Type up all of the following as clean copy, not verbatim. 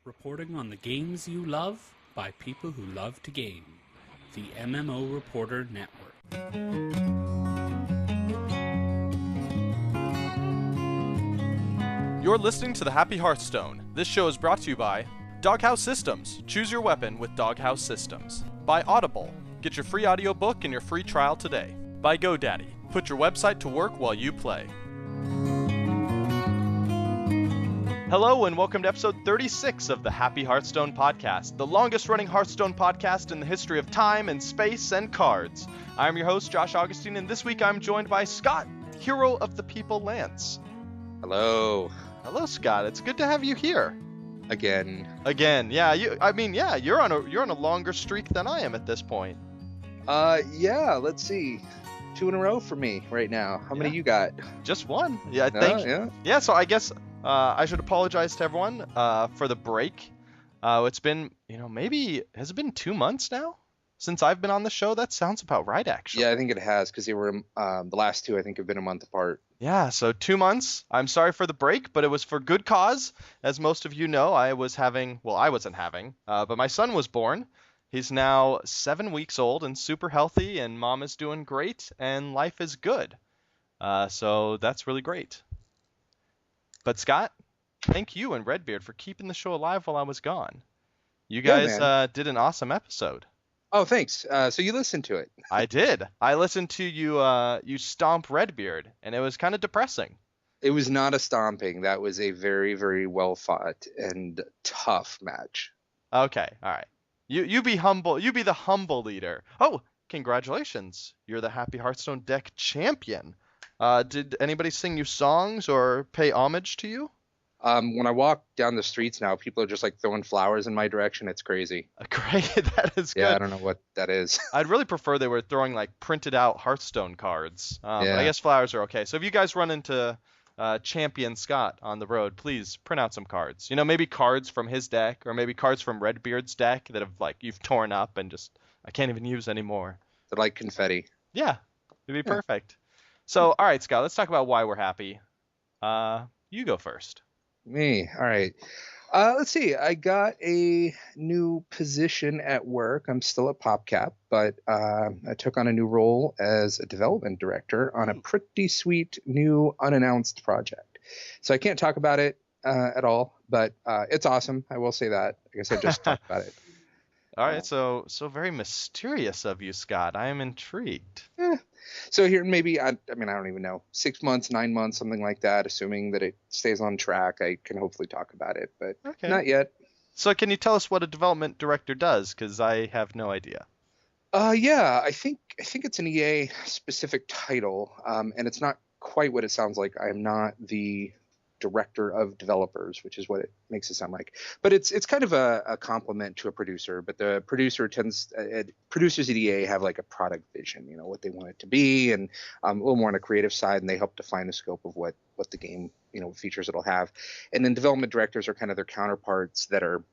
Reporting on the games you love by people who love to game. The MMO Reporter Network. You're listening to the Happy Hearthstone. This show is brought to you by Doghouse Systems. Choose your weapon with Doghouse Systems. By Audible. Get your free audiobook and your free trial today. By GoDaddy. Put your website to work while you play. Hello and welcome to episode 36 of the Happy Hearthstone podcast, the longest running Hearthstone podcast in the history of time and space and cards. I'm your host, Josh Augustine, and this week I'm joined by Scott, hero of the people, Lance. Hello. Hello, Scott. It's good to have you here. Again. Yeah. You're on a longer streak than I am at this point. Yeah. Let's see. 2 in a row for me right now. How many you got? Just one. Yeah. Thank you. Yeah. Yeah. So I guess I should apologize to everyone for the break. It's been, maybe has it been 2 months now since I've been on the show? That sounds about right, actually. Yeah, I think it has because they were the last two. I think have been a month apart. Yeah, so 2 months. I'm sorry for the break, but it was for good cause. As most of you know, I wasn't having, but my son was born. He's now 7 weeks old and super healthy, and mom is doing great, and life is good. So that's really great. But Scott, thank you and Redbeard for keeping the show alive while I was gone. You guys did an awesome episode. Oh, thanks. So you listened to it? I did. I listened to you stomp Redbeard, and it was kind of depressing. It was not a stomping. That was a very, very well fought and tough match. Okay, all right. You be humble. You be the humble leader. Oh, congratulations! You're the Happy Hearthstone deck champion. Did anybody sing you songs or pay homage to you? When I walk down the streets now, people are just like throwing flowers in my direction. It's crazy. Great, that is good. Yeah, I don't know what that is. I'd really prefer they were throwing like printed out Hearthstone cards. But I guess flowers are okay. So if you guys run into Champion Scott on the road, please print out some cards. Maybe cards from his deck or maybe cards from Redbeard's deck that have you've torn up and just I can't even use anymore. They're like confetti. Yeah, it'd be perfect. So all right, Scott, let's talk about why we're happy. You go first. Me. All right. Let's see. I got a new position at work. I'm still at PopCap, but I took on a new role as a development director on a pretty sweet new unannounced project. So I can't talk about it at all, but it's awesome. I will say that. I guess I just talked about it. All right. So very mysterious of you, Scott. I am intrigued. Yeah. So here, maybe, I don't even know, 6 months, 9 months, something like that, assuming that it stays on track, I can hopefully talk about it, but not yet. So can you tell us what a development director does? Because I have no idea. Yeah, I think it's an EA specific title, and it's not quite what it sounds like. I'm not the director of developers, which is what it makes it sound like. But it's kind of a compliment to a producer. But the producer producers at EA have like a product vision, what they want it to be, and a little more on a creative side, and they help define the scope of what the game, features it'll have. And then development directors are kind of their counterparts that are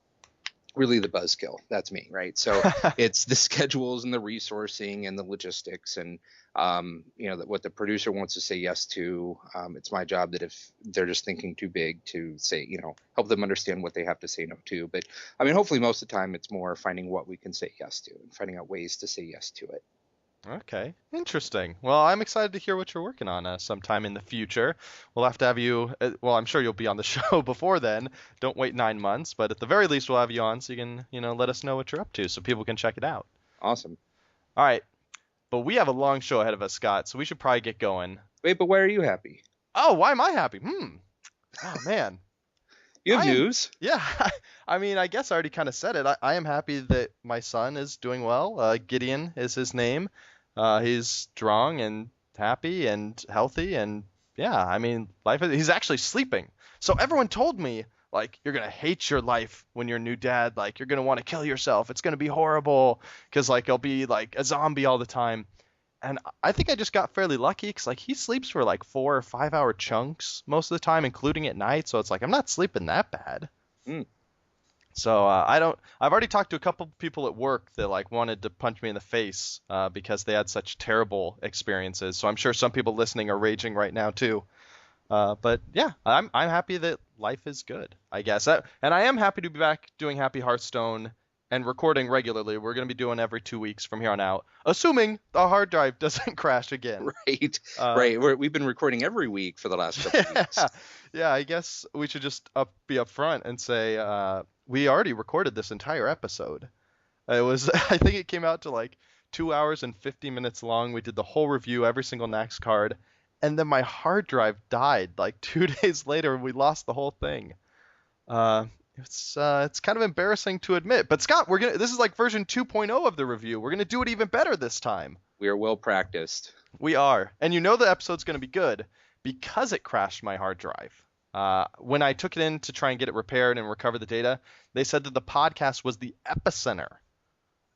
really the buzzkill. That's me, right? So it's the schedules and the resourcing and the logistics and what the producer wants to say yes to. It's my job that if they're just thinking too big to say, help them understand what they have to say no to. But hopefully most of the time it's more finding what we can say yes to and finding out ways to say yes to it. Okay, interesting. Well, I'm excited to hear what you're working on sometime in the future. We'll have to have you, I'm sure you'll be on the show before then. Don't wait 9 months, but at the very least we'll have you on so you can, let us know what you're up to so people can check it out. Awesome. All right, but we have a long show ahead of us, Scott, so we should probably get going. Wait, but why are you happy? Oh, why am I happy? Oh, man. You have news. Yeah, I guess I already kind of said it. I am happy that my son is doing well. Gideon is his name. He's strong and happy and healthy, and he's actually sleeping. So everyone told me, you're going to hate your life when you're a new dad. You're going to want to kill yourself. It's going to be horrible because, you'll be, a zombie all the time. And I think I just got fairly lucky because, he sleeps for, 4 or 5 hour chunks most of the time, including at night. So it's I'm not sleeping that bad. So I've already talked to a couple people at work that wanted to punch me in the face because they had such terrible experiences. So I'm sure some people listening are raging right now too. But yeah, I'm happy that life is good, I guess. And I am happy to be back doing Happy Hearthstone and recording regularly. We're going to be doing every 2 weeks from here on out, assuming the hard drive doesn't crash again. Right, Uh, right. We've been recording every week for the last couple of weeks. Yeah, I guess we should just be up front and say we already recorded this entire episode. It was, I think it came out to like 2 hours and 50 minutes long. We did the whole review, every single Nax card, and then my hard drive died like 2 days later, and we lost the whole thing. It's kind of embarrassing to admit, but Scott, this is like version 2.0 of the review. We're gonna do it even better this time. We are well practiced. We are, and you know the episode's gonna be good because it crashed my hard drive. When I took it in to try and get it repaired and recover the data, they said that the podcast was the epicenter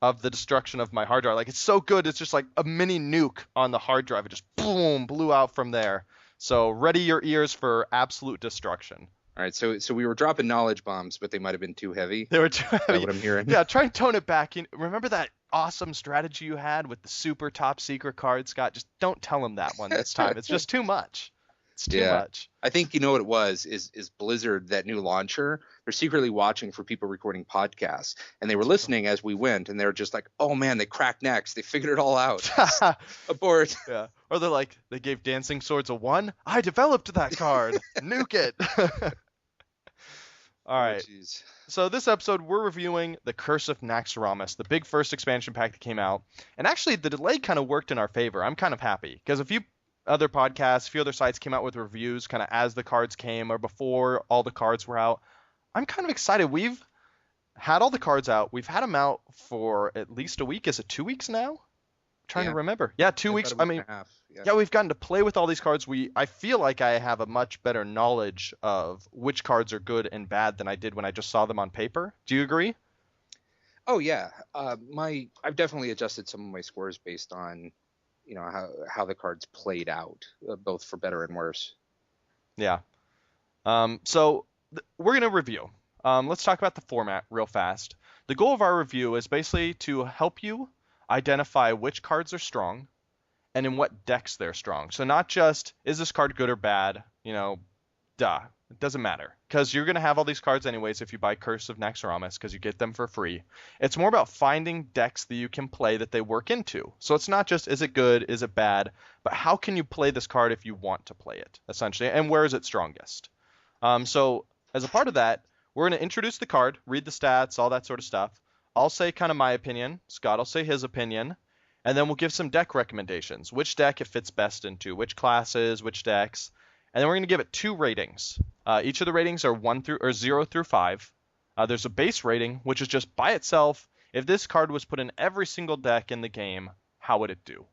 of the destruction of my hard drive. Like, it's so good, it's just like a mini nuke on the hard drive. It just boom, blew out from there. So ready your ears for absolute destruction. All right, so we were dropping knowledge bombs, but they might have been too heavy. They were too heavy. That's what I'm hearing. Yeah, try and tone it back. Remember that awesome strategy you had with the super top secret card, Scott? Just don't tell him that one this time. It's just too much. It's too much. I think you know what it was is Blizzard, that new launcher. They're secretly watching for people recording podcasts, and they were listening as we went, and they were just like, "Oh man, they cracked necks. They figured it all out. Abort." Yeah. Or they're like, they gave Dancing Swords a 1. I developed that card. Nuke it. All right. Oh, so this episode, we're reviewing the Curse of Naxxramas, the big first expansion pack that came out. And actually, the delay kind of worked in our favor. I'm kind of happy because a few other podcasts, a few other sites came out with reviews kind of as the cards came or before all the cards were out. I'm kind of excited. We've had all the cards out. We've had them out for at least a week. Is it 2 weeks now? I'm trying to remember. Yeah, 2 weeks. About a week I mean, and a half. yeah, we've gotten to play with all these cards. I feel like I have a much better knowledge of which cards are good and bad than I did when I just saw them on paper. Do you agree? Oh yeah, I've definitely adjusted some of my scores based on, how the cards played out, both for better and worse. Yeah. So we're gonna review. Let's talk about the format real fast. The goal of our review is basically to help you identify which cards are strong and in what decks they're strong. So not just, is this card good or bad? It doesn't matter. Because you're going to have all these cards anyways if you buy Curse of Naxxramas, because you get them for free. It's more about finding decks that you can play that they work into. So it's not just, is it good, is it bad, but how can you play this card if you want to play it, essentially, and where is it strongest? So as a part of that, we're going to introduce the card, read the stats, all that sort of stuff. I'll say kind of my opinion. Scott will say his opinion. And then we'll give some deck recommendations, which deck it fits best into, which classes, which decks. And then we're going to give it 2 ratings. Each of the ratings are 0 through 5. There's a base rating, which is just by itself. If this card was put in every single deck in the game, how would it do?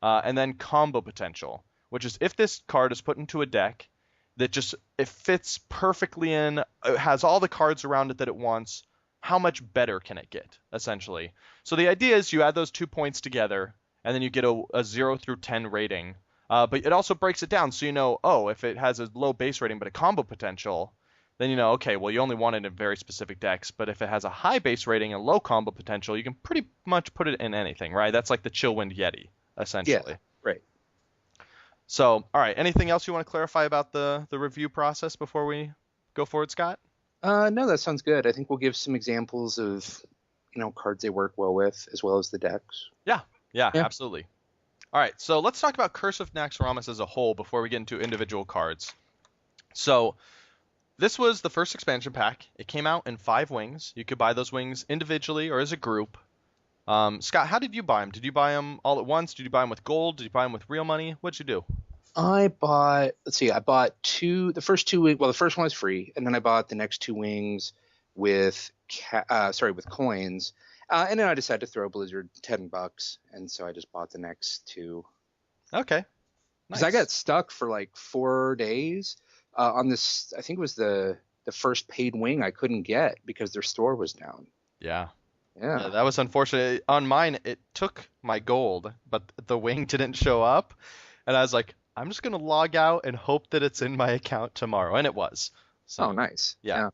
And then combo potential, which is if this card is put into a deck that it fits perfectly in, it has all the cards around it that it wants, how much better can it get, essentially? So the idea is you add those 2 points together, and then you get a 0 through 10 rating. But it also breaks it down, so if it has a low base rating but a combo potential, then okay, well, you only want it in very specific decks. But if it has a high base rating and low combo potential, you can pretty much put it in anything, right? That's like the Chillwind Yeti, essentially. Yeah, right. So, all right, anything else you want to clarify about the review process before we go forward, Scott? No, that sounds good. I think we'll give some examples of, cards they work well with, as well as the decks. Yeah, absolutely. All right, so let's talk about Curse of Naxxramas as a whole before we get into individual cards. So this was the first expansion pack. It came out in 5 wings. You could buy those wings individually or as a group. Scott, how did you buy them? Did you buy them all at once? Did you buy them with gold? Did you buy them with real money? What'd you do? I bought 2, the first 2 wings, well, the first one was free, and then I bought the next 2 wings with coins, and then I decided to throw Blizzard $10, and so I just bought the next 2. Okay. Because I got stuck for like 4 days on this, I think it was the first paid wing I couldn't get because their store was down. Yeah. Yeah, that was unfortunate. On mine, it took my gold, but the wing didn't show up, and I was like, I'm just going to log out and hope that it's in my account tomorrow. And it was. So, oh, nice. Yeah,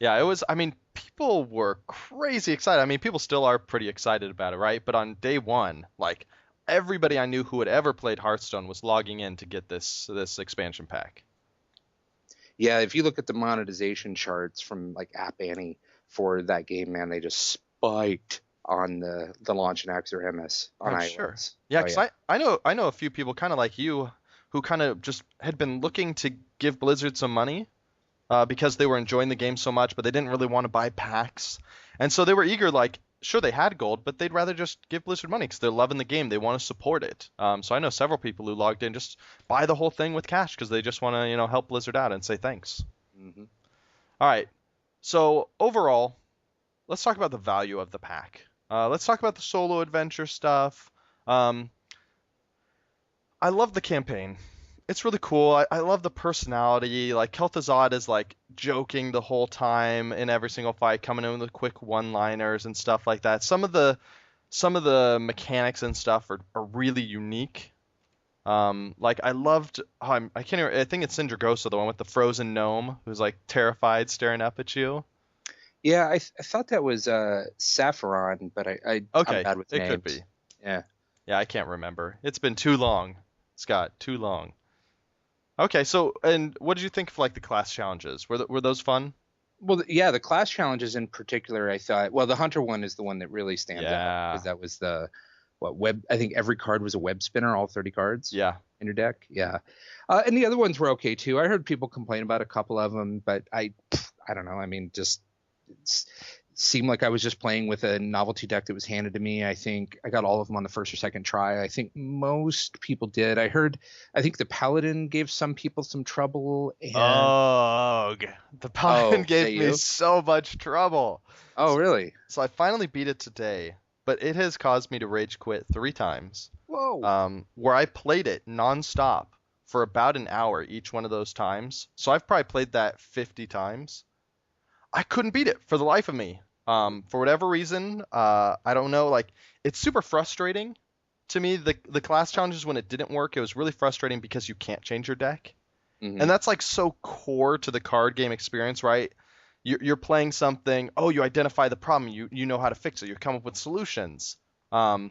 it was. I mean, people were crazy excited. I mean, people still are pretty excited about it, right? But on day one, like, everybody I knew who had ever played Hearthstone was logging in to get this expansion pack. Yeah, if you look at the monetization charts from like App Annie for that game, man, they just spiked on the launch in Naxxramas on iOS. Sure. Yeah, Oh, because I know a few people kind of like you who kind of just had been looking to give Blizzard some money because they were enjoying the game so much, but they didn't really want to buy packs. And so they were eager, like, sure, they had gold, but they'd rather just give Blizzard money because they're loving the game. They want to support it. So I know several people who logged in just buy the whole thing with cash because they just want to, help Blizzard out and say thanks. Mm-hmm. All right. So overall, let's talk about the value of the pack. Let's talk about the solo adventure stuff. I love the campaign. It's really cool. I love the personality. Like Kel'Thuzad is like joking the whole time in every single fight, coming in with quick one-liners and stuff like that. Some of the mechanics and stuff are really unique. Like I loved how I can't even, I think it's Sindragosa, the one with the frozen gnome who's like terrified staring up at you. Yeah, I thought that was Saffron, but I'm bad with names. It could be. Yeah. Yeah, I can't remember. It's been too long, Scott. Too long. Okay, so and what did you think of like the class challenges? Were those fun? Well, yeah, the class challenges in particular, I thought. Well, the Hunter one is the one that really stands out because that was the web. I think every card was a web spinner, all 30 cards. Yeah. In your deck. Yeah. And the other ones were okay too. I heard people complain about a couple of them, but I don't know. I mean, just seemed like I was just playing with a novelty deck that was handed to me. I think I got all of them on the first or second try. I think most people did. I think the Paladin gave some people some trouble. And... The Paladin gave me so much trouble. Oh, really? So I finally beat it today, but it has caused me to rage quit 3 times. Whoa. Where I played it nonstop for about an hour each one of those times. So I've probably played that 50 times. I couldn't beat it for the life of me. For whatever reason, I don't know. Like, it's super frustrating to me. The class challenges, when it didn't work, it was really frustrating because you can't change your deck. Mm-hmm. And that's like so core to the card game experience, right? You're playing something. Oh, you identify the problem. You know how to fix it. You come up with solutions. But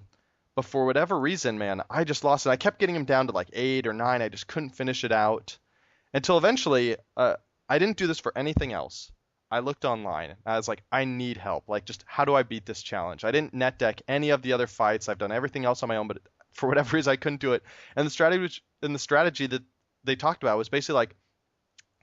for whatever reason, man, I just lost it. I kept getting him down to like 8 or 9. I just couldn't finish it out until eventually. I didn't do this for anything else. I looked online. I was like, I need help. Like, just how do I beat this challenge? I didn't net deck any of the other fights. I've done everything else on my own, but for whatever reason, I couldn't do it. And the strategy that they talked about was basically like,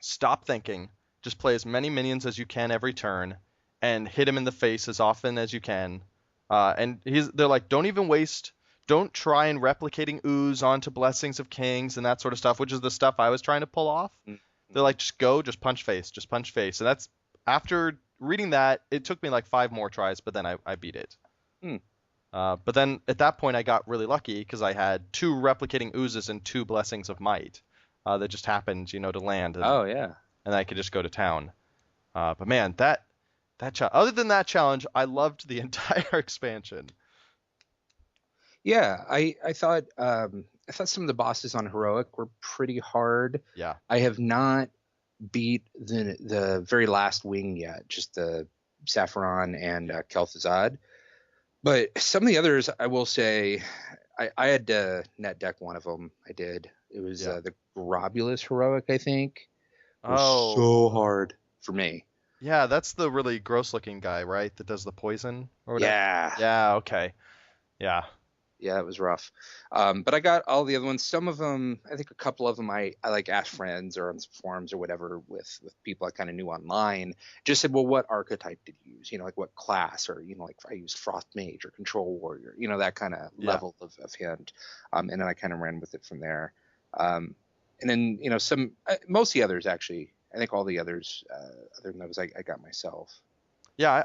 stop thinking, just play as many minions as you can every turn, and hit him in the face as often as you can. And they're like, don't try and replicating ooze onto Blessings of Kings and that sort of stuff, which is the stuff I was trying to pull off. Mm-hmm. They're like, just punch face. And that's, after reading that, it took me like 5 more tries, but then I beat it. But then at that point, I got really lucky because I had 2 replicating oozes and 2 Blessings of Might that just happened, to land. And, and I could just go to town. But man, other than that challenge, I loved the entire expansion. Yeah, I thought some of the bosses on Heroic were pretty hard. Yeah, I have not beat the very last wing yet, just the Saffron and Kel'Thuzad. But some of the others, I will say, I had to net deck one of them. I did. It was the Grobulus Heroic, I think. It was so hard for me. Yeah, that's the really gross-looking guy, right? That does the poison or whatever. Yeah. Yeah. Okay. Yeah. Yeah, it was rough. But I got all the other ones. Some of them, I think a couple of them, I like asked friends or on some forums or whatever with people I kind of knew online. Just said, well, what archetype did you use? Like what class, or like I used Frost Mage or Control Warrior. That kind of level of hint. And then I kind of ran with it from there. And then most of the others actually. I think all the others, other than those, I got myself. Yeah,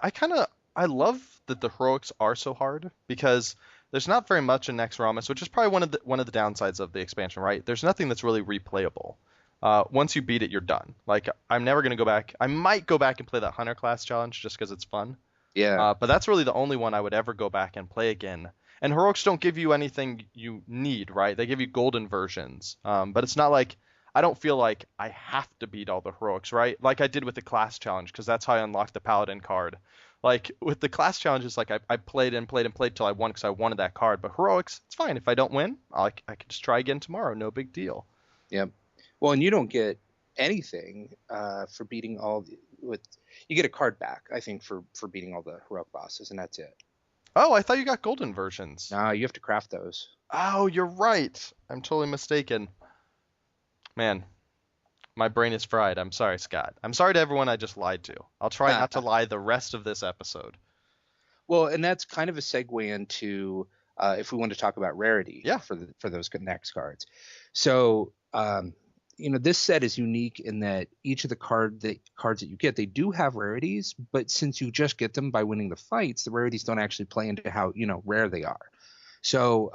I love that the heroics are so hard because there's not very much in Naxxramas, which is probably one of the downsides of the expansion, right? There's nothing that's really replayable. Once you beat it, you're done. Like, I'm never going to go back. I might go back and play that Hunter class challenge just because it's fun. Yeah. But that's really the only one I would ever go back and play again. And heroics don't give you anything you need, right? They give you golden versions. But it's not like, I don't feel like I have to beat all the heroics, right? Like I did with the class challenge, because that's how I unlocked the Paladin card. Like with the class challenges, like I played and played and played till I won because I wanted that card. But heroics, it's fine. If I don't win, I can just try again tomorrow. No big deal. Yep. Well, and you don't get anything for beating you get a card back, I think, for beating all the heroic bosses, and that's it. Oh, I thought you got golden versions. Nah, you have to craft those. Oh, you're right. I'm totally mistaken. Man, my brain is fried. I'm sorry, Scott. I'm sorry to everyone I just lied to. I'll try not to lie the rest of this episode. Well, and that's kind of a segue into if we want to talk about rarity for those next cards. So, this set is unique in that each of the cards that you get, they do have rarities, but since you just get them by winning the fights, the rarities don't actually play into how, rare they are. So,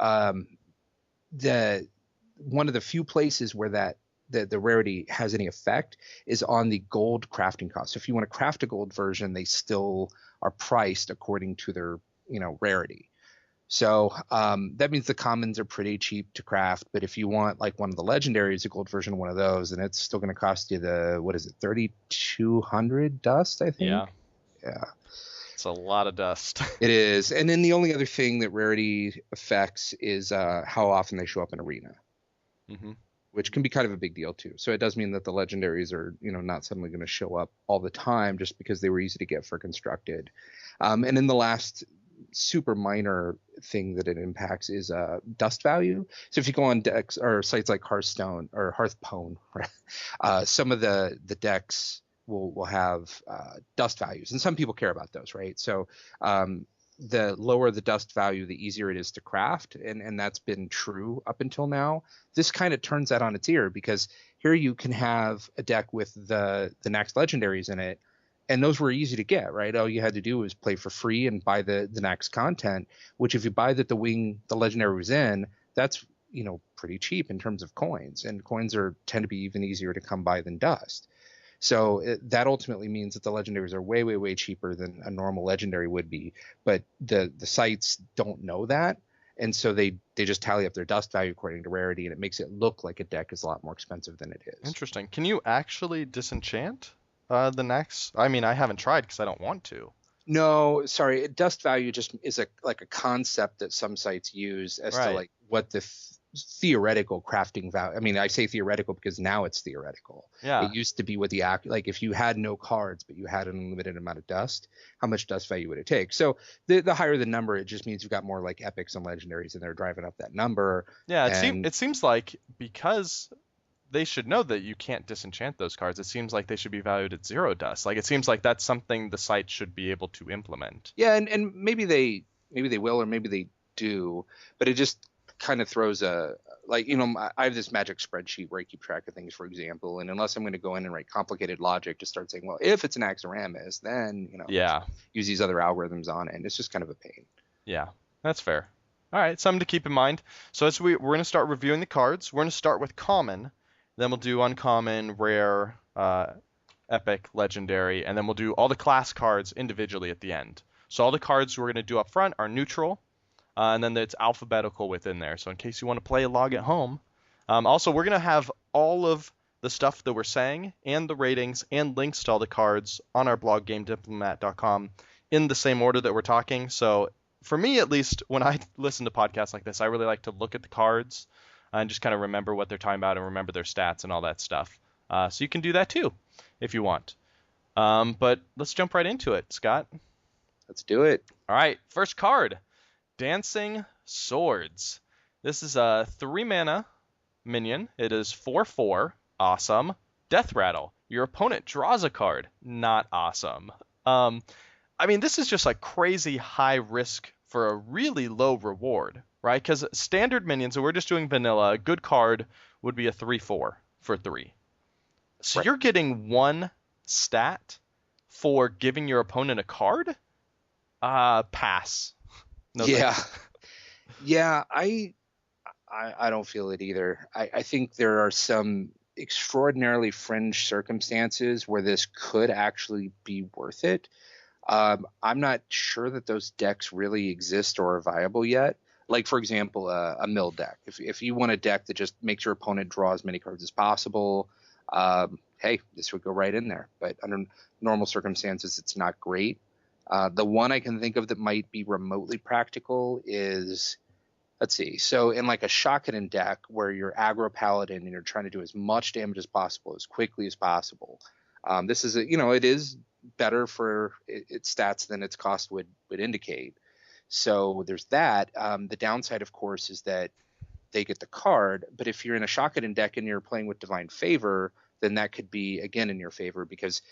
one of the few places where the rarity has any effect is on the gold crafting cost. So if you want to craft a gold version, they still are priced according to their, rarity. So that means the commons are pretty cheap to craft, but if you want like one of the legendaries, a gold version of one of those, then it's still going to cost you 3,200 dust, I think. Yeah. It's a lot of dust. It is. And then the only other thing that rarity affects is how often they show up in arena. Mm-hmm. Which can be kind of a big deal too. So it does mean that the legendaries are, not suddenly going to show up all the time just because they were easy to get for constructed. And then the last super minor thing that it impacts is dust value. So if you go on decks or sites like Hearthstone or Hearthstone, some of the decks will have dust values, and some people care about those, right? So the lower the dust value, the easier it is to craft, and that's been true up until now. This kind of turns that on its ear, because here you can have a deck with the Naxx legendaries in it, and those were easy to get, right? All you had to do was play for free and buy the Naxx content, which if you buy that the legendary was in, that's pretty cheap in terms of coins, and coins tend to be even easier to come by than dust. So that ultimately means that the legendaries are way, way, way cheaper than a normal legendary would be. But the sites don't know that. And so they just tally up their dust value according to rarity, and it makes it look like a deck is a lot more expensive than it is. Interesting. Can you actually disenchant the Naxx? I mean, I haven't tried because I don't want to. No, sorry. Dust value just is a concept that some sites use as to like what the theoretical crafting value. I mean, I say theoretical because now it's theoretical. Yeah. It used to be what if you had no cards but you had an unlimited amount of dust, how much dust value would it take? So the higher the number, it just means you've got more like epics and legendaries, and they're driving up that number. Yeah, it seems like because they should know that you can't disenchant those cards, it seems like they should be valued at 0 dust. Like, it seems like that's something the site should be able to implement. Yeah, and maybe they will, or maybe they do, but it just kind of throws I have this magic spreadsheet where I keep track of things, for example, and unless I'm going to go in and write complicated logic to start saying, well, if it's an Naxxramas, then use these other algorithms on it, and it's just kind of a pain. Yeah, that's fair. All right, something to keep in mind. So as we're going to start reviewing the cards. We're going to start with common, then we'll do uncommon, rare, epic, legendary, and then we'll do all the class cards individually at the end. So all the cards we're going to do up front are neutral. And then it's alphabetical within there. So in case you want to play along at home. Also, we're going to have all of the stuff that we're saying and the ratings and links to all the cards on our blog, GameDiplomat.com, in the same order that we're talking. So for me, at least, when I listen to podcasts like this, I really like to look at the cards and just kind of remember what they're talking about and remember their stats and all that stuff. So you can do that too if you want. But let's jump right into it, Scott. Let's do it. All right, first card. Dancing Swords. This is a 3-mana minion. It is 4/4. Awesome. Death Rattle. Your opponent draws a card. Not awesome. I mean, this is just like crazy high risk for a really low reward, right? Because standard minions, so we're just doing vanilla, a good card would be a 3/4 for 3. So You're getting 1 stat for giving your opponent a card? Pass. No, yeah. I don't feel it either. I think there are some extraordinarily fringe circumstances where this could actually be worth it. I'm not sure that those decks really exist or are viable yet. Like, for example, a mill deck. If you want a deck that just makes your opponent draw as many cards as possible, hey, this would go right in there. But under normal circumstances, it's not great. The one I can think of that might be remotely practical is, let's see. So in like a shotgun deck where you're aggro paladin and you're trying to do as much damage as possible, as quickly as possible, this is it is better for its stats than its cost would indicate. So there's that. The downside, of course, is that they get the card, but if you're in a shotgun deck and you're playing with Divine Favor, then that could be again in your favor, because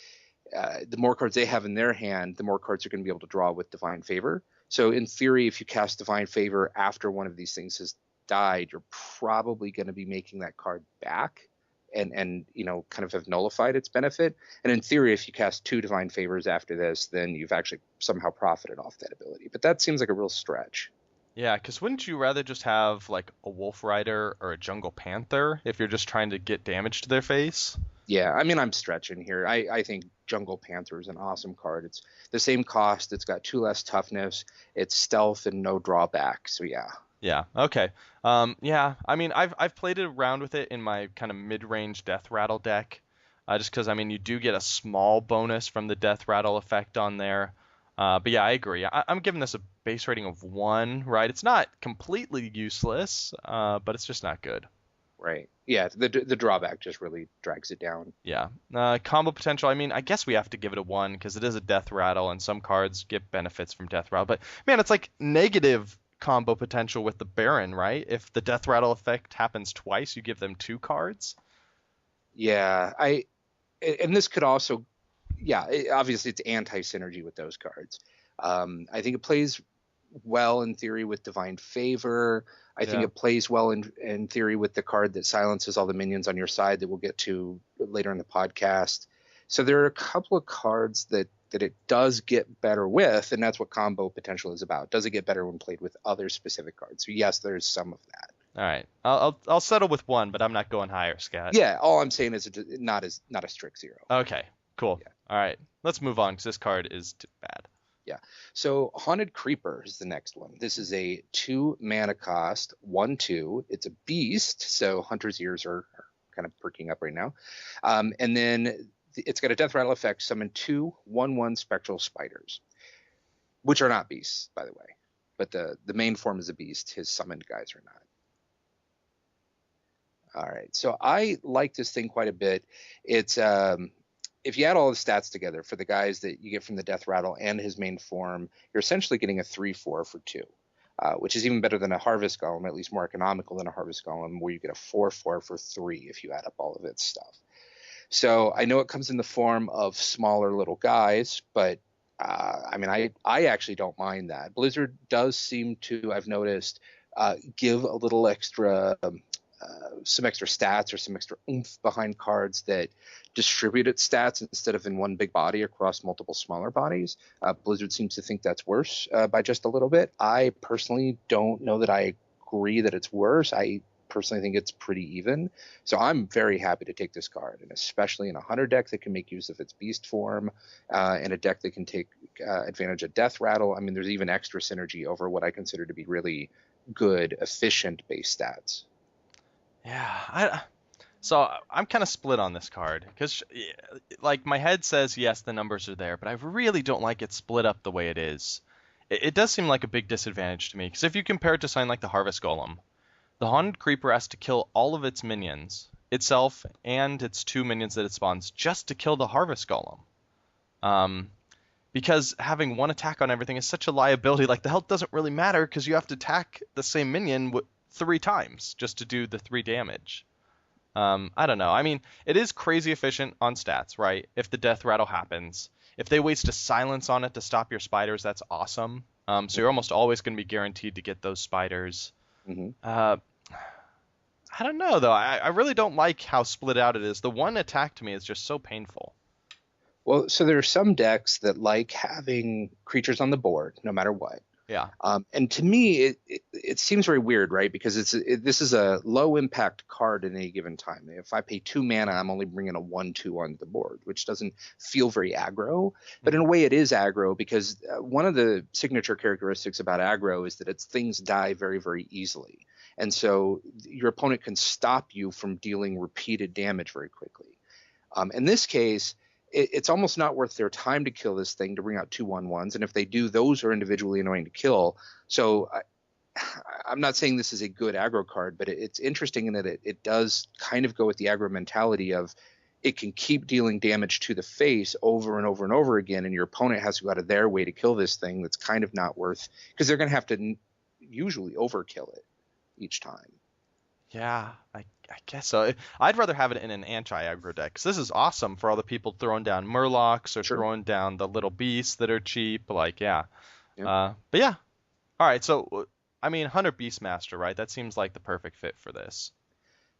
the more cards they have in their hand, the more cards you're going to be able to draw with Divine Favor. So in theory, if you cast Divine Favor after one of these things has died, you're probably going to be making that card back and kind of have nullified its benefit. And in theory, if you cast 2 Divine Favors after this, then you've actually somehow profited off that ability. But that seems like a real stretch. Yeah, because wouldn't you rather just have like a Wolf Rider or a Jungle Panther if you're just trying to get damage to their face? Yeah, I mean, I'm stretching here. I think Jungle Panther is an awesome card. It's the same cost. It's got 2 less toughness. It's stealth and no drawback. So yeah. Yeah. Okay. Yeah. I mean, I've played it around with it in my kind of mid-range Death Rattle deck, just because I mean you do get a small bonus from the Death Rattle effect on there. But yeah, I agree. I'm giving this a base rating of 1. Right. It's not completely useless, but it's just not good. Right. Yeah. The drawback just really drags it down. Yeah. Combo potential. I mean, I guess we have to give it a 1 because it is a Death Rattle, and some cards get benefits from Death Rattle. But man, it's like negative combo potential with the Baron, right? If the Death Rattle effect happens twice, you give them 2 cards. Yeah. And this could also, obviously it's anti-synergy with those cards. I think it plays well in theory with Divine Favor. I think it plays well in theory with the card that silences all the minions on your side that we'll get to later in the podcast. So there are a couple of cards that it does get better with, and that's what combo potential is about. Does it get better when played with other specific cards? So yes, there's some of that. All right, I'll settle with 1, but I'm not going higher, Scott. Yeah, all I'm saying is not a strict 0. Okay, cool. Yeah. All right, let's move on because this card is too bad. Yeah. So Haunted Creeper is the next one. This is a 2 mana cost, 1/2. It's a beast, so Hunter's ears are kind of perking up right now. And then it's got a Death Rattle effect. Summon 2 1/1 Spectral Spiders, which are not beasts, by the way. But the main form is a beast. His summoned guys are not. All right. So I like this thing quite a bit. It's if you add all the stats together for the guys that you get from the Death Rattle and his main form, you're essentially getting a 3/4 for 2, which is even better than a Harvest Golem, at least more economical than a Harvest Golem, where you get a 4/4 for 3 if you add up all of its stuff. So I know it comes in the form of smaller little guys, but I mean, I actually don't mind that. Blizzard does seem to, I've noticed, give a little extra some extra stats or some extra oomph behind cards that distribute its stats instead of in one big body across multiple smaller bodies. Blizzard seems to think that's worse by just a little bit. I personally don't know that I agree that it's worse. I personally think it's pretty even. So I'm very happy to take this card, and especially in a hunter deck that can make use of its beast form, and a deck that can take advantage of Death Rattle. I mean, there's even extra synergy over what I consider to be really good, efficient base stats. Yeah, so I'm kind of split on this card because, like, my head says yes, the numbers are there, but I really don't like it split up the way it is. It does seem like a big disadvantage to me because if you compare it to something like the Harvest Golem, the Haunted Creeper has to kill all of its minions, itself and its 2 minions that it spawns, just to kill the Harvest Golem. Because having 1 attack on everything is such a liability. Like, the health doesn't really matter because you have to attack the same minion 3 times just to do the 3 damage. I don't know. I mean, it is crazy efficient on stats, right? If the Death Rattle happens. If they waste a silence on it to stop your spiders, that's awesome. So you're almost always going to be guaranteed to get those spiders. Mm-hmm. I don't know, though. I really don't like how split out it is. The 1 attack to me is just so painful. Well, so there are some decks that like having creatures on the board, no matter what. Yeah. And to me, it seems very weird, right? Because this is a low impact card at any given time. If I pay 2 mana, I'm only bringing a 1/2 onto the board, which doesn't feel very aggro. But in a way, it is aggro because one of the signature characteristics about aggro is that its things die very, very easily. And so your opponent can stop you from dealing repeated damage very quickly. In this case, it's almost not worth their time to kill this thing to bring out 2/1/1s, and if they do, those are individually annoying to kill. So I'm not saying this is a good aggro card, but it's interesting in that it does kind of go with the aggro mentality of it can keep dealing damage to the face over and over and over again, and your opponent has to go out of their way to kill this thing. That's kind of not worth, because they're going to have to usually overkill it each time. Yeah, I guess so. I'd rather have it in an anti-aggro deck, 'cause this is awesome for all the people throwing down Murlocs or Sure. throwing down the little beasts that are cheap. Like, yeah. Yep. But yeah. All right, so, I mean, Hunter Beastmaster, right? That seems like the perfect fit for this.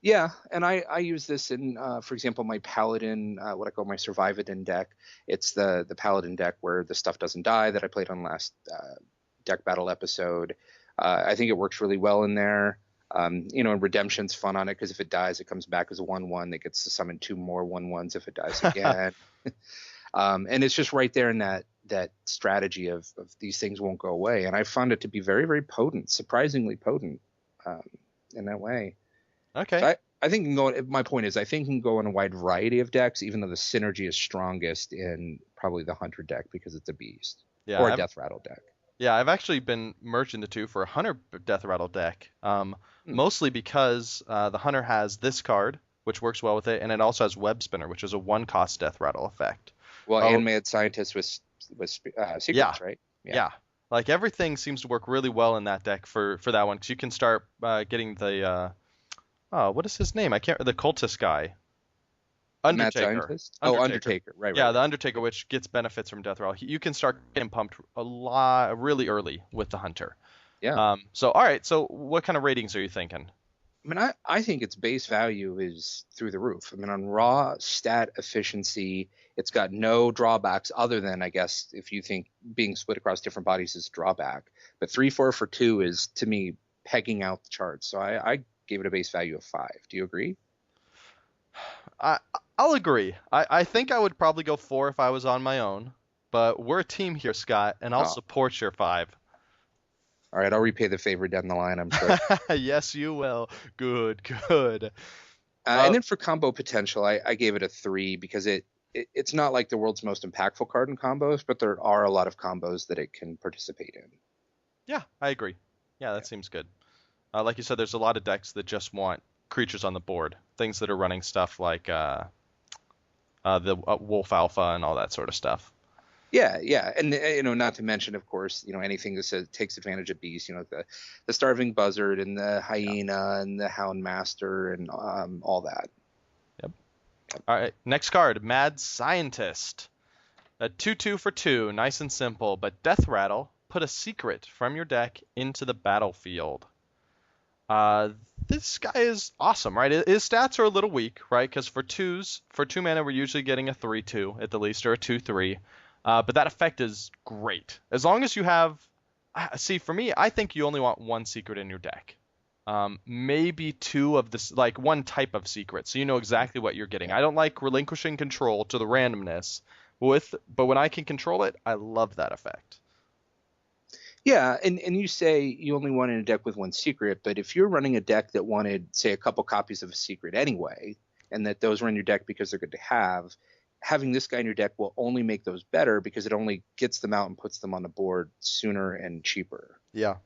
Yeah, and I use this in, for example, my Paladin, what I call my Survivadin deck. It's the Paladin deck where the stuff doesn't die that I played on last deck battle episode. I think it works really well in there. And Redemption's fun on it because if it dies, it comes back as a 1/1 that gets to summon 2 more 1/1s if it dies again. And it's just right there in that strategy of these things won't go away. And I found it to be very, very potent, surprisingly potent in that way. Okay. So I think my point is, I think you can go in a wide variety of decks, even though the synergy is strongest in probably the Hunter deck because it's a beast, or a Death Rattle deck. Yeah, I've actually been merging the two for a Hunter Death Rattle deck, mostly because the Hunter has this card, which works well with it, and it also has Web Spinner, which is a 1-cost Death Rattle effect. Well, and Mad Scientist was secrets, right? Yeah. Like, everything seems to work really well in that deck for that one, because you can start getting the what is his name? The cultist guy. Undertaker. Mad Scientist? Undertaker. Right. Yeah, the Undertaker, which gets benefits from Death Rattle. You can start getting pumped really early with the Hunter. Yeah. So, all right. So, what kind of ratings are you thinking? I mean, I think its base value is through the roof. I mean, on raw stat efficiency, it's got no drawbacks other than, I guess, if you think being split across different bodies is a drawback. But 3/4 for 2 is, to me, pegging out the charts. So I gave it a base value of 5. Do you agree? I'll agree. I think I would probably go 4 if I was on my own. But we're a team here, Scott, and I'll support your 5. All right, I'll repay the favor down the line, I'm sure. Yes, you will. Good. And then for combo potential, I gave it a 3 because it's not like the world's most impactful card in combos, but there are a lot of combos that it can participate in. Yeah, I agree. Yeah, that seems good. Like you said, there's a lot of decks that just want creatures on the board, things that are running stuff like the Wolf Alpha and all that sort of stuff. Yeah, and not to mention, of course, anything that takes advantage of beasts, the Starving Buzzard and the Hyena and the Hound Master and all that. Yep. All right, next card, Mad Scientist. A 2/2 for 2, nice and simple, but Death Rattle, put a secret from your deck into the battlefield. This guy is awesome, right? His stats are a little weak, right? Because for 2 mana, we're usually getting a 3/2 at the least, or a 2/3. But that effect is great. As long as you have... See, for me, I think you only want 1 secret in your deck. Maybe 2 of this, like 1 type of secret, so you know exactly what you're getting. I don't like relinquishing control to the randomness, but when I can control it, I love that effect. Yeah, and you say you only wanted a deck with 1 secret, but if you're running a deck that wanted, say, a couple copies of a secret anyway, and that those were in your deck because they're good to have, having this guy in your deck will only make those better because it only gets them out and puts them on the board sooner and cheaper. Yeah.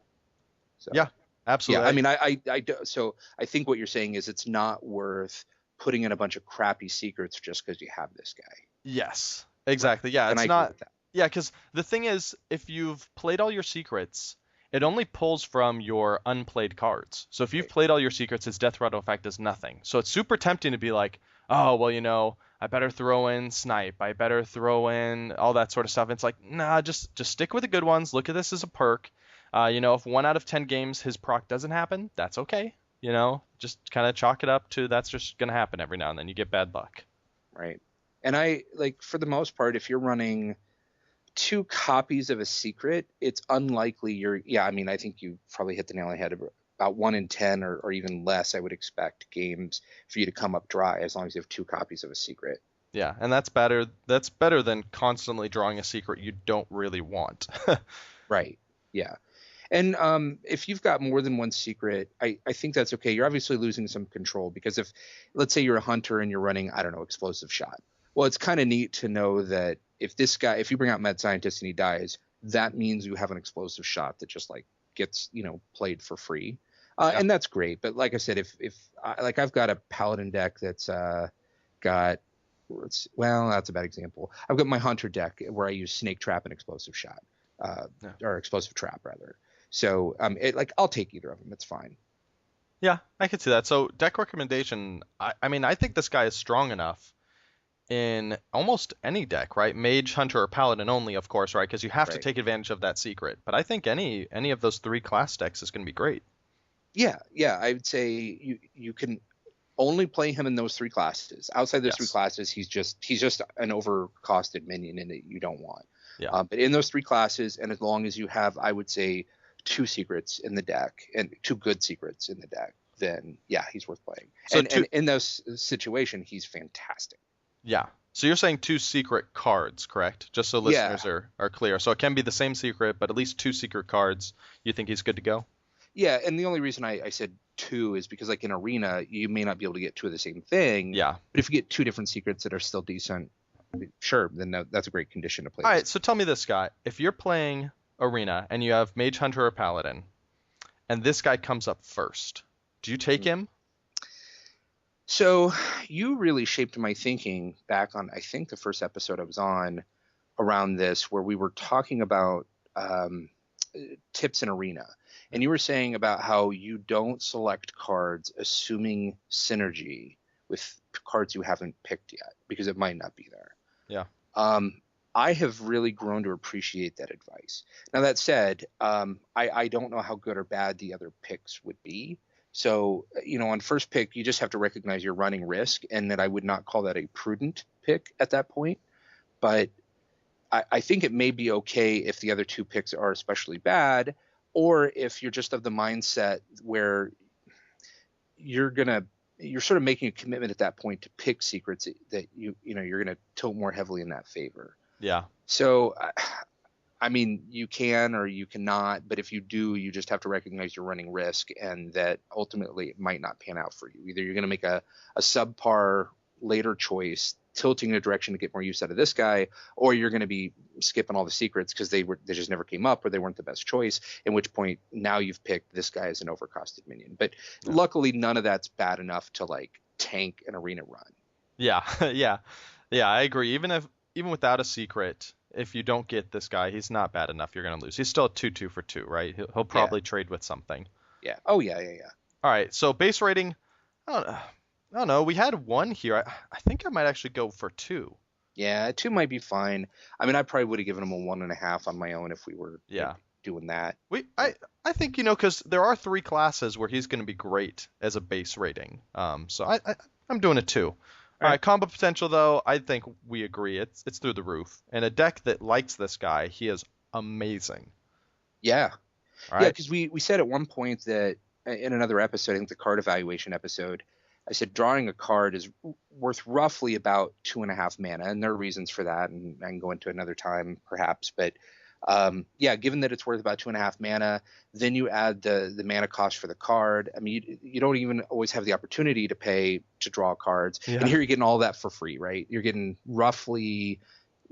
So, yeah, absolutely. Yeah, I mean, so I think what you're saying is it's not worth putting in a bunch of crappy secrets just because you have this guy. Yes, exactly. Right. Yeah, and it's I not... agree with that. Yeah, because the thing is, if you've played all your secrets, it only pulls from your unplayed cards. So if you've played all your secrets, its Death Rattle effect does nothing. So it's super tempting to be like, oh, well, I better throw in Snipe. I better throw in all that sort of stuff. It's like, nah, just stick with the good ones. Look at this as a perk. If 1 out of 10 games his proc doesn't happen, that's okay. Just kind of chalk it up to that's just going to happen every now and then. You get bad luck. Right. And for the most part, if you're running 2 copies of a secret, it's unlikely I think you probably hit the nail on the head. About 1 in 10 or even less, I would expect games for you to come up dry as long as you have 2 copies of a secret. Yeah, and that's better than constantly drawing a secret you don't really want. Right. Yeah. And if you've got more than 1 secret, I think that's okay. You're obviously losing some control because if, let's say you're a hunter and you're running, I don't know, Explosive Shot. Well, it's kind of neat to know that if you bring out Mad Scientist and he dies, that means you have an explosive shot that just like gets, played for free. Yeah. And that's great. But like I said, like I've got a Paladin deck that's got, that's a bad example. I've got my Hunter deck where I use Snake Trap and Explosive Shot, or Explosive Trap rather. So I'll take either of them. It's fine. Yeah, I could see that. So deck recommendation, I mean, I think this guy is strong enough in almost any deck, right? Mage, Hunter, or Paladin only, of course, right? Because you have to take advantage of that secret. But I think any of those 3 class decks is going to be great. Yeah, I would say you can only play him in those 3 classes. Outside those 3 classes, he's just an overcosted minion in that you don't want. Yeah. But in those 3 classes, and as long as you have, I would say, 2 secrets in the deck and 2 good secrets in the deck, then yeah, he's worth playing. So and in those situations, he's fantastic. Yeah. So you're saying 2 secret cards, correct? Just so listeners are clear. So it can be the same secret, but at least 2 secret cards. You think he's good to go? Yeah, and the only reason I said 2 is because like in Arena, you may not be able to get 2 of the same thing. Yeah. But if you get 2 different secrets that are still decent, sure, then that's a great condition to play. All right, so tell me this, Scott. If you're playing Arena and you have Mage, Hunter, or Paladin, and this guy comes up first, do you take him? So you really shaped my thinking back on, I think, the first episode I was on around this, where we were talking about tips in Arena. And you were saying about how you don't select cards assuming synergy with cards you haven't picked yet, because it might not be there. Yeah. I have really grown to appreciate that advice. Now, that said, I don't know how good or bad the other picks would be. So, on first pick, you just have to recognize you're running risk, and that I would not call that a prudent pick at that point. But I think it may be okay if the other 2 picks are especially bad, or if you're just of the mindset where you're sort of making a commitment at that point to pick secrets that you're going to tilt more heavily in that favor. Yeah. So, I mean, you can or you cannot, but if you do, you just have to recognize you're running risk, and that ultimately it might not pan out for you. Either you're going to make a subpar later choice, tilting in a direction to get more use out of this guy, or you're going to be skipping all the secrets because they just never came up, or they weren't the best choice, in which point now you've picked this guy as an overcosted minion. But luckily none of that's bad enough to like tank an Arena run. Yeah. Yeah, I agree. Even without a secret, if you don't get this guy, he's not bad enough. You're going to lose. He's still a 2/2 for 2, right? He'll probably trade with something. Yeah. Oh, yeah. All right, so base rating, I don't know. We had 1 here. I think I might actually go for 2. Yeah, 2 might be fine. I mean, I probably would have given him a 1.5 on my own if we were doing that. I think, because there are 3 classes where he's going to be great as a base rating. So I'm doing a 2. All right, combo potential, though, I think we agree. It's through the roof. And a deck that likes this guy, he is amazing. Yeah. All right. Yeah, because we said at one point that in another episode, I think the card evaluation episode, I said drawing a card is worth roughly about 2.5 mana, and there are reasons for that, and I can go into another time perhaps. But given that it's worth about 2.5 mana, then you add the mana cost for the card. I mean, you don't even always have the opportunity to pay to draw cards, and here you're getting all that for free, right? You're getting roughly,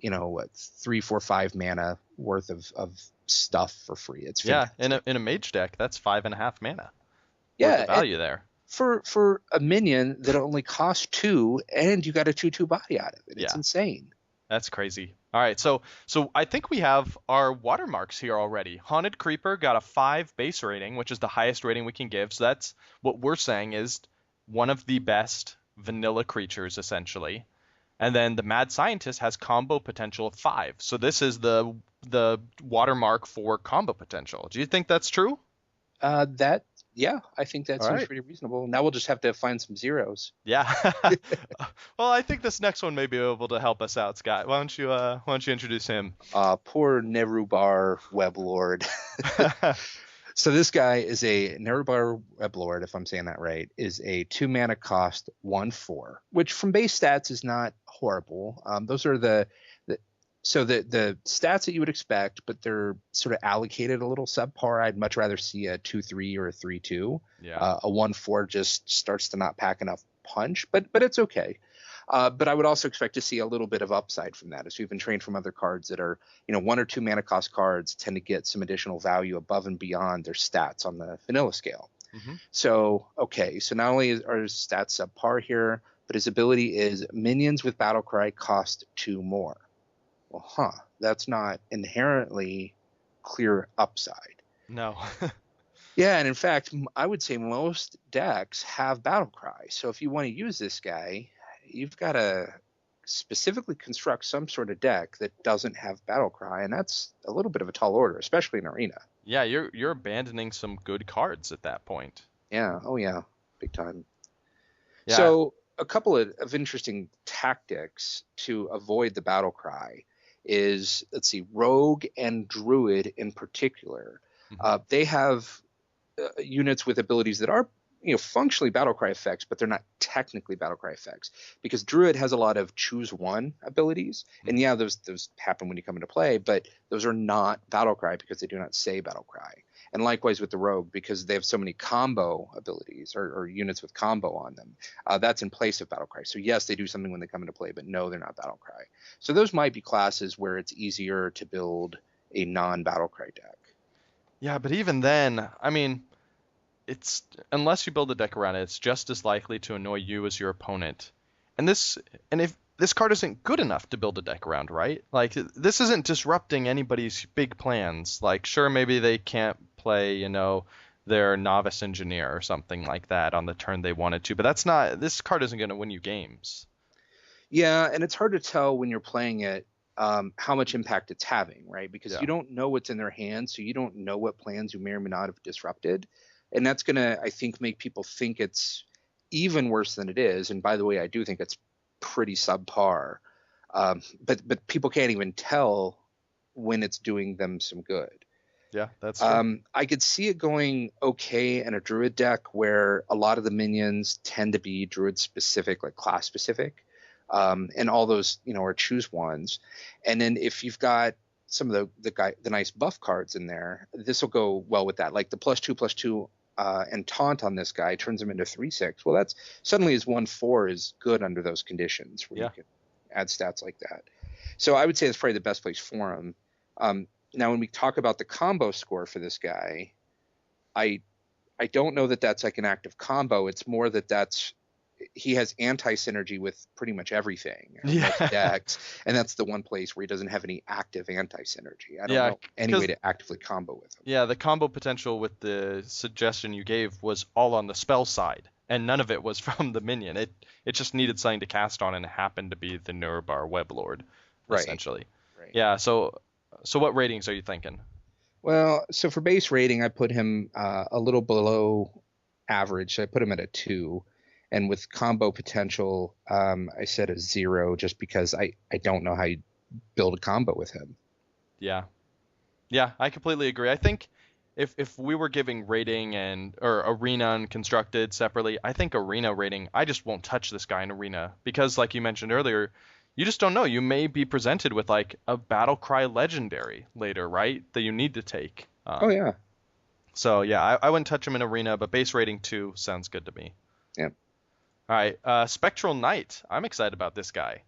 3, 4, 5 mana worth of stuff for free. It's fantastic. In a mage deck, that's 5.5 mana. Yeah, worth of value there. For a minion that only costs 2, and you got a 2/2 body out of it. It's insane. That's crazy. All right, so I think we have our watermarks here already. Haunted Creeper got a 5 base rating, which is the highest rating we can give. So that's what we're saying is one of the best vanilla creatures, essentially. And then the Mad Scientist has combo potential of 5. So this is the watermark for combo potential. Do you think that's true? Yeah, I think that seems pretty reasonable. Now we'll just have to find some zeros. Yeah. Well, I think this next one may be able to help us out, Scott. Why don't you introduce him? Poor Nerubar Weblord. So this guy is a Nerubar Weblord, if I'm saying that right, is a 2 mana cost 1/4, which from base stats is not horrible. Those are the stats that you would expect, but they're sort of allocated a little subpar. I'd much rather see a 2/3 or a 3/2. Yeah. A 1/4 just starts to not pack enough punch, but it's okay. But I would also expect to see a little bit of upside from that, as we've been trained from other cards that are, 1 or 2 mana cost cards tend to get some additional value above and beyond their stats on the vanilla scale. Mm-hmm. So not only are his stats subpar here, but his ability is minions with Battlecry cost 2 more. Well, that's not inherently clear upside. No. Yeah, and in fact, I would say most decks have Battlecry. So if you want to use this guy, you've got to specifically construct some sort of deck that doesn't have Battlecry, and that's a little bit of a tall order, especially in Arena. Yeah, you're abandoning some good cards at that point. Yeah, oh yeah, big time. Yeah. So a couple of interesting tactics to avoid the Battlecry is, let's see, Rogue and Druid in particular. They have units with abilities that are functionally Battlecry effects, but they're not technically Battlecry effects, because Druid has a lot of choose one abilities, and yeah, those happen when you come into play, but those are not Battlecry because they do not say Battlecry. And likewise with the Rogue, because they have so many combo abilities or units with combo on them, that's in place of Battlecry. So yes, they do something when they come into play, but no, they're not Battlecry. So those might be classes where it's easier to build a non-Battlecry deck. Yeah, but even then, I mean, it's unless you build a deck around it, it's just as likely to annoy you as your opponent. And if this card isn't good enough to build a deck around, right? Like, this isn't disrupting anybody's big plans. Like, sure, maybe they can't play, their novice engineer or something like that on the turn they wanted to, but this card isn't going to win you games. Yeah, and it's hard to tell when you're playing it how much impact it's having, right? Because you don't know what's in their hands, so you don't know what plans you may or may not have disrupted. And that's going to, I think, make people think it's even worse than it is. And by the way, I do think it's pretty subpar. But people can't even tell when it's doing them some good. Yeah, that's true. I could see it going okay in a Druid deck where a lot of the minions tend to be Druid specific, like class specific. And all those, are choose ones. And then if you've got some of the nice buff cards in there, this will go well with that. Like the +2/+2 and taunt on this guy turns him into 3/6. Well, that's suddenly his 1/4 is good under those conditions where you can add stats like that. So I would say that's probably the best place for him. Now, when we talk about the combo score for this guy, I don't know that that's like an active combo. It's more that he has anti-synergy with pretty much everything decks, and that's the one place where he doesn't have any active anti-synergy. I don't know any way to actively combo with him. Yeah, the combo potential with the suggestion you gave was all on the spell side, and none of it was from the minion. It just needed something to cast on, and it happened to be the Nurbar Weblord, essentially. Right. Yeah, so what ratings are you thinking? Well, so for base rating, I put him a little below average. So I put him at a 2. And with combo potential, I said a 0 just because I don't know how you build a combo with him. Yeah, I completely agree. I think if we were giving rating or Arena and Constructed separately, I think Arena rating, I just won't touch this guy in Arena because, like you mentioned earlier, you just don't know. You may be presented with like a Battlecry Legendary later, right? That you need to take. Oh yeah. So yeah, I wouldn't touch him in Arena, but base rating 2 sounds good to me. Yeah. All right, Spectral Knight. I'm excited about this guy.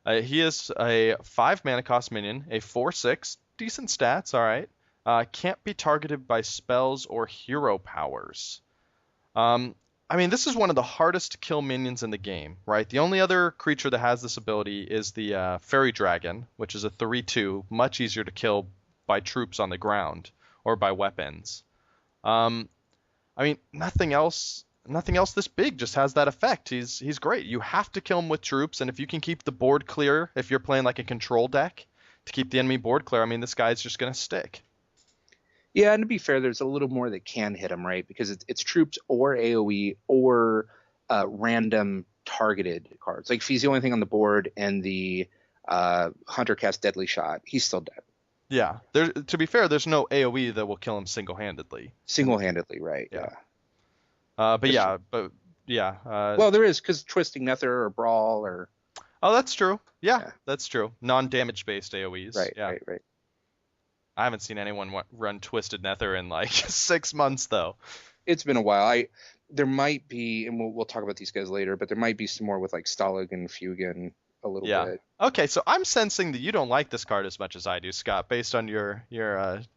He is a 5 mana cost minion, a 4/6, decent stats, all right. Can't be targeted by spells or hero powers. I mean, this is one of the hardest to kill minions in the game, right? The only other creature that has this ability is the Fairy Dragon, which is a 3/2, much easier to kill by troops on the ground or by weapons. I mean, nothing else this big just has that effect. He's great. You have to kill him with troops, and if you can keep the board clear, if you're playing like a control deck, to keep the enemy board clear, I mean, this guy's just going to stick. Yeah, and to be fair, there's a little more that can hit him, right? Because it's troops or AoE or random targeted cards. Like if he's the only thing on the board and the Hunter casts Deadly Shot, he's still dead. Yeah. To be fair, there's no AoE that will kill him single-handedly. Single-handedly, right? Yeah. Yeah. Well, there is, because Twisting Nether or Brawl or. Oh, that's true. Yeah, that's true. Non-damage based AoEs. Right. Yeah. Right. I haven't seen anyone run Twisted Nether in like 6 months though. It's been a while. There might be, and we'll talk about these guys later, but there might be some more with like Stalag and Fugan a little Yeah. bit. Okay, so I'm sensing that you don't like this card as much as I do, Scott, based on your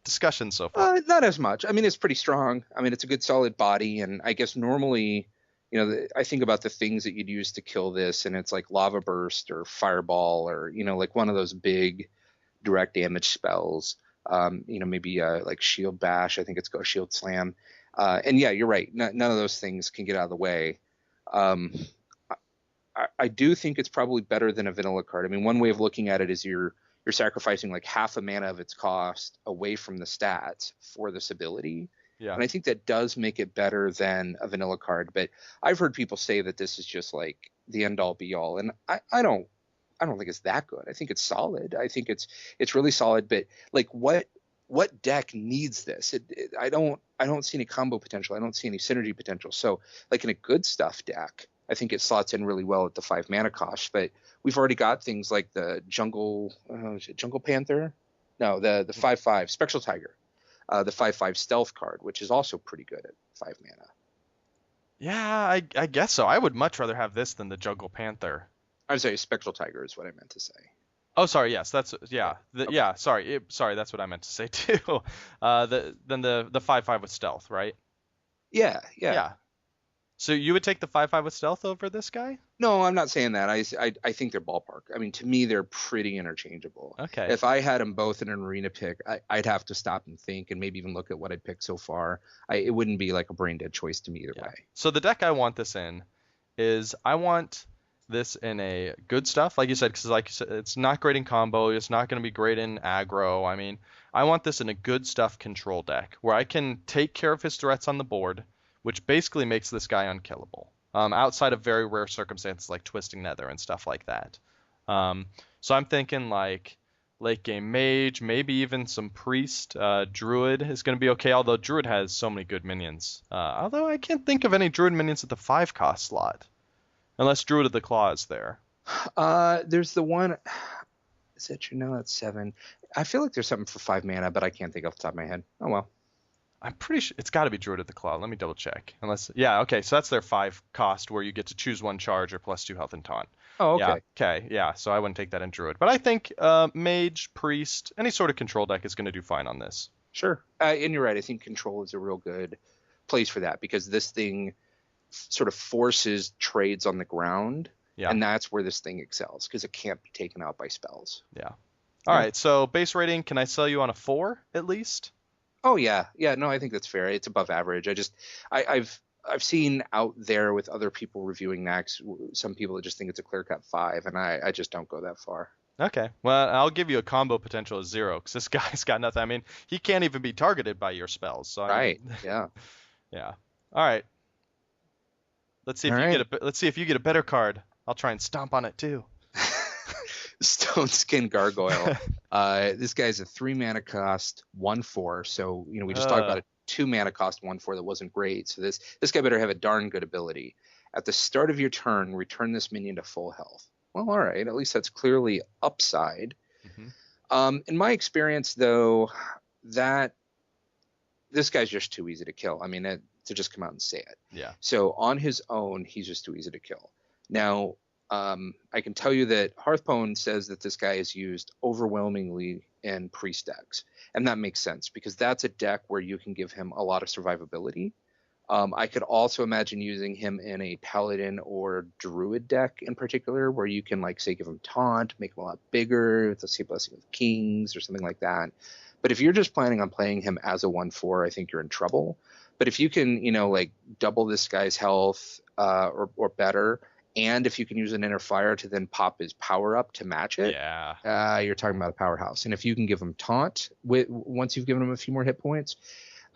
discussion so far. Not as much. I mean, it's pretty strong. I mean, it's a good solid body, and I guess normally, I think about the things that you'd use to kill this, and it's like Lava Burst or Fireball or like one of those big direct damage spells. Maybe like Shield Bash. I think it's Shield Slam. And yeah, you're right. None of those things can get out of the way. I do think it's probably better than a vanilla card. I mean, one way of looking at it is you're sacrificing like half a mana of its cost away from the stats for this ability. Yeah. And I think that does make it better than a vanilla card. But I've heard people say that this is just like the end all be all. And I don't think it's that good. I think it's solid. I think it's really solid. But like what deck needs this? I don't see any combo potential. I don't see any synergy potential. So like in a good stuff deck, I think it slots in really well at the 5 mana cost. But we've already got things like the Jungle Panther? No, the 5/5 Spectral Tiger, the 5/5 Stealth card, which is also pretty good at 5 mana. Yeah, I guess so. I would much rather have this than the Jungle Panther. I'm sorry, Spectral Tiger is what I meant to say. Oh, sorry. Yes, that's Okay. Yeah. Sorry, that's what I meant to say too. Then the 5/5 with stealth, right? Yeah. So you would take the 5/5 with stealth over this guy? No, I'm not saying that. I think they're ballpark. I mean, to me, they're pretty interchangeable. Okay. If I had them both in an arena pick, I'd have to stop and think and maybe even look at what I'd picked so far. It wouldn't be like a brain dead choice to me either way. So the deck I want this in is I want this in a good stuff, like you said, because like you said, it's not great in combo. It's not going to be great in aggro. I mean, I want this in a good stuff control deck where I can take care of his threats on the board, which basically makes this guy unkillable. Outside of very rare circumstances like Twisting Nether and stuff like that. So I'm thinking like late game Mage, maybe even some Priest. Druid is going to be okay, although Druid has so many good minions. Although I can't think of any Druid minions at the 5 cost slot. Unless Druid of the Claw is there. There's the one. Is it no? That's 7. I feel like there's something for 5 mana, but I can't think off the top of my head. Oh well. I'm pretty sure it's got to be Druid of the Claw. Let me double check. Okay, so that's their 5 cost where you get to choose 1 charge or plus 2 health and taunt. Oh, okay. Yeah, okay, yeah, so I wouldn't take that in Druid. But I think Mage, Priest, any sort of control deck is going to do fine on this. Sure. And you're right. I think Control is a real good place for that because this thing sort of forces trades on the ground. Yeah. And that's where this thing excels because it can't be taken out by spells. Yeah. All right, so base rating, can I sell you on a 4 at least? Oh yeah, no, I think that's fair. It's above average. I've seen out there with other people reviewing Naxx, some people that just think it's a clear-cut 5, and I just don't go that far. Okay, well, I'll give you a combo potential of 0 because this guy's got nothing. I mean, he can't even be targeted by your spells. So right. Yeah. Yeah. All right. Let's see if you get a better card. I'll try and stomp on it too. Stone Skin Gargoyle. This guy's a 3 mana cost, 1/4. So we just talked about a 2 mana cost 1/4 that wasn't great. So this guy better have a darn good ability. At the start of your turn, return this minion to full health. Well, all right. At least that's clearly upside. Mm-hmm. In my experience, though, that this guy's just too easy to kill. I mean, to just come out and say it. Yeah. So on his own, he's just too easy to kill. Now, I can tell you that Hearthstone says that this guy is used overwhelmingly in Priest decks. And that makes sense because that's a deck where you can give him a lot of survivability. I could also imagine using him in a Paladin or Druid deck in particular where you can, like, say, give him Taunt, make him a lot bigger, let's say Blessing of Kings or something like that. But if you're just planning on playing him as a 1/4, I think you're in trouble. But if you can, like, double this guy's health or better, and if you can use an Inner Fire to then pop his power up to match it, you're talking about a powerhouse. And if you can give him Taunt once you've given him a few more hit points,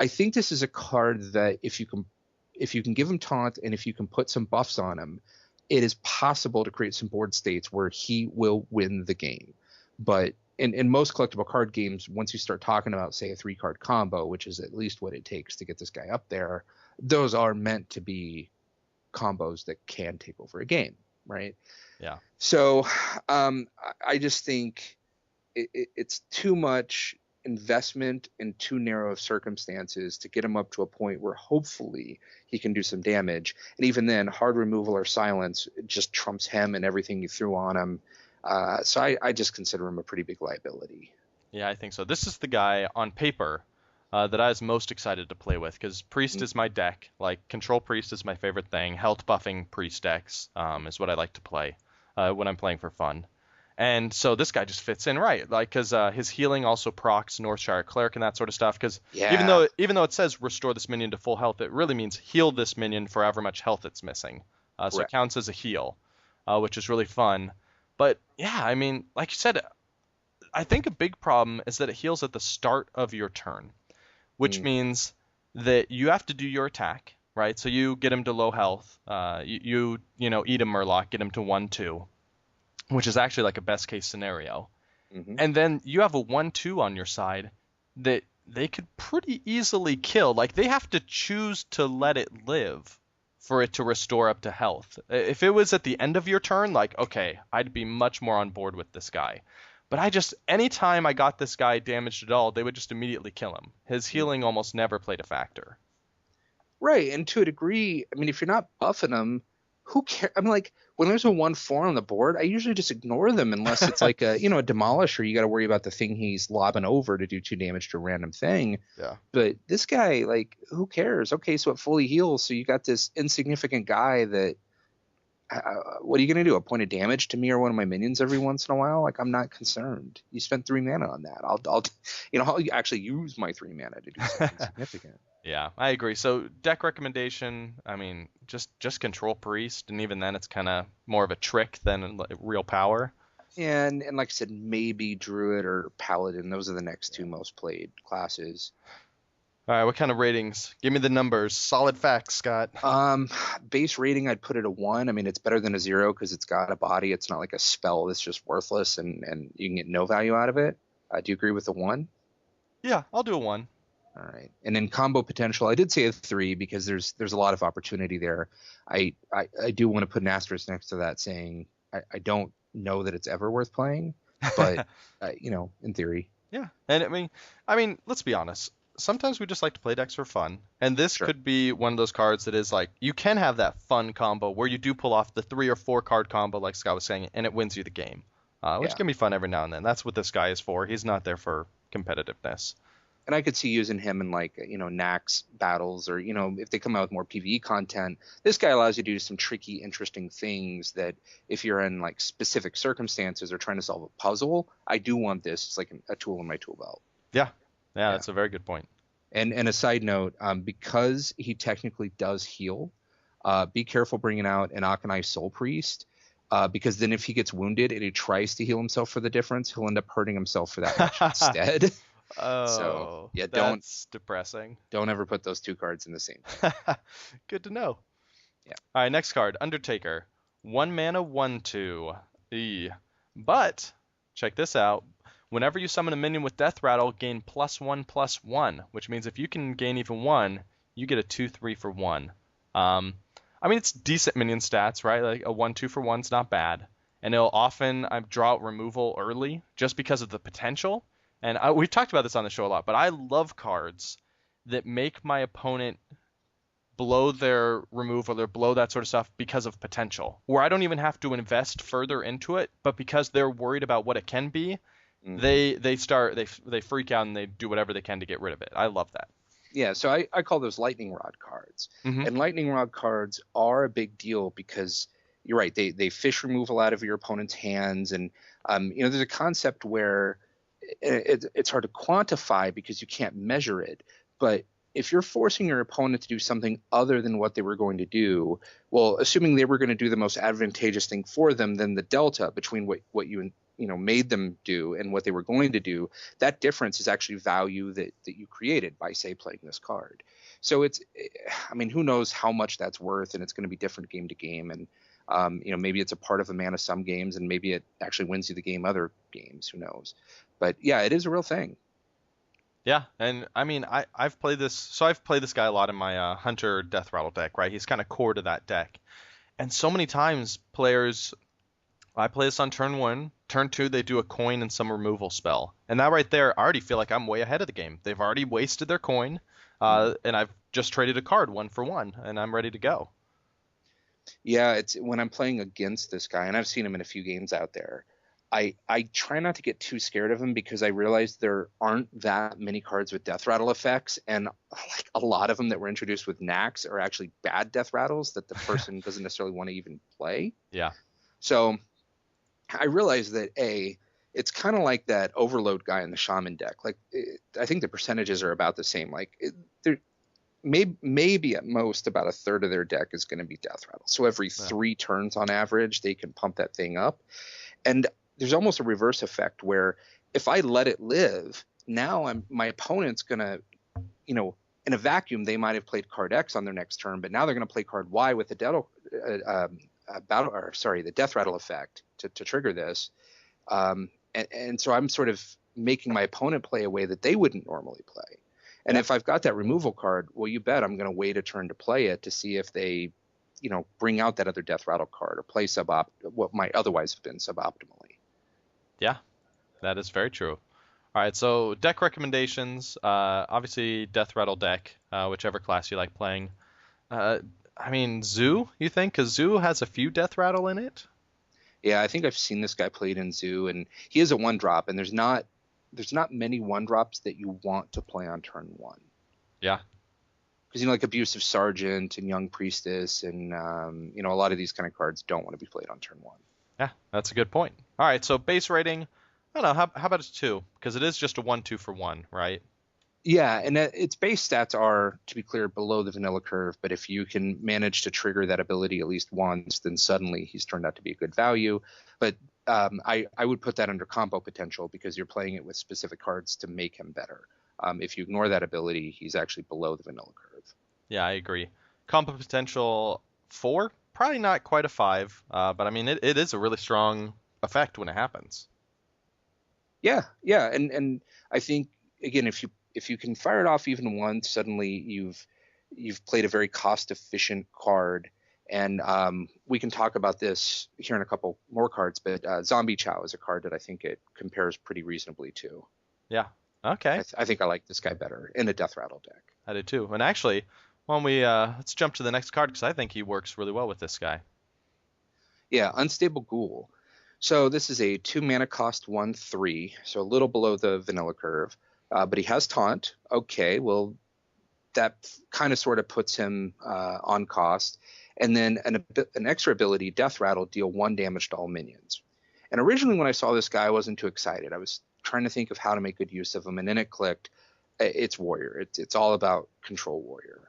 I think this is a card that if you can give him Taunt and if you can put some buffs on him, it is possible to create some board states where he will win the game. But in most collectible card games, once you start talking about, say, a 3-card combo, which is at least what it takes to get this guy up there, those are meant to be combos that can take over a game, right? Yeah. So I just think it's too much investment in too narrow of circumstances to get him up to a point where hopefully he can do some damage. And even then, hard removal or silence just trumps him and everything you threw on him. So I just consider him a pretty big liability. Yeah, I think so. This is the guy on paper that I was most excited to play with, because Priest is my deck. Like, Control Priest is my favorite thing. Health buffing Priest decks is what I like to play when I'm playing for fun. And so this guy just fits in right, like, because his healing also procs Northshire Cleric and that sort of stuff. Because even though it says restore this minion to full health, it really means heal this minion for however much health it's missing. So it counts as a heal, which is really fun. But yeah, I mean, like you said, I think a big problem is that it heals at the start of your turn, which means that you have to do your attack, right? So you get him to low health, you eat a Murloc, get him to 1/2, which is actually like a best case scenario. And then you have a 1/2 on your side that they could pretty easily kill. Like, they have to choose to let it live for it to restore up to health. If it was at the end of your turn, like, okay, I'd be much more on board with this guy. But anytime I got this guy damaged at all, they would just immediately kill him. His healing almost never played a factor. Right, and to a degree, I mean, if you're not buffing them, who cares? I mean, like, when there's a 1/4 on the board, I usually just ignore them unless it's like a demolisher. You got to worry about the thing he's lobbing over to do 2 damage to a random thing. Yeah. But this guy, like, who cares? Okay, so it fully heals, so you got this insignificant guy that, what are you going to do? A point of damage to me or one of my minions every once in a while? Like, I'm not concerned. You spent 3 mana on that. I'll actually use my 3 mana to do something significant. Yeah, I agree. So deck recommendation, I mean, just control Priest, and even then it's kind of more of a trick than real power. And like I said, maybe Druid or Paladin. Those are the next 2 most played classes. All right, what kind of ratings? Give me the numbers. Solid facts, Scott. Base rating, I'd put it a 1. I mean, it's better than a 0 because it's got a body. It's not like a spell that's just worthless and you can get no value out of it. Do you agree with the 1? Yeah, I'll do a 1. All right. And then combo potential, I did say a 3 because there's a lot of opportunity there. I do want to put an asterisk next to that saying I don't know that it's ever worth playing, but in theory. Yeah. And I mean, let's be honest. Sometimes we just like to play decks for fun, and this could be one of those cards that is like, you can have that fun combo where you do pull off the 3 or 4 card combo, like Scott was saying, and it wins you the game, which can be fun every now and then. That's what this guy is for. He's not there for competitiveness. And I could see using him in like, Naxx battles or, if they come out with more PvE content. This guy allows you to do some tricky, interesting things that if you're in like specific circumstances or trying to solve a puzzle, I do want this. It's like a tool in my tool belt. Yeah, that's a very good point. And a side note, because he technically does heal, be careful bringing out an Akanai Soul Priest, because then if he gets wounded and he tries to heal himself for the difference, he'll end up hurting himself for that much instead. Oh, so yeah, that's depressing. Don't ever put those 2 cards in the same. Good to know. Yeah. All right, next card, Undertaker. 1 mana, 1/2. But check this out. Whenever you summon a minion with Death Rattle, gain +1/+1, which means if you can gain even 1, you get a 2/3 for 1. I mean, it's decent minion stats, right? Like a 1/2 for 1's not bad. And it'll often draw out removal early just because of the potential. And we've talked about this on the show a lot, but I love cards that make my opponent blow their removal or blow that sort of stuff because of potential, where I don't even have to invest further into it, but because they're worried about what it can be, they freak out and they do whatever they can to get rid of it. I love that. Yeah, so I call those lightning rod cards. And lightning rod cards are a big deal because you're right, they fish removal out of your opponent's hands, and there's a concept where it's hard to quantify because you can't measure it, but if you're forcing your opponent to do something other than what they were going to do, well, assuming they were going to do the most advantageous thing for them, then the delta between what you made them do and what they were going to do, that difference is actually value that you created by, say, playing this card. So who knows how much that's worth, and it's going to be different game to game, and maybe it's a part of a mana some games, and maybe it actually wins you the game other games. Who knows? But yeah, it is a real thing. Yeah, and I mean, I've played this. So I've played this guy a lot in my Hunter Death Rattle deck, right? He's kind of core to that deck, and so many times players I play this on turn 1. Turn 2, they do a coin and some removal spell. And that right there, I already feel like I'm way ahead of the game. They've already wasted their coin, and I've just traded a card 1 for 1, and I'm ready to go. Yeah, it's when I'm playing against this guy, and I've seen him in a few games out there. I try not to get too scared of him because I realize there aren't that many cards with death rattle effects, and like a lot of them that were introduced with Nax are actually bad death rattles that the person doesn't necessarily want to even play. Yeah. So I realize that it's kind of like that overload guy in the shaman deck. Like I think the percentages are about the same. Like there maybe at most about a third of their deck is going to be death rattle. So every 3 turns on average, they can pump that thing up. And there's almost a reverse effect where if I let it live, now my opponent's going to, in a vacuum, they might have played card X on their next turn, but now they're going to play card Y with the the death rattle effect to trigger this. And so I'm sort of making my opponent play a way that they wouldn't normally play. And if I've got that removal card, well, you bet I'm going to wait a turn to play it to see if they, bring out that other death rattle card or play what might otherwise have been suboptimally. Yeah, that is very true. All right, so deck recommendations. Obviously, death rattle deck, whichever class you like playing. Zoo, you think? Because Zoo has a few death rattle in it. Yeah, I think I've seen this guy played in Zoo, and he is a 1-drop, and there's not many 1-drops that you want to play on turn 1. Yeah. Because, like Abusive Sergeant and Young Priestess and, a lot of these kind of cards don't want to be played on turn 1. Yeah, that's a good point. All right, so base rating, I don't know, how about a 2? Because it is just a 1-2 for 1, right? Yeah, and its base stats are, to be clear, below the vanilla curve, but if you can manage to trigger that ability at least once, then suddenly he's turned out to be a good value. But I would put that under combo potential because you're playing it with specific cards to make him better. If you ignore that ability, he's actually below the vanilla curve. Yeah, I agree. Combo potential 4, probably not quite a 5, but it is a really strong effect when it happens. Yeah, and I think again, if you can fire it off even once, suddenly you've played a very cost efficient card. And we can talk about this here in a couple more cards, but Zombie Chow is a card that I think it compares pretty reasonably to. Yeah. Okay. I think I like this guy better in a death rattle deck. I do too. And actually, when we let's jump to the next card because I think he works really well with this guy. Yeah, Unstable Ghoul. So this is a 2 mana cost 1/3, so a little below the vanilla curve. But he has Taunt. Okay, well, that kind of sort of puts him on cost. And then an extra ability, Death Rattle, deal 1 damage to all minions. And originally when I saw this guy, I wasn't too excited. I was trying to think of how to make good use of him, and then it clicked. It's Warrior. It's all about Control Warrior.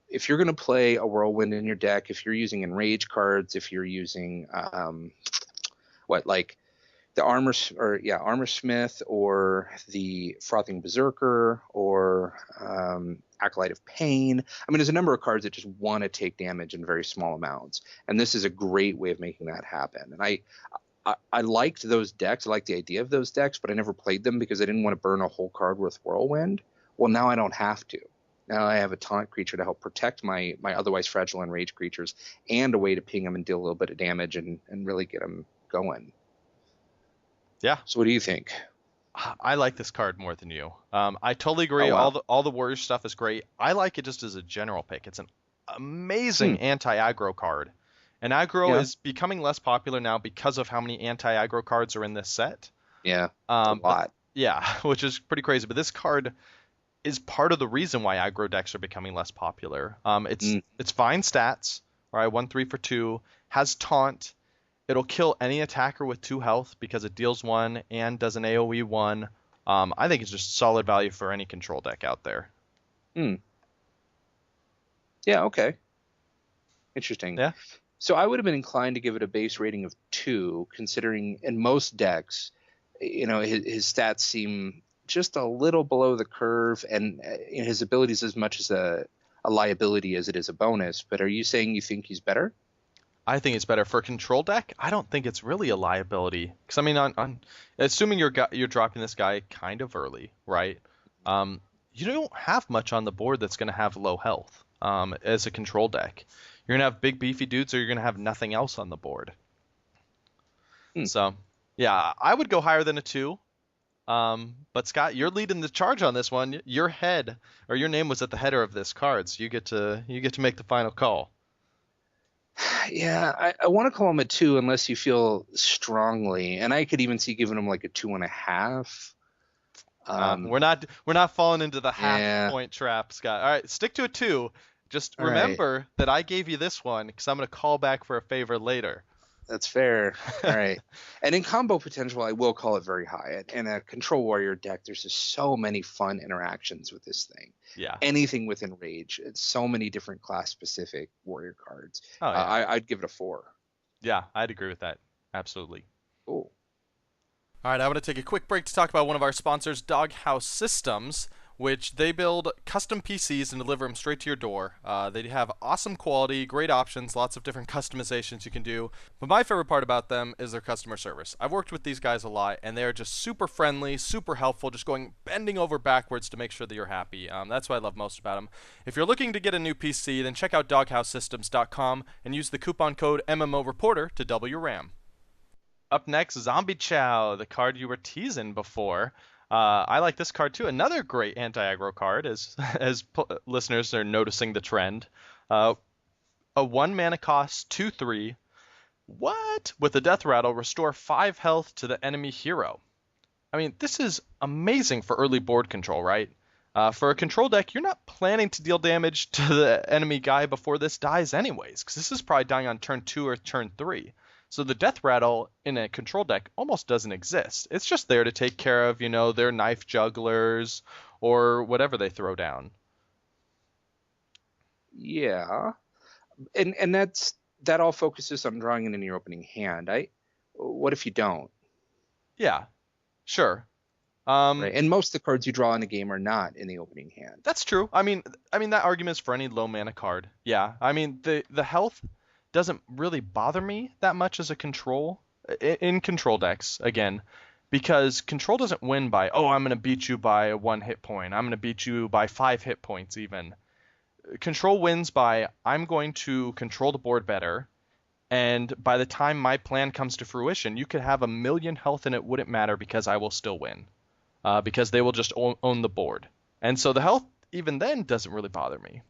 If you're going to play a Whirlwind in your deck, if you're using Enrage cards, if you're using the Armor Smith or the Frothing Berserker or Acolyte of Pain. There's a number of cards that just want to take damage in very small amounts, and this is a great way of making that happen. And I liked those decks. I liked the idea of those decks, but I never played them because I didn't want to burn a whole card with Whirlwind. Well, now I don't have to. Now I have a taunt creature to help protect my otherwise fragile Enraged creatures and a way to ping them and deal a little bit of damage and really get them going. Yeah. So what do you think? I like this card more than you. I totally agree. Oh, wow. All the Warrior stuff is great. I like it just as a general pick. It's an amazing anti-aggro card. And aggro is becoming less popular now because of how many anti-aggro cards are in this set. Yeah, a lot. Which is pretty crazy. But this card is part of the reason why aggro decks are becoming less popular. It's fine stats, right? 1/3 for 2, has Taunt. It'll kill any attacker with 2 health because it deals 1 and does an AoE 1. I think it's just solid value for any control deck out there. Yeah, okay. Interesting. Yeah. So I would have been inclined to give it a base rating of 2, considering in most decks, his stats seem just a little below the curve, and his abilities as much as a liability as it is a bonus. But are you saying you think he's better? I think it's better for a control deck. I don't think it's really a liability because on assuming you're dropping this guy kind of early, right? You don't have much on the board that's going to have low health as a control deck. You're going to have big beefy dudes, or you're going to have nothing else on the board. So, yeah, I would go higher than a 2. But Scott, you're leading the charge on this one. Your name was at the header of this card, so you get to make the final call. Yeah, I want to call him a 2 unless you feel strongly, and I could even see giving him like a 2.5. We're not falling into the half Yeah. point trap, Scott. All right, stick to a 2. Just All remember that I gave you this one because I'm going to call back for a favor later. That's fair. All right. And in combo potential, I will call it very high. In a control warrior deck, there's just so many fun interactions with this thing. Yeah. Anything within rage. It's so many different class specific warrior cards. Oh, yeah. I'd give it a 4. Yeah, I'd agree with that. Absolutely. Cool. All right, I want to take a quick break to talk about one of our sponsors, Doghouse Systems, which they build custom PCs and deliver them straight to your door. They have awesome quality, great options, lots of different customizations you can do. But my favorite part about them is their customer service. I've worked with these guys a lot, and they're just super friendly, super helpful, just bending over backwards to make sure that you're happy. That's what I love most about them. If you're looking to get a new PC, then check out doghousesystems.com and use the coupon code MMOReporter to double your RAM. Up next, Zombie Chow, the card you were teasing before. I like this card too. Another great anti-aggro card, as listeners are noticing the trend. A 1 mana cost 2/3. What? With a Death Rattle, restore 5 health to the enemy hero. I mean, this is amazing for early board control, right? For a control deck, you're not planning to deal damage to the enemy guy before this dies anyways, because this is probably dying on turn 2 or turn 3. So the Death Rattle in a control deck almost doesn't exist. It's just there to take care of, their knife jugglers or whatever they throw down. Yeah. And that all focuses on drawing it in your opening hand. What if you don't? Yeah, sure. Right. And most of the cards you draw in a game are not in the opening hand. That's true. I mean that argument is for any low mana card. Yeah. I mean the health doesn't really bother me that much as a control in control decks, again, because control doesn't win by, I'm going to beat you by 1 hit point. I'm going to beat you by 5 hit points even. Control wins by, I'm going to control the board better, and by the time my plan comes to fruition, you could have 1,000,000 health and it wouldn't matter because I will still win, because they will just own the board. And so the health even then doesn't really bother me.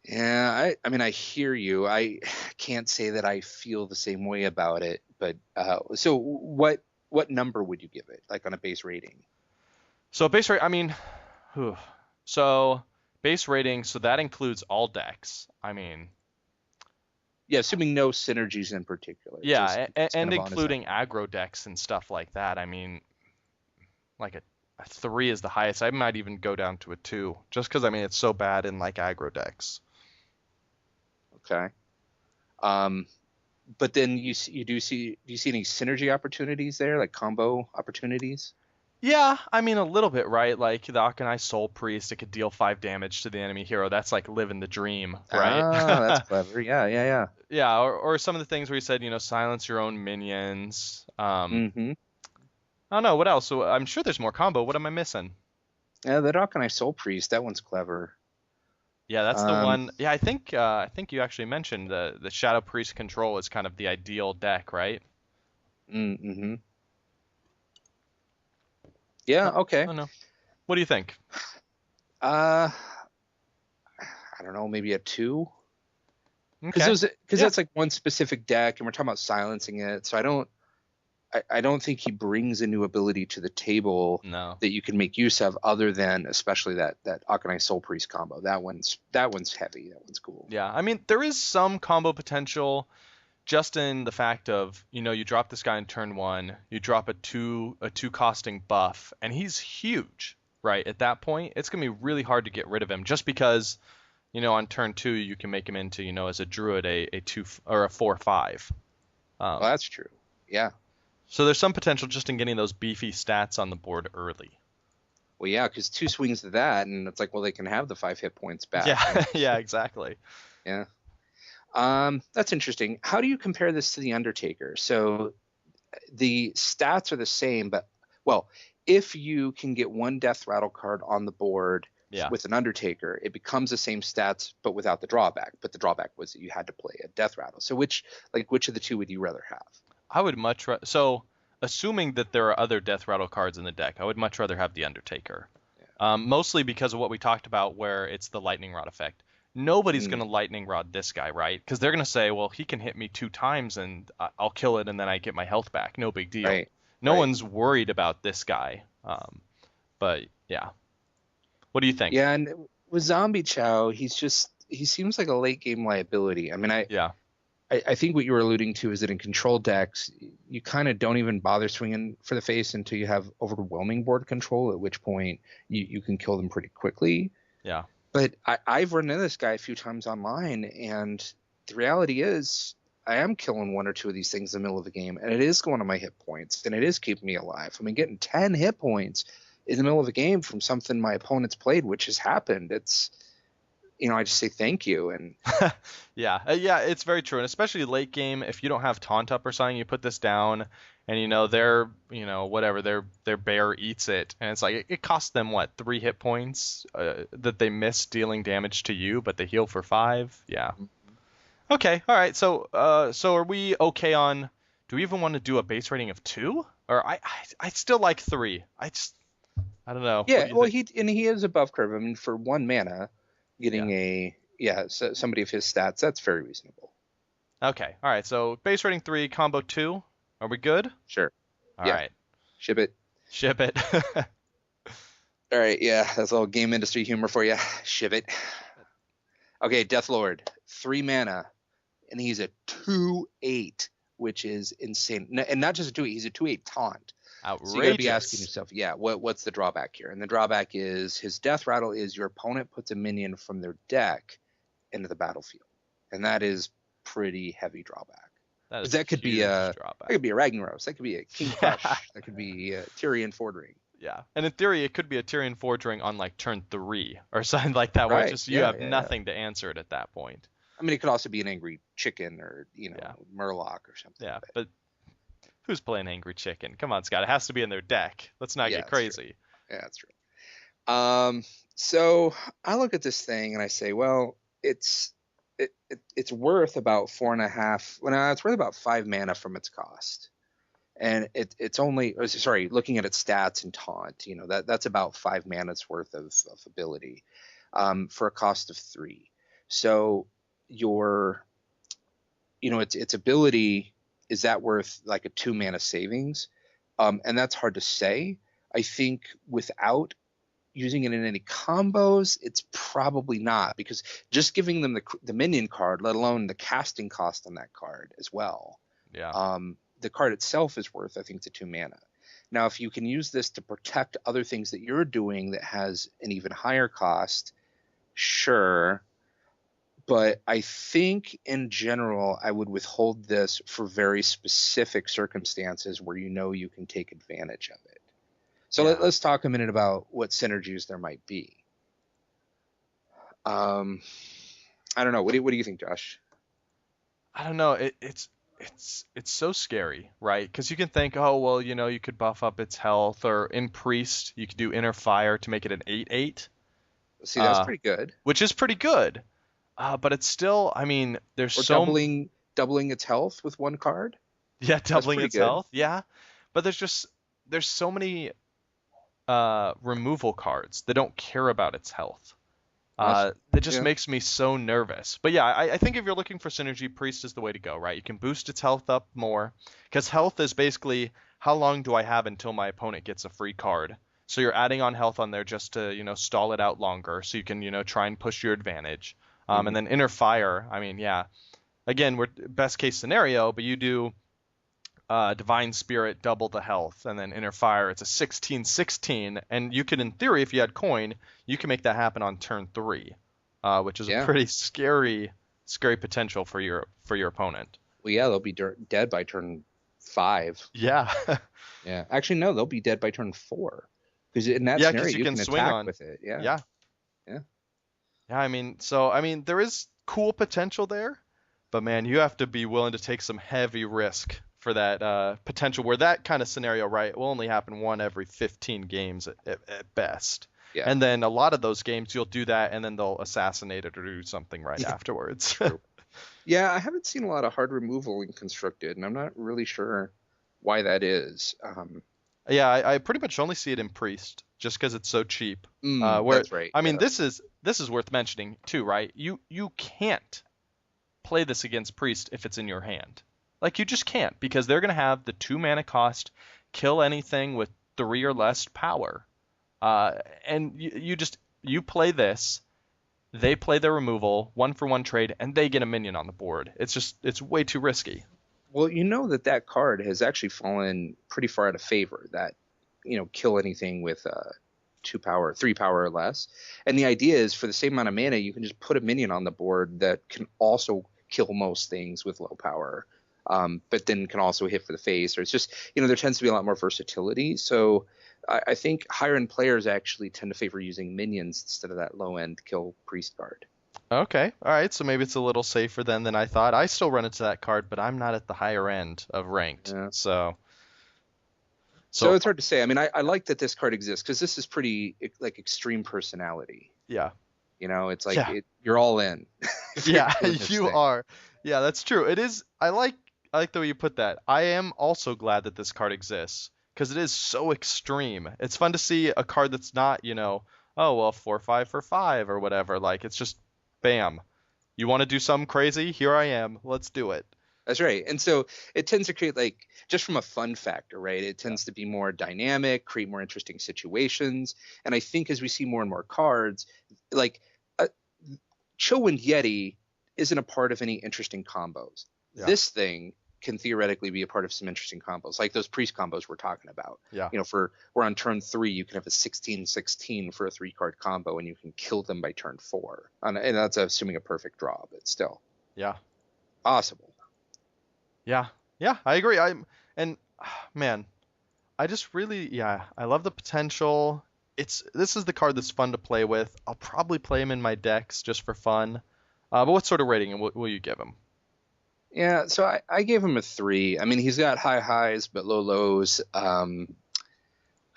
Yeah, I mean, I hear you. I can't say that I feel the same way about it, but so what number would you give it, like on a base rating? So base rate, I mean, so base rating, so that includes all decks. I mean, yeah, assuming no synergies in particular. Yeah, and including aggro decks and stuff like that. I mean, like a 3 is the highest. I might even go down to a 2, just because it's so bad in like aggro decks. Okay. But then do you see any synergy opportunities there, like combo opportunities? Yeah, I mean a little bit, right? Like the Akanai Soul Priest, it could deal 5 damage to the enemy hero. That's like living the dream, right? Ah, that's clever. Yeah. Yeah, or some of the things where you said, silence your own minions. I don't know, what else? So I'm sure there's more combo. What am I missing? Yeah, the Akanai Soul Priest, that one's clever. Yeah, that's the one. Yeah, I think you actually mentioned the Shadow Priest control is kind of the ideal deck, right? Mm-hmm. Yeah, okay. I don't know. What do you think? I don't know, maybe a 2. Because that's like one specific deck, and we're talking about silencing it. So I don't think he brings a new ability to the table that you can make use of, other than especially that Akanai Soul Priest combo. That one's heavy. That one's cool. Yeah, I mean there is some combo potential, just in the fact of you drop this guy in turn 1, you drop a 2 costing buff, and he's huge, right? At that point, it's gonna be really hard to get rid of him, just because on turn 2 you can make him into as a druid a 2 or a 4/5. Well, that's true. Yeah. So there's some potential just in getting those beefy stats on the board early. Well, yeah, because 2 swings to that, and it's like, well, they can have the 5 hit points back. Yeah, yeah, exactly. Yeah. That's interesting. How do you compare this to the Undertaker? So the stats are the same, but, well, if you can get 1 Death Rattle card on the board with an Undertaker, it becomes the same stats, but without the drawback. But the drawback was that you had to play a Death Rattle. So which of the 2 would you rather have? I would much so assuming that there are other Death Rattle cards in the deck, I would much rather have the Undertaker. Mostly because of what we talked about, where it's the Lightning Rod effect. Nobody's going to Lightning Rod this guy, right? Because they're going to say, well, he can hit me 2 times and I'll kill it and then I get my health back. No big deal. Right. No one's worried about this guy. But yeah. What do you think? Yeah, and with Zombie Chow, he seems like a late game liability. I mean, I think what you were alluding to is that in control decks, you kind of don't even bother swinging for the face until you have overwhelming board control, at which point you can kill them pretty quickly. Yeah. But I've run into this guy a few times online, and the reality is I am killing 1 or 2 of these things in the middle of the game, and it is going to my hit points, and it is keeping me alive. I mean, getting 10 hit points in the middle of a game from something my opponent's played, which has happened, it's, I just say thank you. And yeah, it's very true. And especially late game, if you don't have taunt up or something, you put this down and, their bear eats it. And it's like, it costs them, 3 hit points that they miss dealing damage to you, but they heal for 5. Yeah. Okay. All right. So are we okay on, do we even want to do a base rating of 2? Or I still like 3. I don't know. Yeah. Well, he is above curve. I mean, for 1 mana, getting somebody of his stats, that's very reasonable. Okay. All right. So base rating 3, combo 2. Are we good? Sure. All right. Ship it. All right. Yeah. That's a little game industry humor for you. Ship it. Okay. Death Lord, 3 mana, and he's a 2/8, which is insane. And not just a 2/8, he's a 2/8 taunt. Outrageous. So you gotta be asking yourself, what's the drawback here? And the drawback is his Death Rattle is your opponent puts a minion from their deck into the battlefield, and that is pretty heavy drawback. That could be a Ragnaros, that could be a King Crush, that could be a Tyrion Fordring. Yeah, and in theory, it could be a Tyrion Fordring on turn 3 or something like that, where you have nothing to answer it at that point. I mean, it could also be an Angry Chicken or Murloc or something. Yeah, but who's playing Angry Chicken? Come on, Scott. It has to be in their deck. Let's not get crazy. True. Yeah, that's true. So I look at this thing and I say, well, it's worth about 4.5. Well, it's worth about 5 mana from its cost, and it's only looking at its stats and taunt. That's about 5 mana's worth of ability, for a cost of 3. So its ability, is that worth like a 2 mana savings? And that's hard to say. I think without using it in any combos, it's probably not, because just giving them the minion card, let alone the casting cost on that card as well. Yeah. The card itself is worth, I think, the 2 mana. Now, if you can use this to protect other things that you're doing that has an even higher cost, sure. But I think in general, I would withhold this for very specific circumstances where you can take advantage of it. So let's talk a minute about what synergies there might be. I don't know. What do you think, Josh? I don't know. It's so scary, right? Because you can think, oh, well, you could buff up its health, or in Priest, you could do Inner Fire to make it an 8/8. See, that's pretty good. Which is pretty good. But it's still, I mean, there's doubling its health with 1 card. Yeah, doubling its health. Yeah, but there's so many removal cards that don't care about its health. That just makes me so nervous. But yeah, I think if you're looking for synergy, Priest is the way to go, right? You can boost its health up more, because health is basically how long do I have until my opponent gets a free card. So you're adding on health on there just to stall it out longer, so you can try and push your advantage. And then Inner Fire, I mean, yeah, again, we're best case scenario, but you do Divine Spirit, double the health, and then Inner Fire, it's a 16/16, and you could, in theory, if you had coin, you can make that happen on turn 3, which is a pretty scary potential for your opponent. Well, yeah, they'll be dead by turn 5. Yeah. Yeah. Actually, no, they'll be dead by turn 4, because in that scenario you can swing attack with it. Yeah. Yeah. Yeah, I mean, there is cool potential there, but man, you have to be willing to take some heavy risk for that potential, where that kind of scenario, right, will only happen 1 every 15 games at best. Yeah. And then a lot of those games, you'll do that, and then they'll assassinate it or do something afterwards. Yeah, I haven't seen a lot of hard removal in constructed, and I'm not really sure why that is. Yeah, I pretty much only see it in priest, just because it's so cheap. Where That's right. I mean, Yeah. this is worth mentioning too, right? You can't play this against priest if it's in your hand. Like you just can't because they're gonna have the 2 mana cost, kill anything with 3 or less power. And you play this, they play their removal, 1-for-1 trade, and they get a minion on the board. It's way too risky. Well, you know that card has actually fallen pretty far out of favor. That kill anything with 2 power, 3 power or less. And the idea is for the same amount of mana, you can just put a minion on the board that can also kill most things with low power, but then can also hit for the face. Or it's just there tends to be a lot more versatility. So I think higher end players actually tend to favor using minions instead of that low end kill priest card. Okay, all right, so maybe it's a little safer then than I thought. I still run into that card, but I'm not at the higher end of ranked. Yeah. So So it's hard to say. I mean, I like that this card exists because this is pretty like extreme personality. yeah. It's like Yeah. you're all in. Yeah, doing this you thing. are. Yeah, that's true. It is. I like the way you put that. I am also glad that this card exists because it is so extreme. It's fun to see a card that's not, oh well, 4/5 for 5 or whatever. Like it's just bam. You want to do something crazy? Here I am. Let's do it. That's right. And so it tends to create like just from a fun factor, right? It tends to be more dynamic, create more interesting situations. And I think as we see more and more cards, like Chillwind Yeti isn't a part of any interesting combos. Yeah. This thing can theoretically be a part of some interesting combos, like those priest combos we're talking about. Yeah. We're on turn 3, you can have a 16/16 for a 3-card combo, and you can kill them by turn 4. And that's assuming a perfect draw, but still Yeah. possible. Yeah. Yeah, I agree. Man, I just really, yeah, I love the potential. This is the card that's fun to play with. I'll probably play him in my decks just for fun. But what sort of rating will you give him? Yeah, so I gave him a 3. I mean, he's got high highs but low lows. I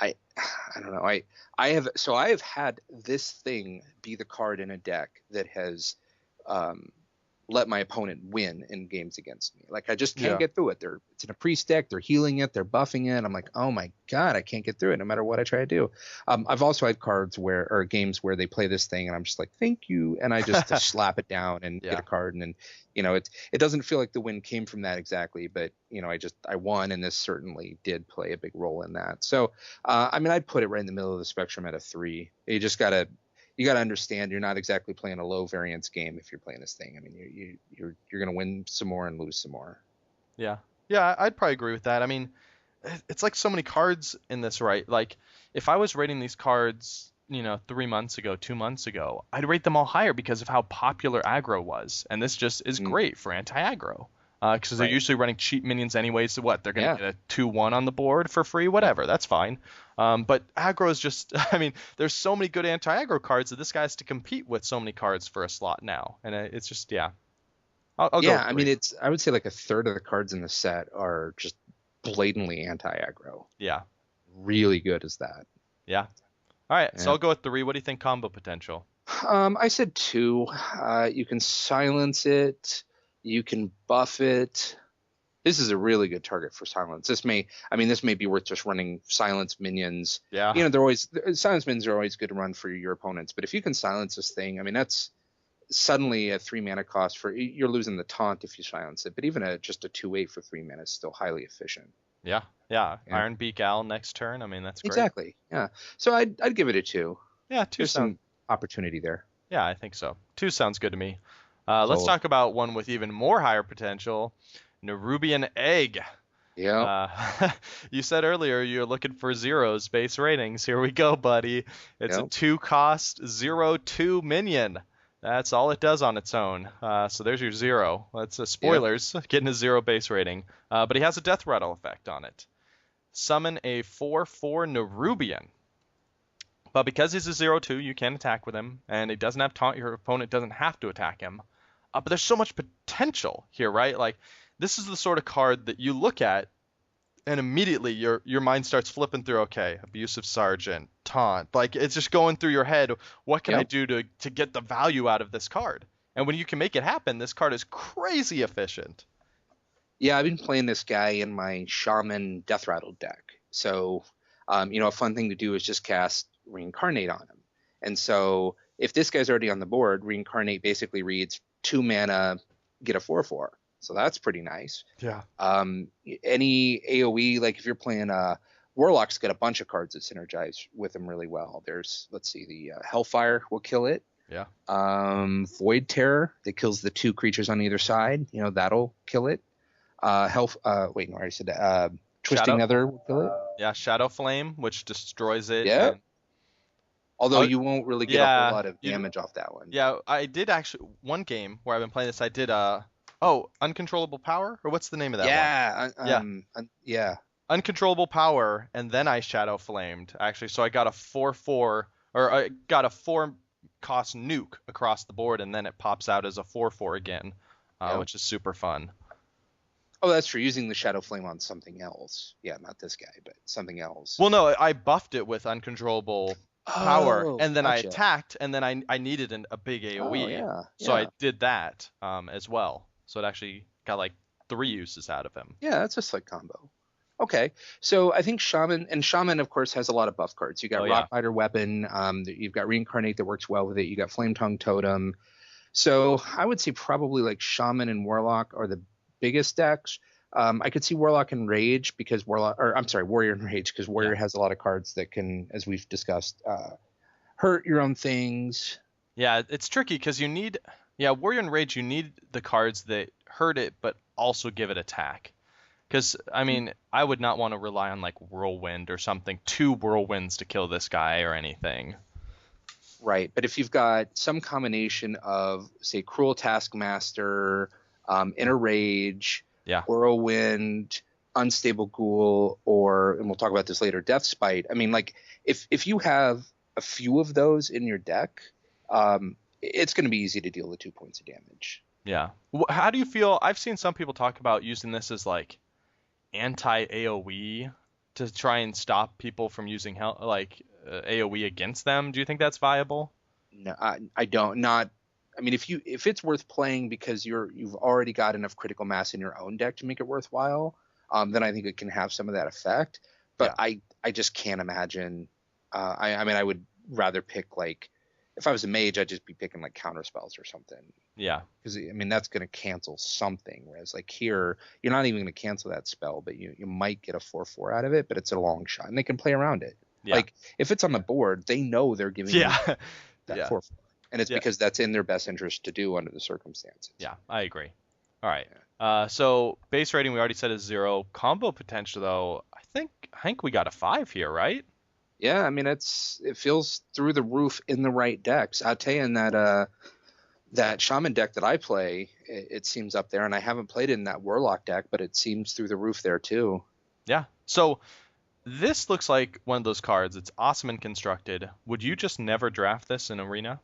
don't know. I have had this thing be the card in a deck that has let my opponent win in games against me. Like I just can't get through it. It's in a priest deck. They're healing it. They're buffing it. I'm like, oh my god, I can't get through it no matter what I try to do. I've also had games where they play this thing and I'm just like, thank you, and I just slap it down and get a card, and it doesn't feel like the win came from that exactly, but I won, and this certainly did play a big role in that. So I mean, I'd put it right in the middle of the spectrum at a 3. You got to understand you're not exactly playing a low variance game if you're playing this thing. I mean, you're going to win some more and lose some more. Yeah. Yeah, I'd probably agree with that. I mean, it's like so many cards in this, right? Like if I was rating these cards, 3 months ago, 2 months ago, I'd rate them all higher because of how popular aggro was. And this just is great for anti-aggro. Because they're usually running cheap minions anyways. So what? They're going to get a 2/1 on the board for free? Whatever. That's fine. But aggro is just, I mean, there's so many good anti-aggro cards that this guy has to compete with so many cards for a slot now. And it's just, yeah. I'll go with 3. I mean, I would say like a third of the cards in the set are just blatantly anti-aggro. Yeah. Really good as that. Yeah. All right. So I'll go with 3. What do you think combo potential? I said 2. You can silence it. You can buff it. This is a really good target for silence. This may be worth just running silence minions. Yeah. Silence minions are always good to run for your opponents. But if you can silence this thing, I mean, that's suddenly a 3 mana cost you're losing the taunt if you silence it. But even just a 2/8 for 3 mana is still highly efficient. Yeah. Iron Beak Owl next turn. I mean, that's great. Exactly. Yeah. So I'd give it a 2. Yeah, 2 There's some opportunity there. Yeah, I think so. 2 sounds good to me. Let's talk about one with even more higher potential, Nerubian Egg. Yeah. You said earlier you're looking for zeros base ratings. Here we go, buddy. It's a 2-cost 0/2 minion. That's all it does on its own. So there's your 0. That's spoilers, getting a 0 base rating. But he has a Death Rattle effect on it. Summon a 4/4 Nerubian. But because he's a 0/2, you can attack with him, and he doesn't have taunt. Your opponent doesn't have to attack him. But there's so much potential here, right? Like, this is the sort of card that you look at, and immediately your mind starts flipping through, okay, Abusive Sergeant, taunt. Like, it's just going through your head, what can I do to get the value out of this card? And when you can make it happen, this card is crazy efficient. Yeah, I've been playing this guy in my Shaman Death Rattle deck. So, a fun thing to do is just cast Reincarnate on him. And so if this guy's already on the board, Reincarnate basically reads 2 mana, get a 4/4. So that's pretty nice. Yeah. Any AoE, like if you're playing Warlock's got a bunch of cards that synergize with him really well. There's, let's see, the Hellfire will kill it. Yeah. Void Terror that kills the 2 creatures on either side. That'll kill it. Wait, no, I already said that. Twisting Nether will kill it. Yeah, Shadow Flame, which destroys it. Yeah. And... Although you won't really get a whole lot of damage off that one. Yeah, I did actually, one game where I've been playing this, I did, Uncontrollable Power? Or what's the name of that one? Yeah. Uncontrollable Power, and then I Shadow Flamed, actually. So I got a 4/4, or I got a 4-cost nuke across the board, and then it pops out as a 4/4 again, which is super fun. Oh, that's true. Using the Shadow Flame on something else. Yeah, not this guy, but something else. Well, no, I buffed it with Uncontrollable Power, and then gotcha. I attacked, and then I needed a big AoE. So I did that as well. So it actually got like 3 uses out of him. Yeah, that's a slick combo. Okay, so I think Shaman, of course, has a lot of buff cards. You got Rockbiter Weapon, you've got Reincarnate that works well with it, you got Flame Tongue Totem. So I would say probably like Shaman and Warlock are the biggest decks. I could see Warlock and Rage because Warrior and Rage, because Warrior has a lot of cards that can, as we've discussed, hurt your own things. Yeah, it's tricky because you need, Warrior and Rage, you need the cards that hurt it but also give it attack. Because, I mean, I would not want to rely on like Whirlwind or something, 2 Whirlwinds to kill this guy or anything. Right, but if you've got some combination of, say, Cruel Taskmaster, Inner Rage, Whirlwind, Unstable Ghoul, and we'll talk about this later, Death Spite. I mean, like, if you have a few of those in your deck, it's going to be easy to deal with 2 points of damage. Yeah. How do you feel? I've seen some people talk about using this as like anti-AoE to try and stop people from using AoE against them. Do you think that's viable? No, I don't. I mean, if it's worth playing because you've already got enough critical mass in your own deck to make it worthwhile, then I think it can have some of that effect. But I just can't imagine. I mean, I would rather pick, like, if I was a mage, I'd just be picking like counter spells or something. Yeah. Because I mean, that's going to cancel something. Whereas like here, you're not even going to cancel that spell, but you might get a 4/4 out of it, but it's a long shot, and they can play around it. Yeah. Like if it's on the board, they know they're giving you that 4/4, and it's because that's in their best interest to do under the circumstances. Yeah, I agree. All right. So base rating we already said is 0. Combo potential though, I think we got a 5 here, right? Yeah, I mean it feels through the roof in the right decks. I'll tell you, in that Shaman deck that I play, it seems up there, and I haven't played it in that Warlock deck, but it seems through the roof there too. Yeah. So this looks like one of those cards. It's awesome and constructed. Would you just never draft this in Arena?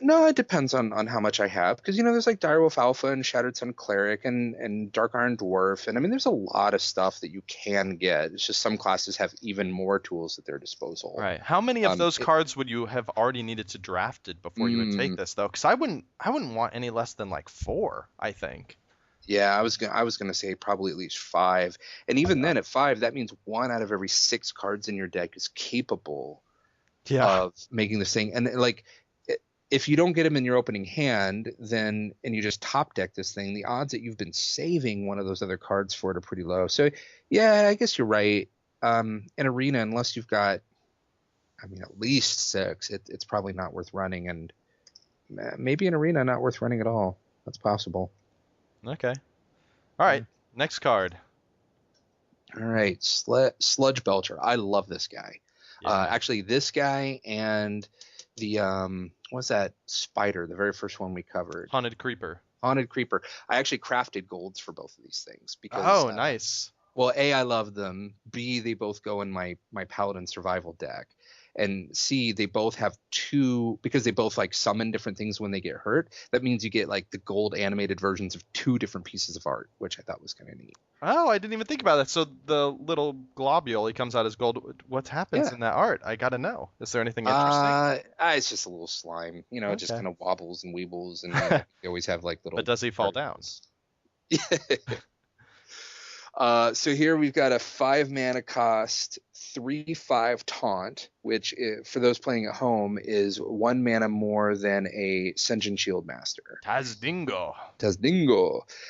No, it depends on how much I have, because there's like Direwolf Alpha and Shattered Sun Cleric and Dark Iron Dwarf, and I mean there's a lot of stuff that you can get. It's just some classes have even more tools at their disposal. Right. How many of those cards would you have already needed to drafted before you would take this though? Because I wouldn't want any less than like 4, I think. Yeah, I was gonna say probably at least 5, and even then at 5, that means 1 out of every 6 cards in your deck is capable of making this thing, and like. If you don't get them in your opening hand, and you just top deck this thing, the odds that you've been saving one of those other cards for it are pretty low. So yeah, I guess you're right. In Arena, unless you've got, at least 6, it's probably not worth running, and maybe in Arena not worth running at all. That's possible. Okay. All right. Next card. All right, Sludge Belcher. I love this guy. Yeah. Actually, this guy and the what's that spider? The very first one we covered. Haunted Creeper. I actually crafted golds for both of these things because. Oh, nice. Well, A, I love them. B, they both go in my Paladin survival deck. And C, they both have two, because they both like summon different things when they get hurt. That means you get like the gold animated versions of two different pieces of art, which I thought was kind of neat. Oh, I didn't even think about that. So the little globule, he comes out as gold. What happens Yeah. in that art? I gotta know. Is there anything interesting? It's just a little slime. You know, it just Okay. kind of wobbles and weebles, and then they always have like little. But does he fall down? So here we've got a 5 mana cost 3/5 taunt, which for those playing at home is 1 mana more than a Sen'jin Shield Master. Tazdingo.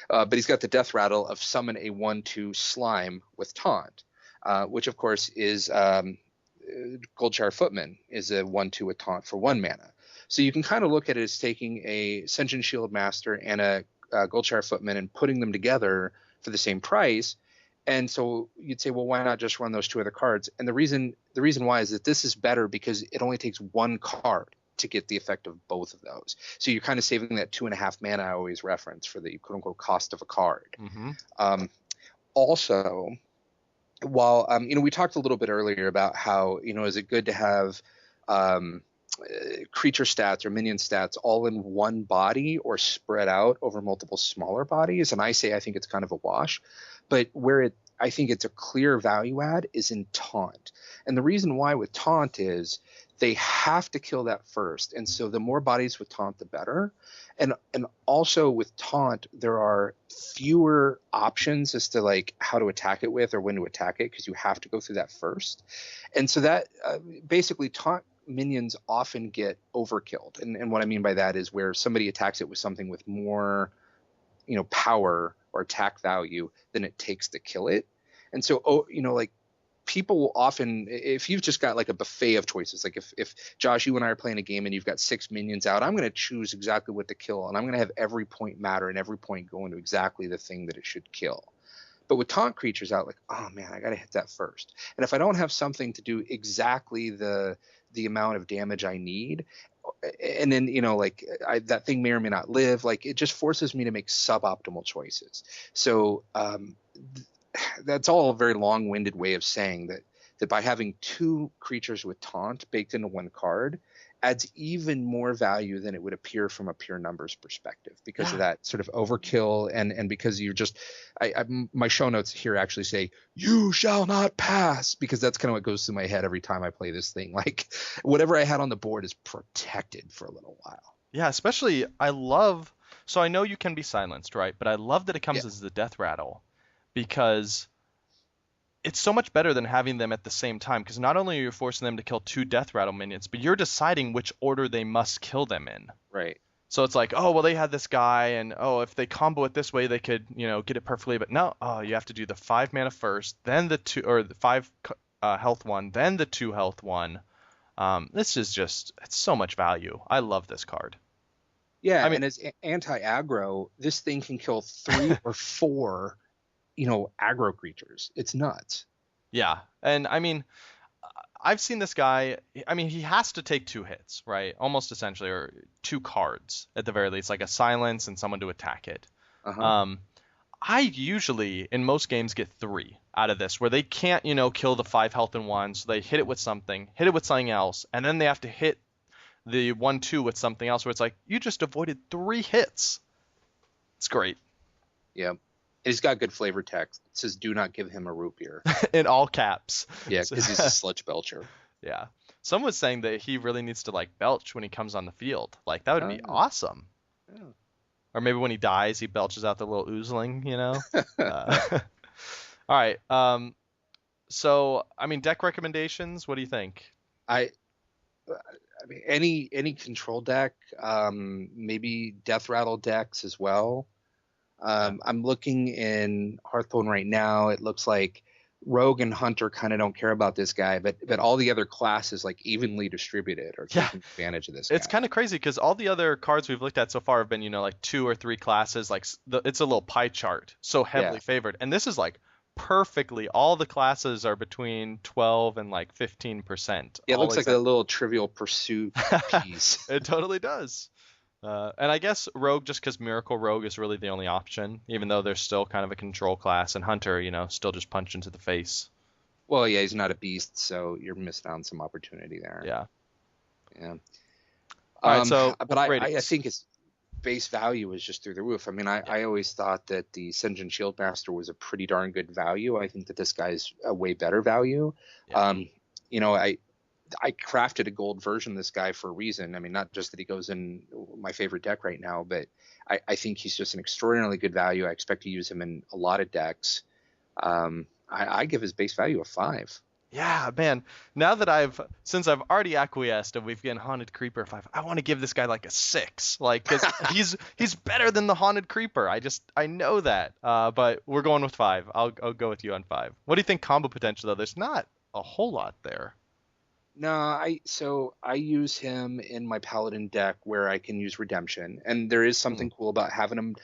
But he's got the death rattle of summon a 1/2 slime with taunt, which of course is Goldshire Footman is a 1/2 with taunt for 1 mana. So you can kind of look at it as taking a Sen'jin Shield Master and a Goldshire Footman and putting them together for the same price. And so you'd say, well, why not just run those two other cards? And the reason why is that this is better because it only takes one card to get the effect of both of those. So you're kind of saving that 2.5 mana I always reference for the quote unquote cost of a card. Mm-hmm. Also, while we talked a little bit earlier about how, is it good to have creature stats or minion stats all in one body or spread out over multiple smaller bodies? And I think it's kind of a wash. But where I think it's a clear value add is in taunt. And the reason why with taunt is they have to kill that first. And so the more bodies with taunt, the better. And also with taunt, there are fewer options as to like how to attack it with or when to attack it, because you have to go through that first. And so that basically taunt minions often get overkilled. And what I mean by that is where somebody attacks it with something with more, power or attack value than it takes to kill it. And so, like people will often, if you've just got like a buffet of choices, like if Josh, you and I are playing a game and you've got 6 minions out, I'm going to choose exactly what to kill. And I'm going to have every point matter and every point go into exactly the thing that it should kill. But with taunt creatures out, like, oh man, I got to hit that first. And if I don't have something to do exactly the amount of damage I need, and then that thing may or may not live, like it just forces me to make suboptimal choices. So that's all a very long-winded way of saying that by having 2 creatures with taunt baked into one card adds even more value than it would appear from a pure numbers perspective because of that sort of overkill and because you're just my show notes here actually say you shall not pass, because that's kind of what goes through my head every time I play this thing. Like whatever I had on the board is protected for a little while. Yeah, especially so I know you can be silenced, right? But I love that it comes as the death rattle, because it's so much better than having them at the same time, because not only are you forcing them to kill 2 death rattle minions, but you're deciding which order they must kill them in. Right. So it's like, oh, well, they had this guy, and if they combo it this way, they could, get it perfectly. But no, you have to do the 5 mana first, then the 2 or the 5 health one, then the 2 health one. This is just, it's so much value. I love this card. Yeah, and as anti-aggro, this thing can kill 3 or 4 aggro creatures. It's nuts. Yeah. And I mean, I've seen this guy, he has to take 2 hits, right? Almost essentially, or 2 cards at the very least, like a silence and someone to attack it. I usually, in most games, get 3 out of this, where they can't, kill the 5 health in one, so they hit it with something else, and then they have to hit the 1/2 with something else, where it's like, you just avoided 3 hits. It's great. Yeah. He's got good flavor text. It says, do not give him a root beer. In all caps. Yeah, because he's a sludge belcher. Yeah. Someone was saying that he really needs to, belch when he comes on the field. Like, that would be awesome. Yeah. Or maybe when he dies, he belches out the little oozling, All right. So, deck recommendations, what do you think? Any control deck, maybe Death Rattle decks as well. I'm looking in Hearthstone right now. It looks like Rogue and Hunter kind of don't care about this guy, but all the other classes evenly distributed are taking advantage of this guy. It's kind of crazy because all the other cards we've looked at so far have been, 2 or 3 classes. It's a little pie chart, so heavily favored. And this is perfectly, all the classes are between 12 and 15%. Yeah, it looks like a little Trivial Pursuit piece. It totally does. And I guess Rogue, just because Miracle Rogue is really the only option, even though there's still kind of a control class, and Hunter, still just punch into the face. Well, yeah, he's not a beast, so you're missing out on some opportunity there. Yeah. Yeah. All right, so but I ratings. think its base value is just through the roof. I mean, I always thought that the Sinjin Shieldmaster was a pretty darn good value. I think that this guy's a way better value. Yeah. I crafted a gold version of this guy for a reason. I mean, not just that he goes in my favorite deck right now, but I think he's just an extraordinarily good value. I expect to use him in a lot of decks. I give his base value a 5. Yeah, man. Now that since I've already acquiesced and we've given Haunted Creeper a 5, I want to give this guy like a 6. Like, cause he's better than the Haunted Creeper. I know that. But we're going with 5. I'll go with you on 5. What do you think combo potential though? There's not a whole lot there. No, I use him in my Paladin deck where I can use Redemption, and there is something cool about having him.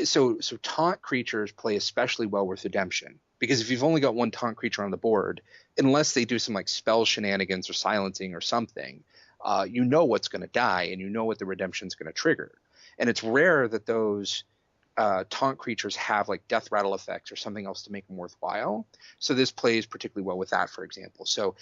So taunt creatures play especially well with Redemption, because if you've only got one taunt creature on the board, unless they do some like spell shenanigans or silencing or something, you know what's going to die and you know what the Redemption's going to trigger, and it's rare that those taunt creatures have like death rattle effects or something else to make them worthwhile. So this plays particularly well with that, for example. So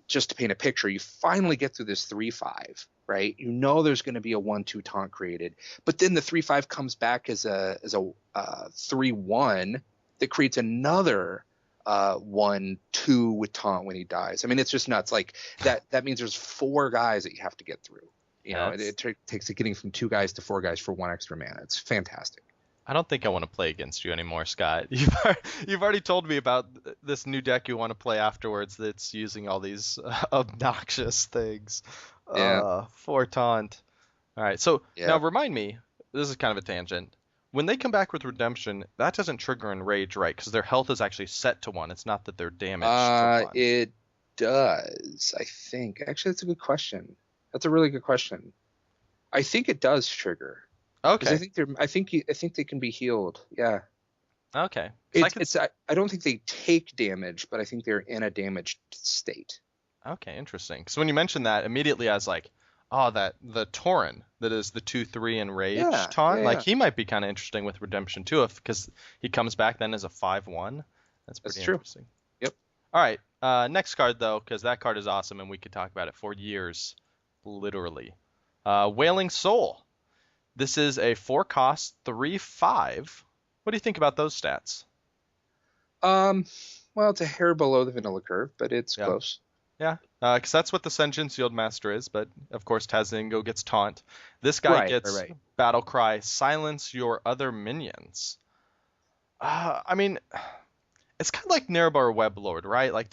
just to paint a picture, you finally get through this 3/5, right? You know there's going to be a 1/2 taunt created, but then the 3/5 comes back as a 3/1 that creates another 1/2 with taunt when he dies. I mean, it's just nuts. Like that means there's 4 guys that you have to get through. It takes it getting from 2 guys to 4 guys for 1 extra mana. It's fantastic. I don't think I want to play against you anymore, Scott. You've already told me about this new deck you want to play afterwards that's using all these obnoxious things. Yeah. 4 taunt. All right, so now remind me, this is kind of a tangent. When they come back with Redemption, that doesn't trigger Enrage, right? Because their health is actually set to 1. It's not that they're damaged to 1. It does, I think. Actually, that's a good question. That's a really good question. I think it does trigger. Okay. I think they can be healed. Yeah. Okay. I don't think they take damage, but I think they're in a damaged state. Okay, interesting. So when you mentioned that, immediately I was like, oh, the Tauren that is the 2/3 Enrage taunt, he might be kind of interesting with Redemption too, because he comes back then as a 5/1. That's pretty interesting. Yep. All right. Next card though, because that card is awesome and we could talk about it for years. Literally. Wailing Soul. This is a 4-cost 3/5. What do you think about those stats? Well, it's a hair below the vanilla curve, but it's close. Yeah, because that's what the Sinjin Shieldmaster is, but of course Tazingo gets taunt. This guy gets Battle Cry, silence your other minions. I mean, it's kind of like Nerebar Weblord, right? Like,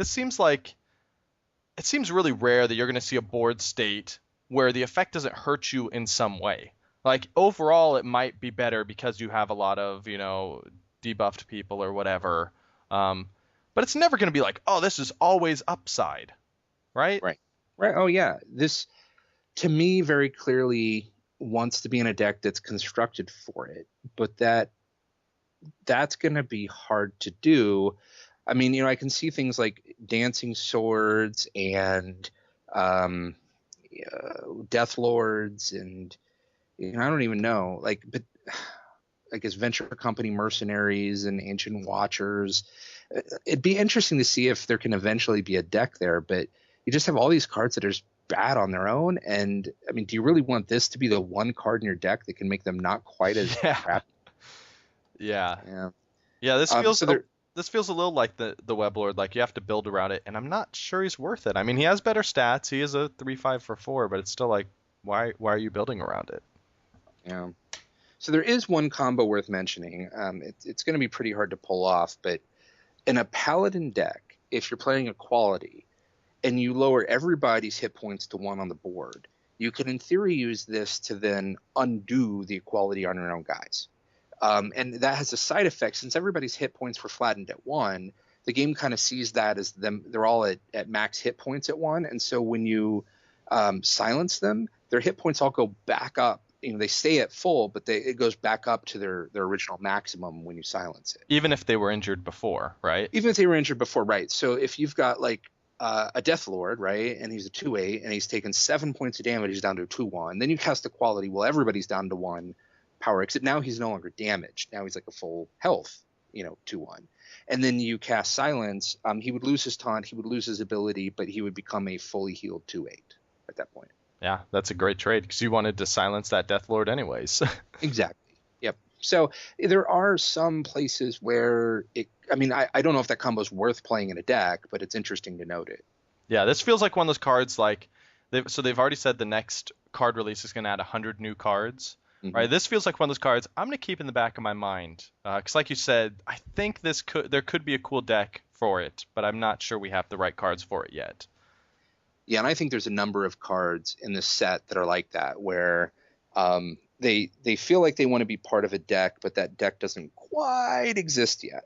it seems really rare that you're going to see a board state where the effect doesn't hurt you in some way. Like, overall, it might be better because you have a lot of, debuffed people or whatever. But it's never going to be like, oh, this is always upside, right? Right. Oh, yeah. This, to me, very clearly wants to be in a deck that's constructed for it. But that's going to be hard to do. I mean, I can see things like Dancing Swords and Death Lords and I don't even know, but I guess Venture Company Mercenaries and Ancient Watchers. It'd be interesting to see if there can eventually be a deck there, but you just have all these cards that are just bad on their own. And I mean, do you really want this to be the one card in your deck that can make them not quite as crap? Yeah. This feels this feels a little like the Weblord. Like, you have to build around it, and I'm not sure he's worth it. I mean, he has better stats. He is a 3/5 for 4, but it's still like, why are you building around it? Yeah. So there is one combo worth mentioning. It's going to be pretty hard to pull off, but in a Paladin deck, if you're playing a quality and you lower everybody's hit points to 1 on the board, you can in theory use this to then undo the equality on your own guys. And that has a side effect. Since everybody's hit points were flattened at 1, the game kind of sees that as they're all at max hit points at 1. And so when you silence them, their hit points all go back up. They stay at full, but it goes back up to their original maximum when you silence it. Even if they were injured before, right? Even if they were injured before, right. So if you've got a Death Lord, right? And he's a 2/8, and he's taken 7 points of damage. He's down to a 2/1. Then you cast the quality. Well, everybody's down to 1 power, except now he's no longer damaged. Now he's like a full health, 2/1. And then you cast Silence. He would lose his taunt. He would lose his ability, but he would become a fully healed 2/8 at that point. Yeah, that's a great trade because you wanted to silence that Death Lord anyways. Exactly. Yep. So there are some places where I don't know if that combo is worth playing in a deck, but it's interesting to note it. Yeah, this feels like one of those cards they've already said the next card release is going to add 100 new cards. Mm-hmm. Right, this feels like one of those cards I'm going to keep in the back of my mind because, like you said, I think there could be a cool deck for it, but I'm not sure we have the right cards for it yet. Yeah, and I think there's a number of cards in this set that are like that, where they feel like they want to be part of a deck, but that deck doesn't quite exist yet.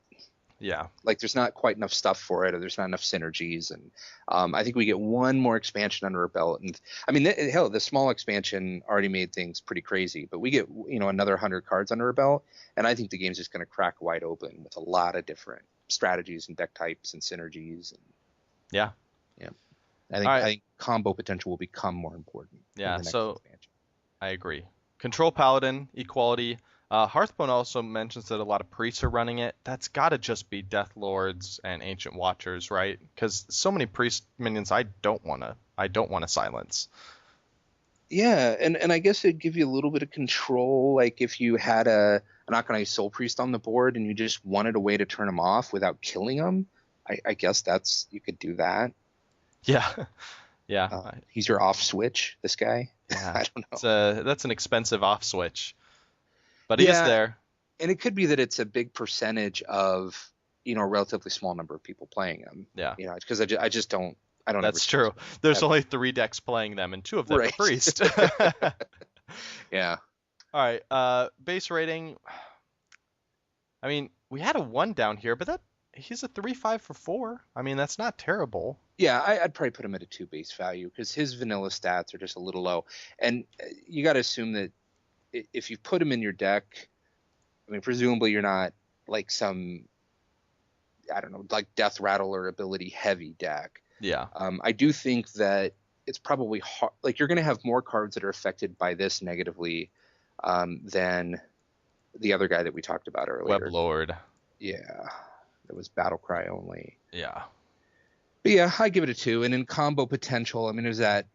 Yeah. Like there's not quite enough stuff for it, or there's not enough synergies. And I think we get one more expansion under our belt. And I mean, hell, the small expansion already made things pretty crazy, but we get, another 100 cards under our belt. And I think the game's just going to crack wide open with a lot of different strategies and deck types and synergies. And yeah. Yeah. I think combo potential will become more important. Yeah. In the next expansion. I agree. Control Paladin, equality. Hearthstone also mentions that a lot of priests are running it. That's got to just be Death Lords and Ancient Watchers, right? Because so many priest minions I don't want to silence. Yeah, and I guess it'd give you a little bit of control, like if you had an Akanai Soul Priest on the board and you just wanted a way to turn him off without killing him. I guess you could do that. Yeah. Yeah. He's your off switch, this guy. Yeah. I don't know. That's an expensive off switch. But he is there. And it could be that it's a big percentage of, a relatively small number of people playing him. Yeah. Because I just don't. I don't. That's true. There's only 3 decks playing them, and 2 of them are priest. Yeah. All right. Base rating. I mean, we had a 1 down here, but he's a 3/5 for 4. I mean, that's not terrible. Yeah, I'd probably put him at a 2 base value because his vanilla stats are just a little low, and you got to assume that if you put him in your deck, I mean, presumably you're not like some, I don't know, like Death Rattle or ability heavy deck. Yeah. I do think that it's probably hard. Like you're going to have more cards that are affected by this negatively than the other guy that we talked about earlier. Web Lord. Yeah, that was Battle Cry only. Yeah. But yeah, I give it a 2. And in combo potential, I mean, there's that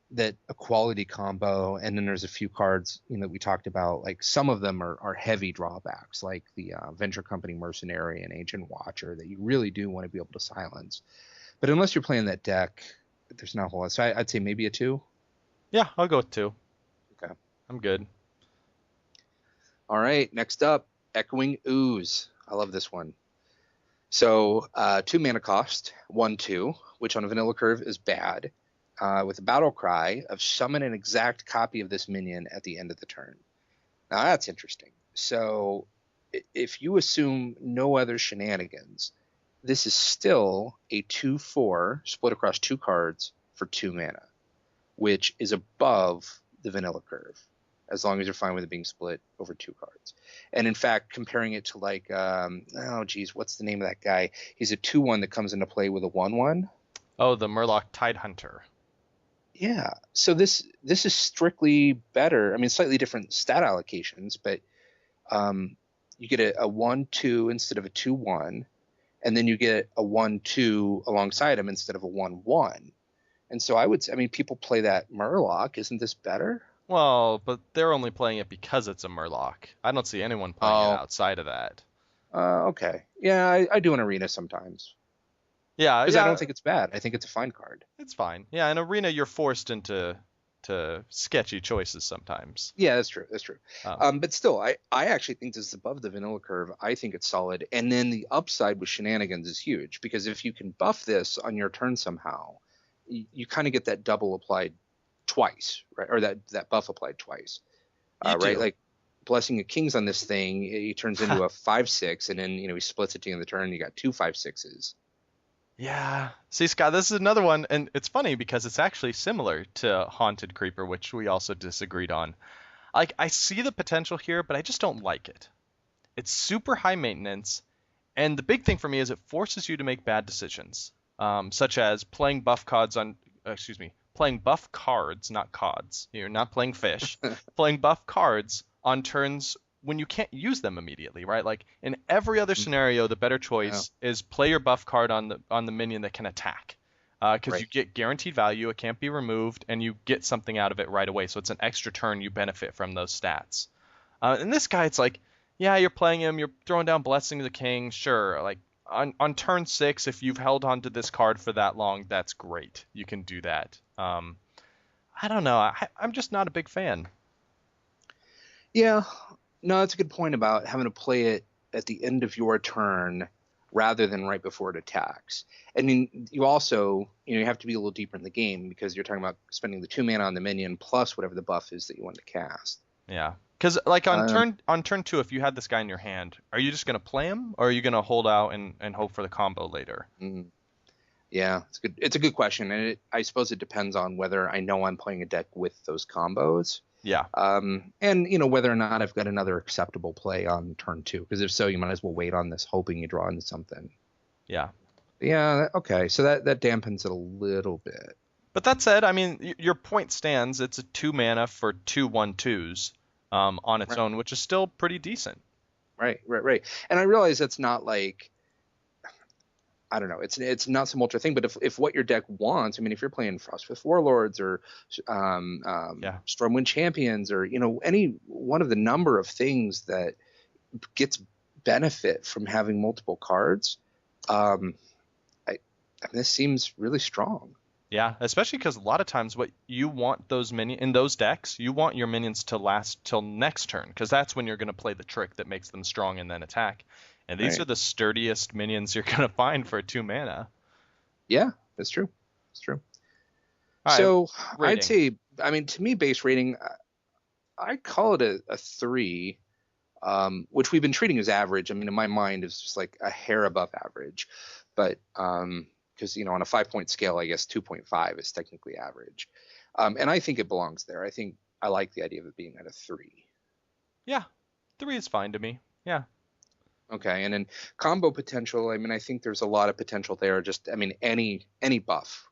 equality combo, and then there's a few cards that we talked about. Like some of them are heavy drawbacks, like the Venture Company Mercenary and Ancient Watcher that you really do want to be able to silence. But unless you're playing that deck, there's not a whole lot. So I'd say maybe a 2. Yeah, I'll go with 2. Okay. I'm good. All right, next up, Echoing Ooze. I love this one. So 2 mana cost, 1/2, which on a vanilla curve is bad, with a battle cry of summon an exact copy of this minion at the end of the turn. Now that's interesting. So if you assume no other shenanigans, this is still a 2/4 split across 2 cards for 2 mana, which is above the vanilla curve, as long as you're fine with it being split over 2 cards. And in fact, comparing it to like, what's the name of that guy? He's a 2/1 that comes into play with a 1/1. Oh, the Murloc Tidehunter. Yeah. So this is strictly better. I mean, slightly different stat allocations, but you get a 1/2 instead of a 2/1, and then you get a 1/2 alongside him instead of a 1/1. And so people play that Murloc. Isn't this better? Well, but they're only playing it because it's a Murloc. I don't see anyone playing it outside of that. Okay. Yeah, I do an Arena sometimes. Yeah, because I don't think it's bad. I think it's a fine card. It's fine. Yeah, in Arena you're forced into sketchy choices sometimes. Yeah, that's true. But still, I actually think this is above the vanilla curve. I think it's solid. And then the upside with shenanigans is huge, because if you can buff this on your turn somehow, you kind of get that double applied twice, right? Or that buff applied twice, right? Like Blessing of Kings on this thing, he turns into a 5/6, and then he splits it to you in the turn. And you got 2 5/6s. Yeah. See, Scott, this is another one, and it's funny because it's actually similar to Haunted Creeper, which we also disagreed on. Like, I see the potential here, but I just don't like it. It's super high maintenance, and the big thing for me is it forces you to make bad decisions. such as playing buff cards on, playing buff cards, not cods. You're not playing fish. Playing buff cards on turns when you can't use them immediately, right? Like in every other scenario, the better choice is play your buff card on the minion that can attack, because you get guaranteed value, it can't be removed, and you get something out of it right away. So it's an extra turn, you benefit from those stats. And this guy, it's like, yeah, you're playing him, you're throwing down Blessing of the King, sure. Like on turn 6, if you've held on to this card for that long, that's great. You can do that. I don't know. I'm just not a big fan. Yeah, no, that's a good point about having to play it at the end of your turn rather than right before it attacks. And then you also, you have to be a little deeper in the game because you're talking about spending the 2 mana on the minion plus whatever the buff is that you want to cast. Yeah. Because like on turn 2, if you had this guy in your hand, are you just gonna play him, or are you gonna hold out and hope for the combo later? Yeah, it's good. It's a good question, and I suppose it depends on whether I know I'm playing a deck with those combos. Yeah. And whether or not I've got another acceptable play on turn 2, because if so, you might as well wait on this, hoping you draw into something. Yeah. Yeah. Okay. So that dampens it a little bit. But that said, I mean, your point stands. It's a 2 mana for 2 1/2s. On its own, which is still pretty decent. Right. And I realize that's not like, I don't know, it's not some ultra thing, but if what your deck wants, I mean, if you're playing Frostfifth Warlords or Stormwind Champions or, any one of the number of things that gets benefit from having multiple cards, this seems really strong. Yeah, especially because a lot of times what you want in those decks, you want your minions to last till next turn, because that's when you're going to play the trick that makes them strong and then attack. And these are the sturdiest minions you're going to find for 2 mana. Yeah, that's true. It's true. So rating. I'd say, I mean, to me, base rating, I'd call it a 3, which we've been treating as average. I mean, in my mind, it's just like a hair above average. But because, on a 5-point scale, I guess 2.5 is technically average. And I think it belongs there. I think I like the idea of it being at a 3. Yeah, 3 is fine to me. Yeah. Okay, and then combo potential, I mean, I think there's a lot of potential there. Just, I mean, any buff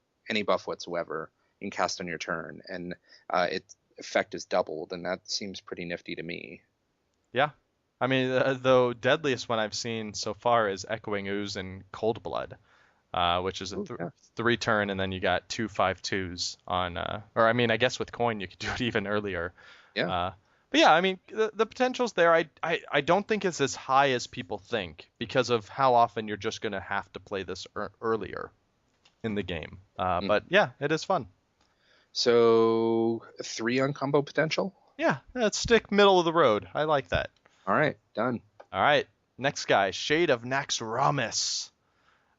whatsoever you can cast on your turn, and its effect is doubled, and that seems pretty nifty to me. Yeah. I mean, the deadliest one I've seen so far is Echoing Ooze and Cold Blood. Which is a 3-turn, and then you got 2 5/2s on, or I mean, I guess with coin you could do it even earlier. Yeah. But yeah, I mean, the potential's there. I don't think it's as high as people think because of how often you're just gonna have to play this earlier in the game. But yeah, it is fun. So 3 on combo potential. Yeah, let's stick middle of the road. I like that. All right, done. All right, next guy, Shade of Naxxramas.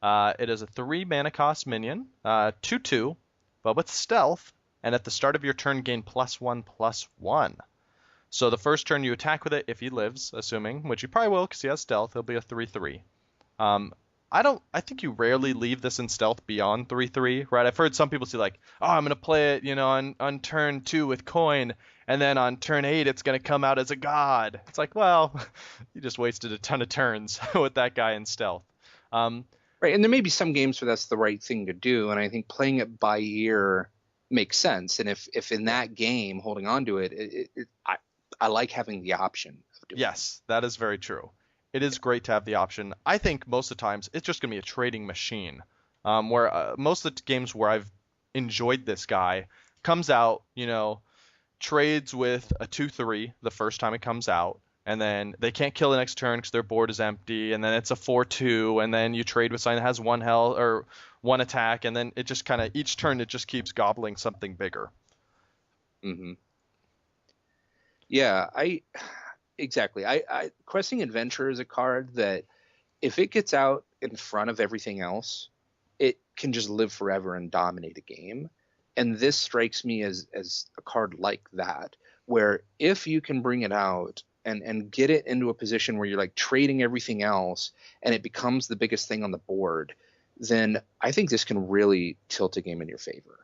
It is a 3 mana cost minion, 2/2, but with stealth, and at the start of your turn gain +1/+1. So the first turn you attack with it if he lives, assuming, which he probably will because he has stealth, he'll be a 3/3. I think you rarely leave this in stealth beyond 3/3, right? I've heard some people say like, oh, I'm gonna play it, on turn 2 with coin, and then on turn 8 it's gonna come out as a god. It's like, well, you just wasted a ton of turns with that guy in stealth. Right, and there may be some games where that's the right thing to do, and I think playing it by ear makes sense. And if in that game holding on to it, I like having the option of doing Yes, that is very true. It is great to have the option. I think most of the times it's just going to be a trading machine, where most of the games where I've enjoyed this guy comes out, trades with a 2/3 the first time it comes out, and then they can't kill the next turn because their board is empty, and then it's a 4/2, and then you trade with something that has 1 health or 1 attack, and then it just kind of each turn it just keeps gobbling something bigger. Mm-hmm. Yeah, exactly. Questing Adventure is a card that if it gets out in front of everything else, it can just live forever and dominate a game. And this strikes me as a card like that, where if you can bring it out and get it into a position where you're like trading everything else and it becomes the biggest thing on the board, then I think this can really tilt a game in your favor.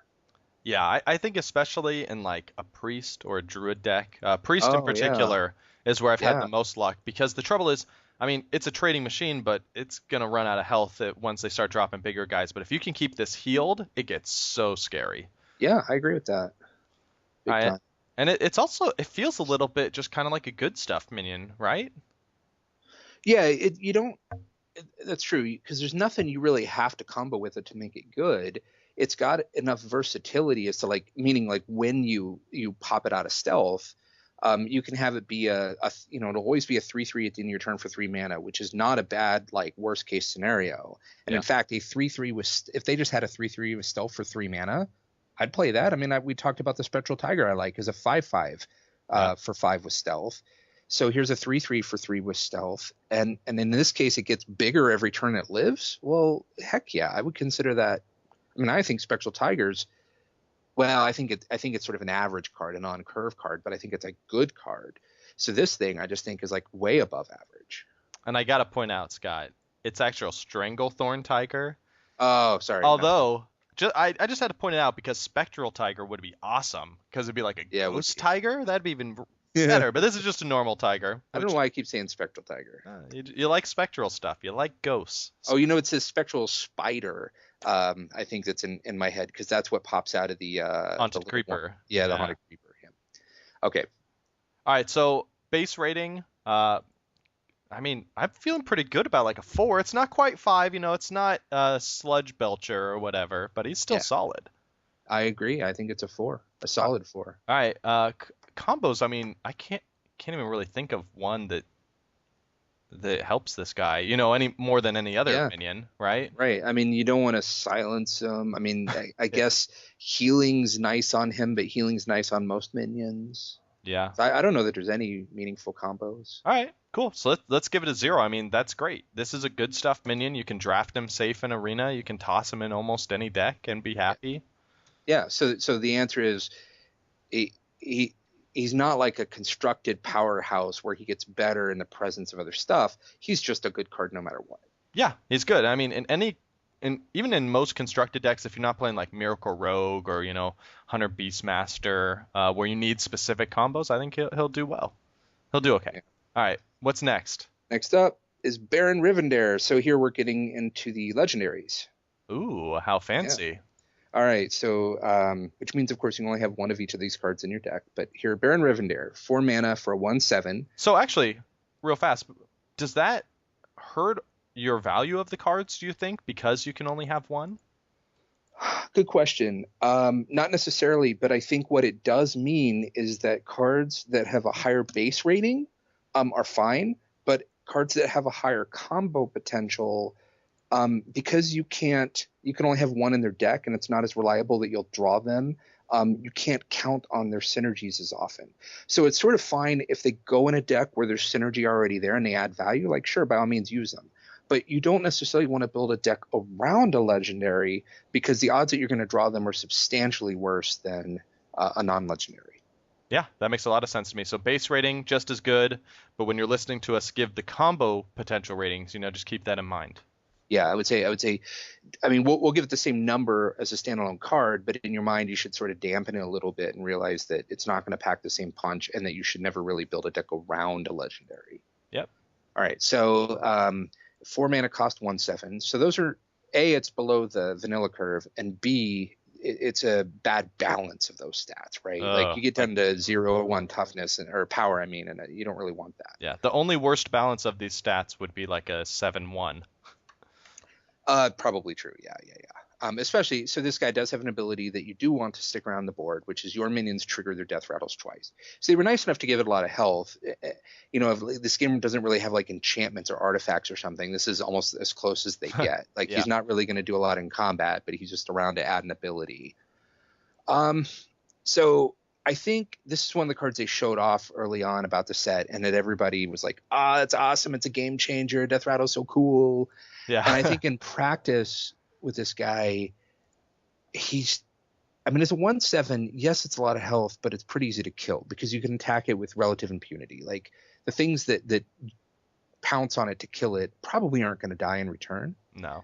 Yeah, I think especially in like a priest or a druid deck, priest in particular is where I've had the most luck, because the trouble is I mean, it's a trading machine, but it's gonna run out of health once they start dropping bigger guys. But if you can keep this healed, it gets so scary. Yeah, I agree with that. Big Right? time. And it's also it feels a little bit just kind of like a good stuff minion, right? Yeah, you don't. That's true because there's nothing you really have to combo with it to make it good. It's got enough versatility as to like meaning like when you pop it out of stealth, you can have it be it'll always be a 3/3 at the end of your turn for 3 mana, which is not a bad like worst case scenario. And Yeah. in fact, a 3/3 with if they just had a 3/3 with stealth for 3 mana, I'd play that. I mean, we talked about the Spectral Tiger I like as a 5/5 for 5 with stealth. So here's a 3/3 for 3 with stealth, and in this case it gets bigger every turn it lives. Well, heck yeah, I would consider that. I mean, I think Spectral Tigers. Well, I think it's sort of an average card, a non-curve card, but I think it's a good card. So this thing I just think is like way above average. And I gotta point out, Scott, it's actual Stranglethorn Tiger. Oh, sorry. Although, I just had to point it out because Spectral Tiger would be awesome because it'd be like a Yeah, it would Ghost be. Tiger. That'd be even better. But this is just a normal tiger. I don't know why I keep saying Spectral Tiger. You like spectral stuff. You like ghosts. Oh, it says Spectral Spider. I think that's in my head because that's what pops out of the Haunted Creeper. Yeah, the Haunted Creeper. Yeah. Okay. All right. So base rating. I mean, I'm feeling pretty good about like a 4. It's not quite 5. It's not Sludge Belcher or whatever, but he's still solid. I agree. I think it's a 4, a solid 4. All right. Combos. I mean, I can't even really think of one that helps this guy. Any more than any other minion, right? Right. I mean, you don't want to silence him. I mean, I guess healing's nice on him, but healing's nice on most minions. Yeah. So I don't know that there's any meaningful combos. All right, cool. So let's give it a 0. I mean, that's great. This is a good stuff minion. You can draft him safe in Arena. You can toss him in almost any deck and be happy. Yeah. So the answer is, he's not like a constructed powerhouse where he gets better in the presence of other stuff. He's just a good card no matter what. Yeah, he's good. I mean, even in most constructed decks, if you're not playing like Miracle Rogue or Hunter Beastmaster, where you need specific combos, I think he'll do well. He'll do okay. Yeah. All right, what's next? Next up is Baron Rivendare. So here we're getting into the legendaries. Ooh, how fancy. Yeah. All right, so which means, of course, you only have one of each of these cards in your deck. But here, Baron Rivendare, 4 mana for a 1/7. So actually, real fast, does that hurt your value of the cards, do you think, because you can only have one? Good question. Not necessarily, but I think what it does mean is that cards that have a higher base rating are fine, but cards that have a higher combo potential, because you can only have one in their deck and it's not as reliable that you'll draw them, you can't count on their synergies as often. So it's sort of fine if they go in a deck where there's synergy already there and they add value, like sure, by all means use them. But you don't necessarily want to build a deck around a legendary because the odds that you're going to draw them are substantially worse than a non-legendary. Yeah, that makes a lot of sense to me. So base rating, just as good, but when you're listening to us give the combo potential ratings, just keep that in mind. Yeah, I would say, I mean, we'll give it the same number as a standalone card, but in your mind, you should sort of dampen it a little bit and realize that it's not going to pack the same punch and that you should never really build a deck around a legendary. Yep. All right, so 4 mana cost 1/7. So those are A, it's below the vanilla curve, and B, it's a bad balance of those stats, right? Like you get down to 0 or 1 toughness or power, and you don't really want that. Yeah, the only worst balance of these stats would be like a 7/1. Probably true. Yeah. Especially, so this guy does have an ability that you do want to stick around the board, which is your minions trigger their death rattles twice. So they were nice enough to give it a lot of health. If this game doesn't really have like enchantments or artifacts or something, this is almost as close as they get. Like he's not really going to do a lot in combat, but he's just around to add an ability. So I think this is one of the cards they showed off early on about the set, and that everybody was like, that's awesome. It's a game changer. Death rattle's so cool. Yeah. And I think in practice with this guy, it's a 1/7. Yes, it's a lot of health, but it's pretty easy to kill because you can attack it with relative impunity. Like the things that pounce on it to kill it probably aren't going to die in return. No.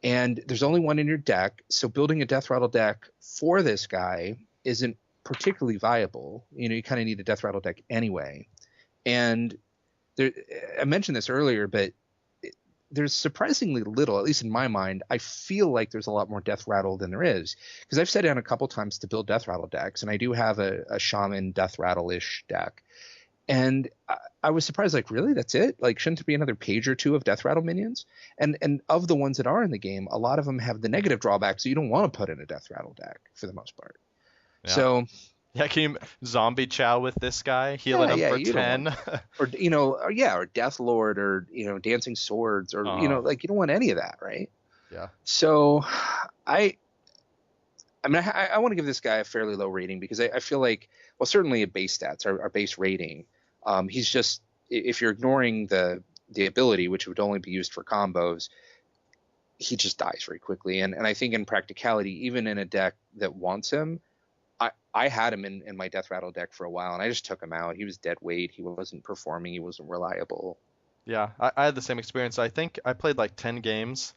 And there's only one in your deck, so building a death rattle deck for this guy isn't particularly viable. You kind of need a death rattle deck anyway. And there, I mentioned this earlier, but there's surprisingly little, at least in my mind. I feel like there's a lot more Death Rattle than there is, because I've sat down a couple times to build Death Rattle decks, and I do have a Shaman Death Rattle-ish deck. And I was surprised, like, really? That's it? Like, shouldn't there be another page or two of Death Rattle minions? And of the ones that are in the game, a lot of them have the negative drawback, so you don't want to put in a Death Rattle deck for the most part. Yeah. So yeah, can you zombie chow with this guy, healing him for 10? or Death Lord, or Dancing Swords, or like, you don't want any of that, right? Yeah. So I want to give this guy a fairly low rating, because I feel like, well, certainly at base stats, our base rating, he's just, if you're ignoring the ability, which would only be used for combos, he just dies very quickly. And I think in practicality, even in a deck that wants him, I had him in my Death Rattle deck for a while, and I just took him out. He was dead weight. He wasn't performing. He wasn't reliable. Yeah, I had the same experience. I think I played like 10 games,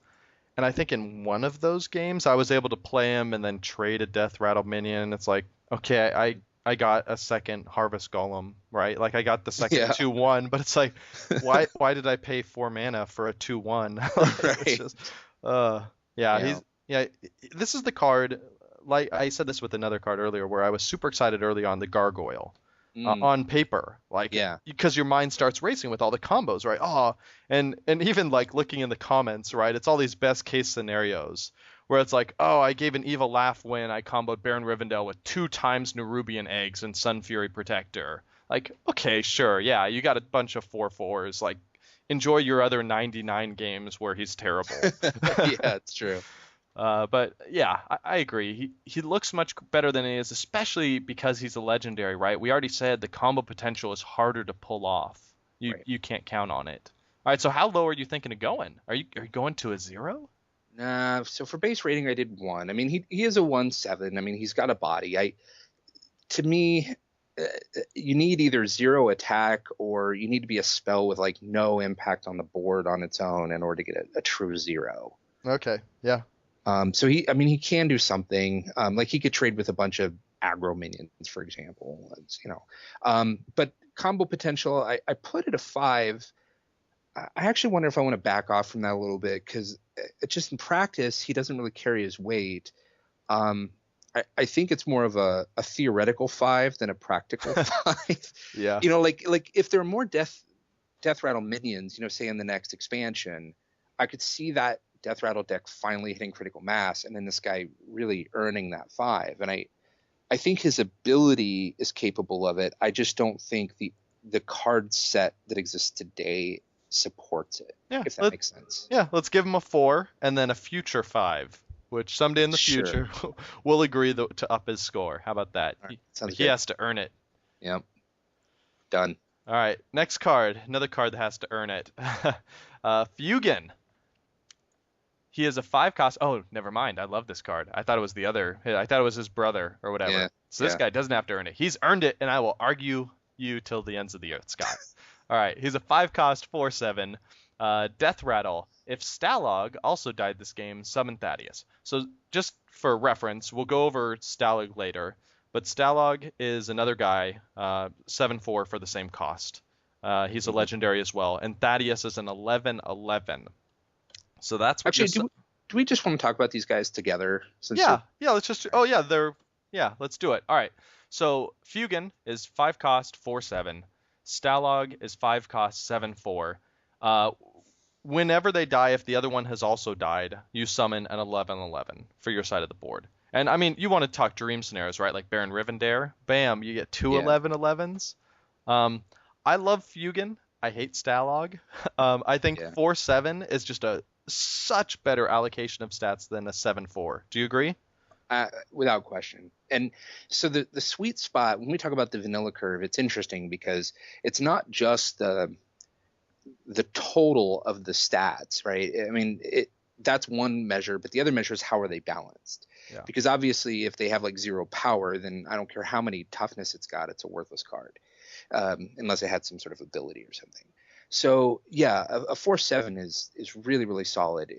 and I think in one of those games I was able to play him and then trade a Death Rattle minion. It's like, okay, I got a second Harvest Golem, right? Like, I got the second 2/1, but it's like, why did I pay 4 mana for a 2/1? Right. It's just, this is the card. Like I said this with another card earlier, where I was super excited early on, the Gargoyle. On paper, like, because your mind starts racing with all the combos, right? Oh, and even like looking in the comments, right? It's all these best case scenarios where it's like, oh, I gave an evil laugh when I comboed Baron Rivendell with 2 times Nerubian Eggs and Sun Fury Protector. Like, okay, sure, yeah, you got a bunch of 4/4s. Like, enjoy your other 99 games where he's terrible. Yeah, it's true. But yeah, I agree. He looks much better than he is, especially because he's a legendary, right? We already said the combo potential is harder to pull off. You can't count on it. All right, so how low are you thinking of going? Are you going to a 0? Nah, so for base rating, I did 1. I mean, he is a 1/7. I mean, he's got a body. To me, you need either 0 attack, or you need to be a spell with like no impact on the board on its own in order to get a true 0. Okay, yeah. So he can do something. Like, he could trade with a bunch of aggro minions, for example. But combo potential, I put it a 5. I actually wonder if I want to back off from that a little bit, because just in practice, he doesn't really carry his weight. I think it's more of a theoretical 5 than a practical 5. Yeah. Like if there are more Death Rattle minions, say in the next expansion, I could see that Death Rattle deck finally hitting critical mass, and then this guy really earning that 5. And I think his ability is capable of it. I just don't think the card set that exists today supports it. Yeah, if that makes sense. Yeah, let's give him a 4 and then a future 5, which someday in the future we'll agree to up his score. How about that? Right, sounds he good. has to earn it. Yep. Done. All right, next card. Another card that has to earn it. Fugan. He is a 5 cost. Oh, never mind. I love this card. I thought it was the other. I thought it was his brother or whatever. Yeah, so this guy doesn't have to earn it. He's earned it, and I will argue you till the ends of the earth, Scott. All right. He's a 5 cost 4/7. Death Rattle. If Stalog also died this game, summon Thaddeus. So just for reference, we'll go over Stalog later. But Stalog is another guy, 7/4 for the same cost. He's a legendary as well. And Thaddeus is an 11/11. So that's what actually. Do we just want to talk about these guys together? Yeah. Let's just. Oh yeah, let's do it. All right. So Fugan is 5 cost 4/7. Stalog is 5 cost 7/4. Whenever they die, if the other one has also died, you summon an 11/11 for your side of the board. And I mean, you want to talk dream scenarios, right? Like Baron Rivendare. Bam, you get 2 11/11s. I love Fugan. I hate Stalog. I think 4/7 is just such better allocation of stats than a 7/4. Do you agree? Without question. And so the sweet spot, when we talk about the vanilla curve, it's interesting because it's not just the total of the stats, right? I mean, that's one measure, but the other measure is how are they balanced? Yeah. Because obviously if they have like 0 power, then I don't care how many toughness it's got, it's a worthless card. Unless it had some sort of ability or something. So yeah, a 4/7 is really, really solid.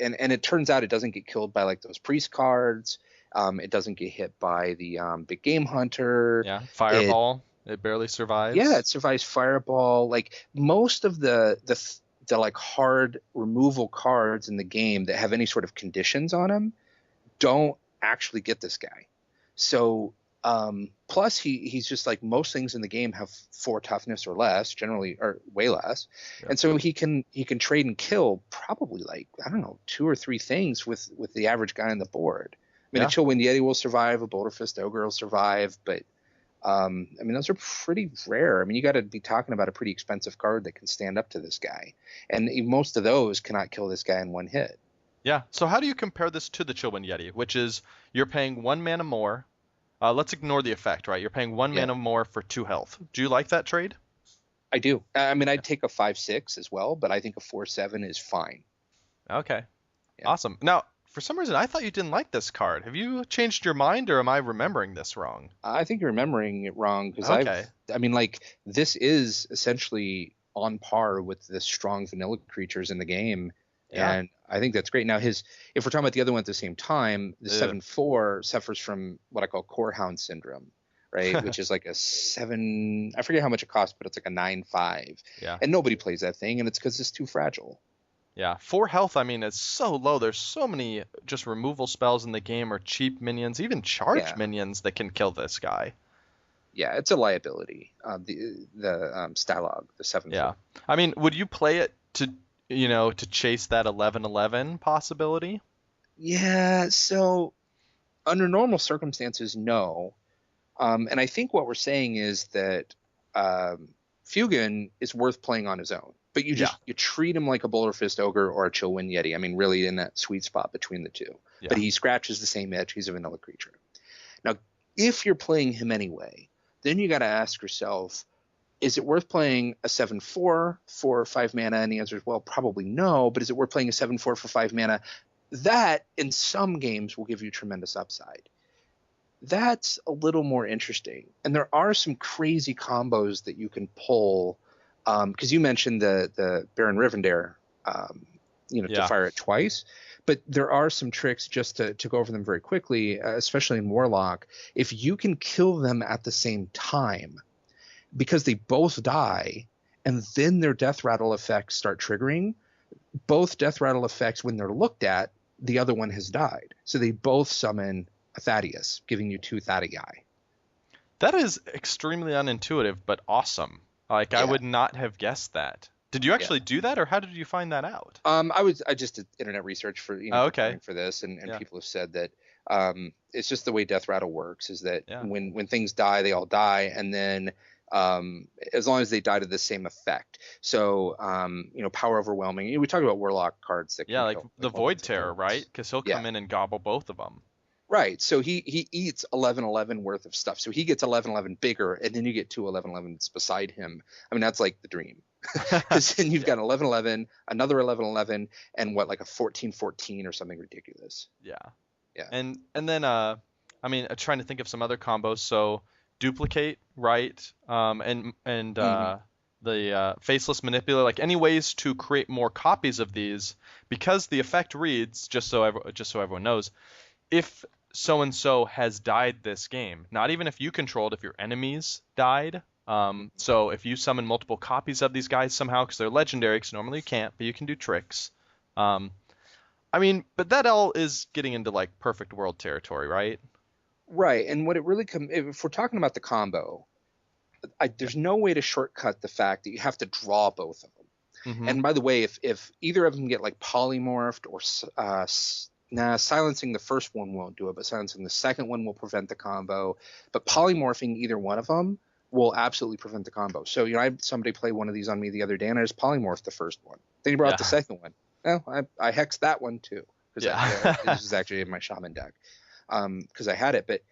And it turns out it doesn't get killed by like those priest cards. It doesn't get hit by the big game hunter. Yeah, fireball. It barely survives. Yeah, it survives Fireball. Like most of the like hard removal cards in the game that have any sort of conditions on them don't actually get this guy. So plus he's just like most things in the game have 4 toughness or less, generally, or way less. Yep. And so he can trade and kill probably like, I don't know, 2 or 3 things with the average guy on the board. I mean, a Chillwind Yeti will survive, a Boulder Fist Ogre will survive, but I mean, those are pretty rare. I mean, you got to be talking about a pretty expensive card that can stand up to this guy, and most of those cannot kill this guy in 1 hit. Yeah. So how do you compare this to the Chillwind Yeti, which is you're paying 1 mana more? Let's ignore the effect, right? You're paying 1 mana more for 2 health. Do you like that trade? I do. I mean, I'd take a 5/6 as well, but I think a 4/7 is fine. Okay. Yeah. Awesome. Now, for some reason, I thought you didn't like this card. Have you changed your mind, or am I remembering this wrong? I think you're remembering it wrong, because I mean, like, this is essentially on par with the strong vanilla creatures in the game, and I think that's great. Now, if we're talking about the other one at the same time, the 7/4 suffers from what I call Corehound syndrome, right? Which is like a 7. I forget how much it costs, but it's like a 9/5. Yeah. And nobody plays that thing, and it's because it's too fragile. Yeah, 4 health, I mean, it's so low. There's so many just removal spells in the game, or cheap minions, even charged minions that can kill this guy. Yeah, it's a liability. The Stylog, the 7/4. Yeah. I mean, would you play it to chase that 11/11 possibility? Yeah, so under normal circumstances, no. And I think what we're saying is that Fugan is worth playing on his own. But you treat him like a Boulder Fist Ogre or a Chillwind Yeti. I mean, really in that sweet spot between the two. Yeah. But he scratches the same itch. He's a vanilla creature. Now, if you're playing him anyway, then you got to ask yourself, is it worth playing a 7/4 for 5 mana? And the answer is, well, probably no. But is it worth playing a 7/4 for 5 mana? That, in some games, will give you tremendous upside. That's a little more interesting. And there are some crazy combos that you can pull. Because you mentioned the Baron Rivendare, to fire it twice. But there are some tricks, just to go over them very quickly, especially in Warlock. If you can kill them at the same time, because they both die, and then their Death Rattle effects start triggering, both Death Rattle effects, when they're looked at, the other one has died. So they both summon a Thaddeus, giving you 2 Thaddeus. That is extremely unintuitive, but awesome. Like, I would not have guessed that. Did you actually do that, or how did you find that out? I just did internet research for for this, and people have said that it's just the way Death Rattle works, is that when things die, they all die, and then as long as they die to the same effect. So Power Overwhelming. We talk about Warlock cards that can like the Void Terror, right? Because he'll come in and gobble both of them. Right. So he eats 11/11 worth of stuff. So he gets 11/11 bigger, and then you get 2 11/11s beside him. I mean, that's like the dream. Because then you've got 11/11, another 11/11, and like a 14/14 or something ridiculous. Yeah. And then trying to think of some other combos. So Duplicate, right? The Faceless Manipulator, like any ways to create more copies of these, because the effect reads, just so everyone knows, if so and so has died this game, not even if you controlled, if your enemies died. So if you summon multiple copies of these guys somehow, because they're legendary, because normally you can't, but you can do tricks. But that all is getting into like perfect world territory, right? Right. And what it really if we're talking about the combo, there's no way to shortcut the fact that you have to draw both of them. Mm-hmm. And by the way, if either of them get like polymorphed or silencing the first one won't do it, but silencing the second one will prevent the combo. But polymorphing either one of them will absolutely prevent the combo. So, I had somebody play one of these on me the other day, and I just polymorphed the first one. Then he brought the second one. Well, I hexed that one too, because this is actually in my shaman deck, because I had it. But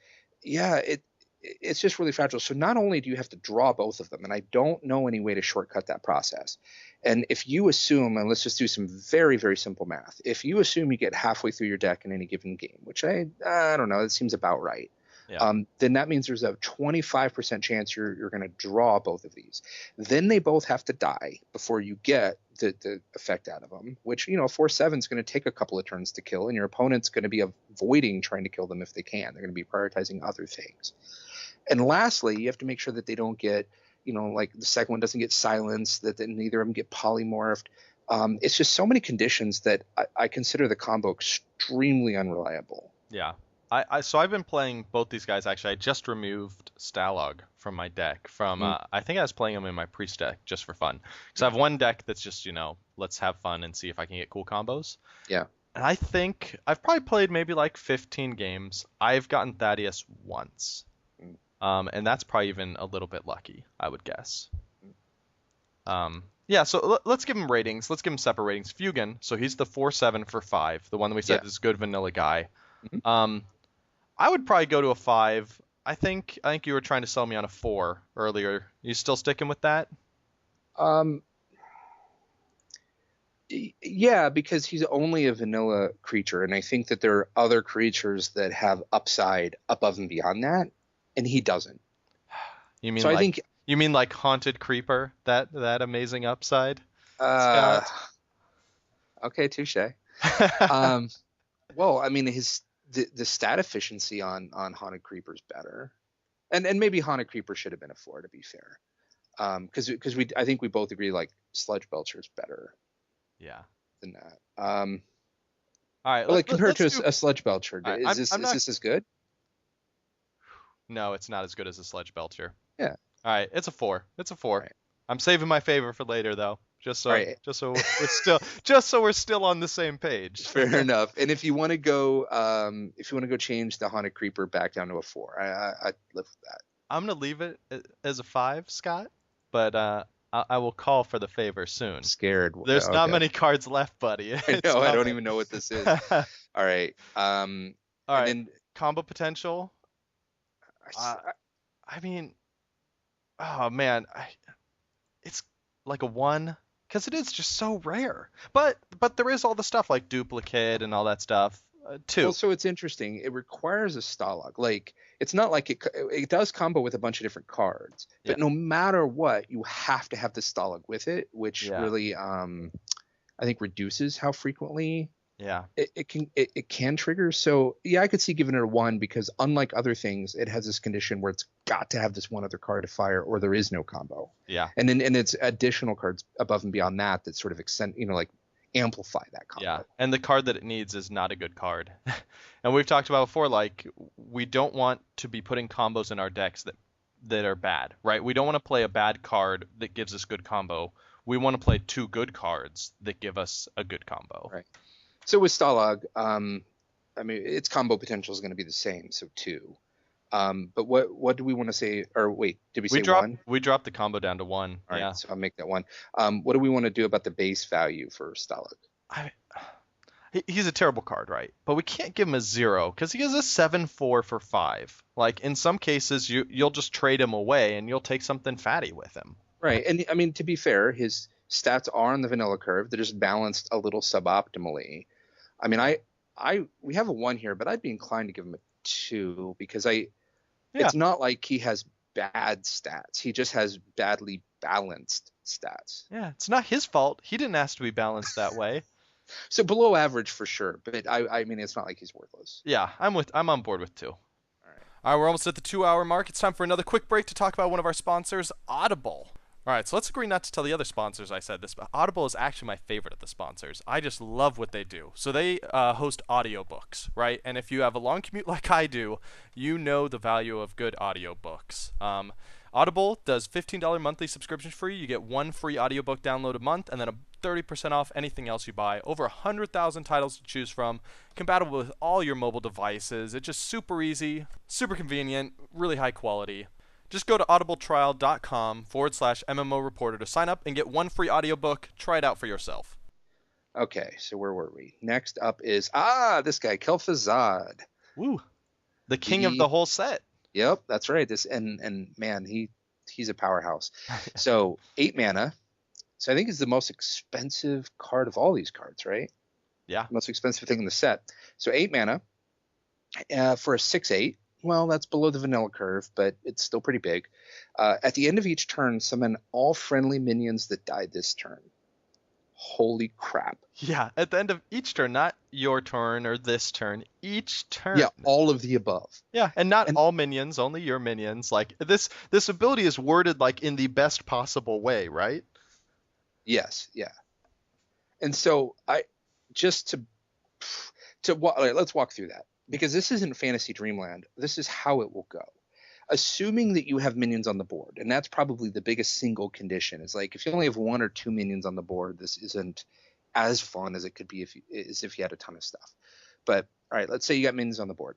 it's just really fragile. So not only do you have to draw both of them, and I don't know any way to shortcut that process. And if you assume, and let's just do some very, very simple math. If you assume you get halfway through your deck in any given game, which I don't know, it seems about right. Yeah. then that means there's a 25% chance you're going to draw both of these. Then they both have to die before you get the effect out of them, which, 4/7 is going to take a couple of turns to kill, and your opponent's going to be avoiding trying to kill them if they can. They're going to be prioritizing other things. And lastly, you have to make sure that they don't get, like the second one doesn't get silenced, that neither of them get polymorphed. It's just so many conditions that I consider the combo extremely unreliable. Yeah. So I've been playing both these guys. Actually, I just removed Stalog from my deck. I think I was playing him in my priest deck just for fun. Because I have one deck that's just, let's have fun and see if I can get cool combos. Yeah. And I think I've probably played maybe like 15 games. I've gotten Thaddeus once. And that's probably even a little bit lucky, I would guess. Yeah, so let's give him ratings. Let's give him separate ratings. Fugan, so he's the 4/7 for 5, the one that we said is good vanilla guy. Mm-hmm. I would probably go to a 5. I think you were trying to sell me on a 4 earlier. You still sticking with that? Yeah, because he's only a vanilla creature, and I think that there are other creatures that have upside above and beyond that, and he doesn't. You mean so like I think you mean like Haunted Creeper, that amazing upside? Scott? Okay, touche. Well, I mean, the stat efficiency on Haunted Creeper is better, and maybe Haunted Creeper should have been a 4, to be fair, because I think we both agree like Sludge Belcher is better. Yeah. Than that. All right. But compared to a Sludge Belcher, is this as good? No, it's not as good as a Sludge Belcher. Yeah. All right, it's a 4. It's a 4. Right. I'm saving my favor for later though, just so we're still on the same page. Fair enough. And if you want to go change the Haunted Creeper back down to a 4, I'd live with that. I'm gonna leave it as a 5, Scott, but I will call for the favor soon. Scared. There's not many cards left, buddy. I know. I don't even know what this is. All right. All right. Then, combo potential. I mean, oh man, it's like a 1 because it is just so rare. But there is all the stuff like duplicate and all that stuff too. Well, so it's interesting. It requires a Stalag. Like it's not like it does combo with a bunch of different cards, but no matter what, you have to have the Stalag with it, which really I think reduces how frequently it can trigger. So yeah, I could see giving it a 1 because unlike other things, it has this condition where it's got to have this one other card to fire or there is no combo. Yeah. And it's additional cards above and beyond that sort of amplify that combo. Yeah. And the card that it needs is not a good card. And we've talked about before, like we don't want to be putting combos in our decks that are bad, right? We don't want to play a bad card that gives us good combo. We want to play 2 good cards that give us a good combo. Right. So with Stalag, I mean, its combo potential is going to be the same, so 2. But what do we want to say? Or wait, did we say 1? We dropped the combo down to 1. All right, so I'll make that 1. What do we want to do about the base value for Stalag? He's a terrible card, right? But we can't give him a 0 because he is a 7/4 for 5. Like in some cases, you'll just trade him away and you'll take something fatty with him. Right, and I mean to be fair, his stats are on the vanilla curve. They're just balanced a little suboptimally. I mean, we have a 1 here, but I'd be inclined to give him a 2 because it's not like he has bad stats. He just has badly balanced stats. Yeah, it's not his fault. He didn't ask to be balanced that way. So below average for sure, but I mean, it's not like he's worthless. Yeah, I'm on board with 2. All right, we're almost at the 2-hour mark. It's time for another quick break to talk about one of our sponsors, Audible. All right, so let's agree not to tell the other sponsors I said this, but Audible is actually my favorite of the sponsors. I just love what they do. So they host audiobooks, right? And if you have a long commute like I do, you know the value of good audiobooks. Audible does $15 monthly subscription free. You get 1 free audiobook download a month and then a 30% off anything else you buy. Over 100,000 titles to choose from, compatible with all your mobile devices. It's just super easy, super convenient, really high quality. Just go to audibletrial.com/MMO Reporter to sign up and get 1 free audiobook. Try it out for yourself. Okay, so where were we? Next up is this guy, Kel'thuzad. Woo. The king of the whole set. Yep, that's right. This and man, he's a powerhouse. So 8 mana. So I think it's the most expensive card of all these cards, right? Yeah. Most expensive thing in the set. So 8 mana for a 6/8. well, that's below the vanilla curve, but it's still pretty big. At the end of each turn, summon all friendly minions that died this turn. Holy crap. Yeah, at the end of each turn, not your turn or this turn, each turn. Yeah, all of the above. Yeah, and not And all minions, only your minions. Like this ability is worded like in the best possible way, right? yes, yeah. And so let's walk through that, because this isn't Fantasy Dreamland. This is how it will go. Assuming that you have minions on the board, and that's probably the biggest single condition, is like if you only have 1 or 2 minions on the board, this isn't as fun as it could be if you had a ton of stuff. But all right, let's say you got minions on the board.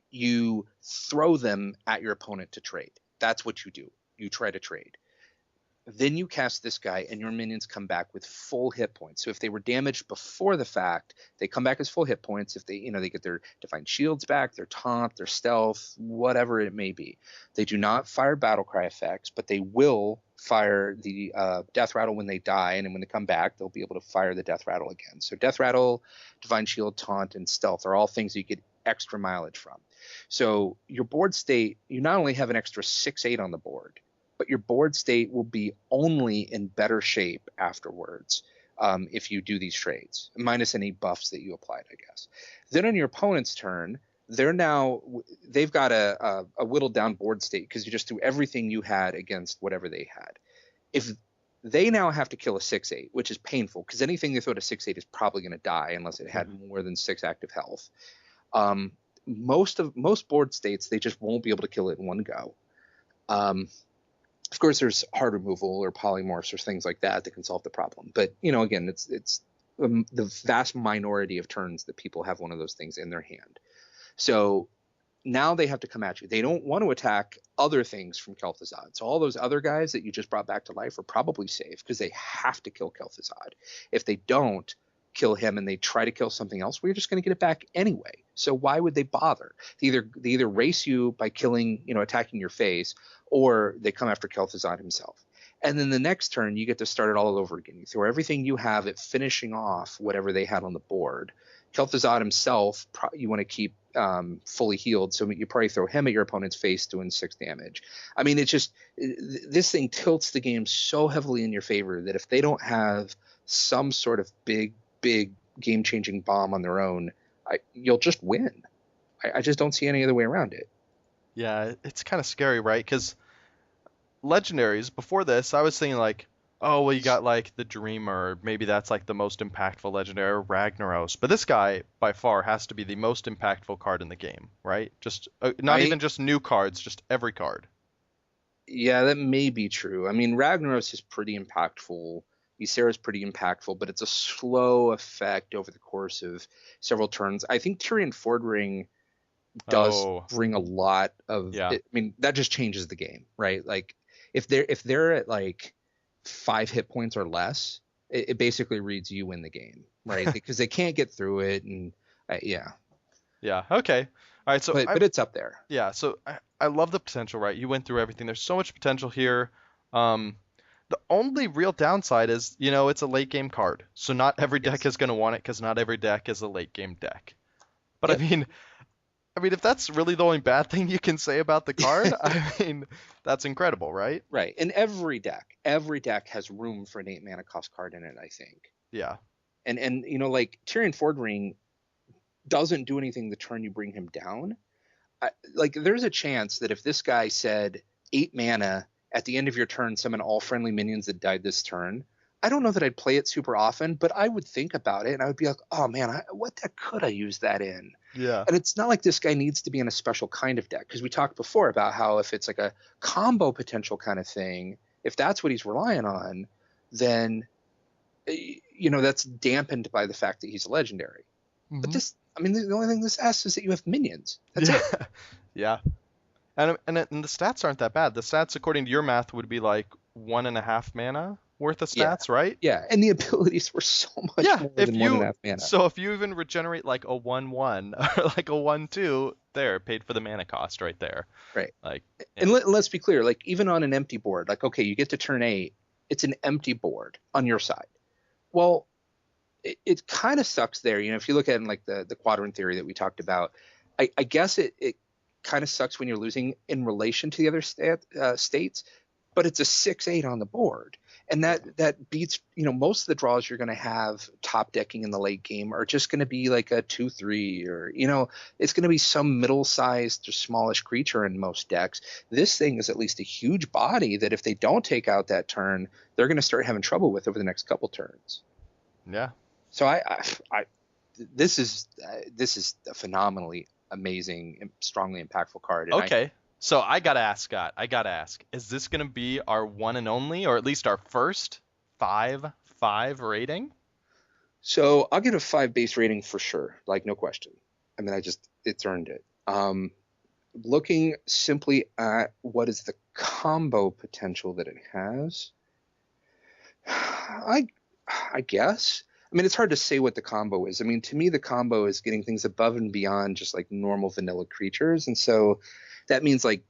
You throw them at your opponent to trade. That's what you do. You try to trade. Then you cast this guy, and your minions come back with full hit points. So if they were damaged before the fact, they come back as full hit points. If they get their defined shields back, their taunt, their stealth, whatever it may be. They do not fire battlecry effects, but they will fire the death rattle when they die, and then when they come back, they'll be able to fire the death rattle again. So death rattle, divine shield, taunt, and stealth are all things you get extra mileage from. So your board state, you not only have an extra 6/8 on the board, but your board state will be only in better shape afterwards if you do these trades, minus any buffs that you applied, I guess. Then on your opponent's turn, they've got a whittled down board state because you just threw everything you had against whatever they had. If they now have to kill a 6/8, which is painful because anything they throw at a 6/8 is probably going to die unless it had more than 6 active health. Most board states, they just won't be able to kill it in one go. Of course, there's hard removal or polymorphs or things like that can solve the problem. But, again, it's the vast minority of turns that people have one of those things in their hand. So now they have to come at you. They don't want to attack other things from Kel'Thuzad. So all those other guys that you just brought back to life are probably safe because they have to kill Kel'Thuzad. If they don't kill him and they try to kill something else, we're just going to get it back anyway. So why would they bother? They either race you by killing, attacking your face, or they come after Kel'Thuzad himself. And then the next turn, you get to start it all over again. You throw everything you have at finishing off whatever they had on the board. Kel'Thuzad himself, you want to keep fully healed, so you probably throw him at your opponent's face doing 6 damage. I mean, it's just this thing tilts the game so heavily in your favor that if they don't have some sort of big game-changing bomb on their own, you'll just win. I just don't see any other way around it. Yeah, it's kind of scary, right? Because legendaries, before this, I was thinking like, oh, well, you got like the Dreamer, maybe that's like the most impactful legendary, or Ragnaros. But this guy, by far, has to be the most impactful card in the game, right? Just not even just new cards, just every card. Yeah, that may be true. I mean, Ragnaros is pretty impactful. Ysera's pretty impactful, but it's a slow effect over the course of several turns. I think Tyrion Fordring does bring a lot of it. I mean, that just changes the game, right? Like if they're at like 5 hit points or less, it basically reads you win the game, right? Because they can't get through it, and yeah. Okay, all right. So but it's up there. Yeah, so I love the potential, right? You went through everything. There's so much potential here. The only real downside is, it's a late game card. So not every deck is going to want it because not every deck is a late game deck. But yep. I mean, if that's really the only bad thing you can say about the card, I mean, that's incredible, right? Right. And every deck has room for an 8 mana cost card in it, I think. Yeah. And like Tyrion Fordring doesn't do anything the turn you bring him down. There's a chance that if this guy said 8 mana at the end of your turn, summon all friendly minions that died this turn, I don't know that I'd play it super often, but I would think about it and I would be like, oh man, what deck could I use that in? Yeah. And it's not like this guy needs to be in a special kind of deck, because we talked before about how if it's like a combo potential kind of thing, if that's what he's relying on, then that's dampened by the fact that he's a legendary. Mm-hmm. But the only thing this asks is that you have minions. That's it. Yeah. And the stats aren't that bad. The stats, according to your math, would be like 1.5 mana worth of stats, right? Yeah, and the abilities were so much more than 1.5 mana. So if you even regenerate like a 1/1 or like a 1/2, there, paid for the mana cost right there. Right. Like, and let's be clear, like even on an empty board, like okay, you get to turn 8, it's an empty board on your side. Well, it kind of sucks there. If you look at it in like the quadrant theory that we talked about, I guess it kind of sucks when you're losing in relation to the other states, but it's a 6-8 on the board. And that beats, most of the draws you're going to have top decking in the late game are just going to be like a 2-3 or, it's going to be some middle-sized or smallish creature in most decks. This thing is at least a huge body that if they don't take out that turn, they're going to start having trouble with over the next couple turns. Yeah. So this is a phenomenally amazing and strongly impactful card. And okay. So I gotta ask, Scott. Is this gonna be our one and only, or at least our first 5/5 rating? So I'll get a 5 base rating for sure, like no question. I mean, it's earned it. Looking simply at what is the combo potential that it has, I guess. I mean, it's hard to say what the combo is. I mean, to me, the combo is getting things above and beyond just like normal vanilla creatures, and so that means like,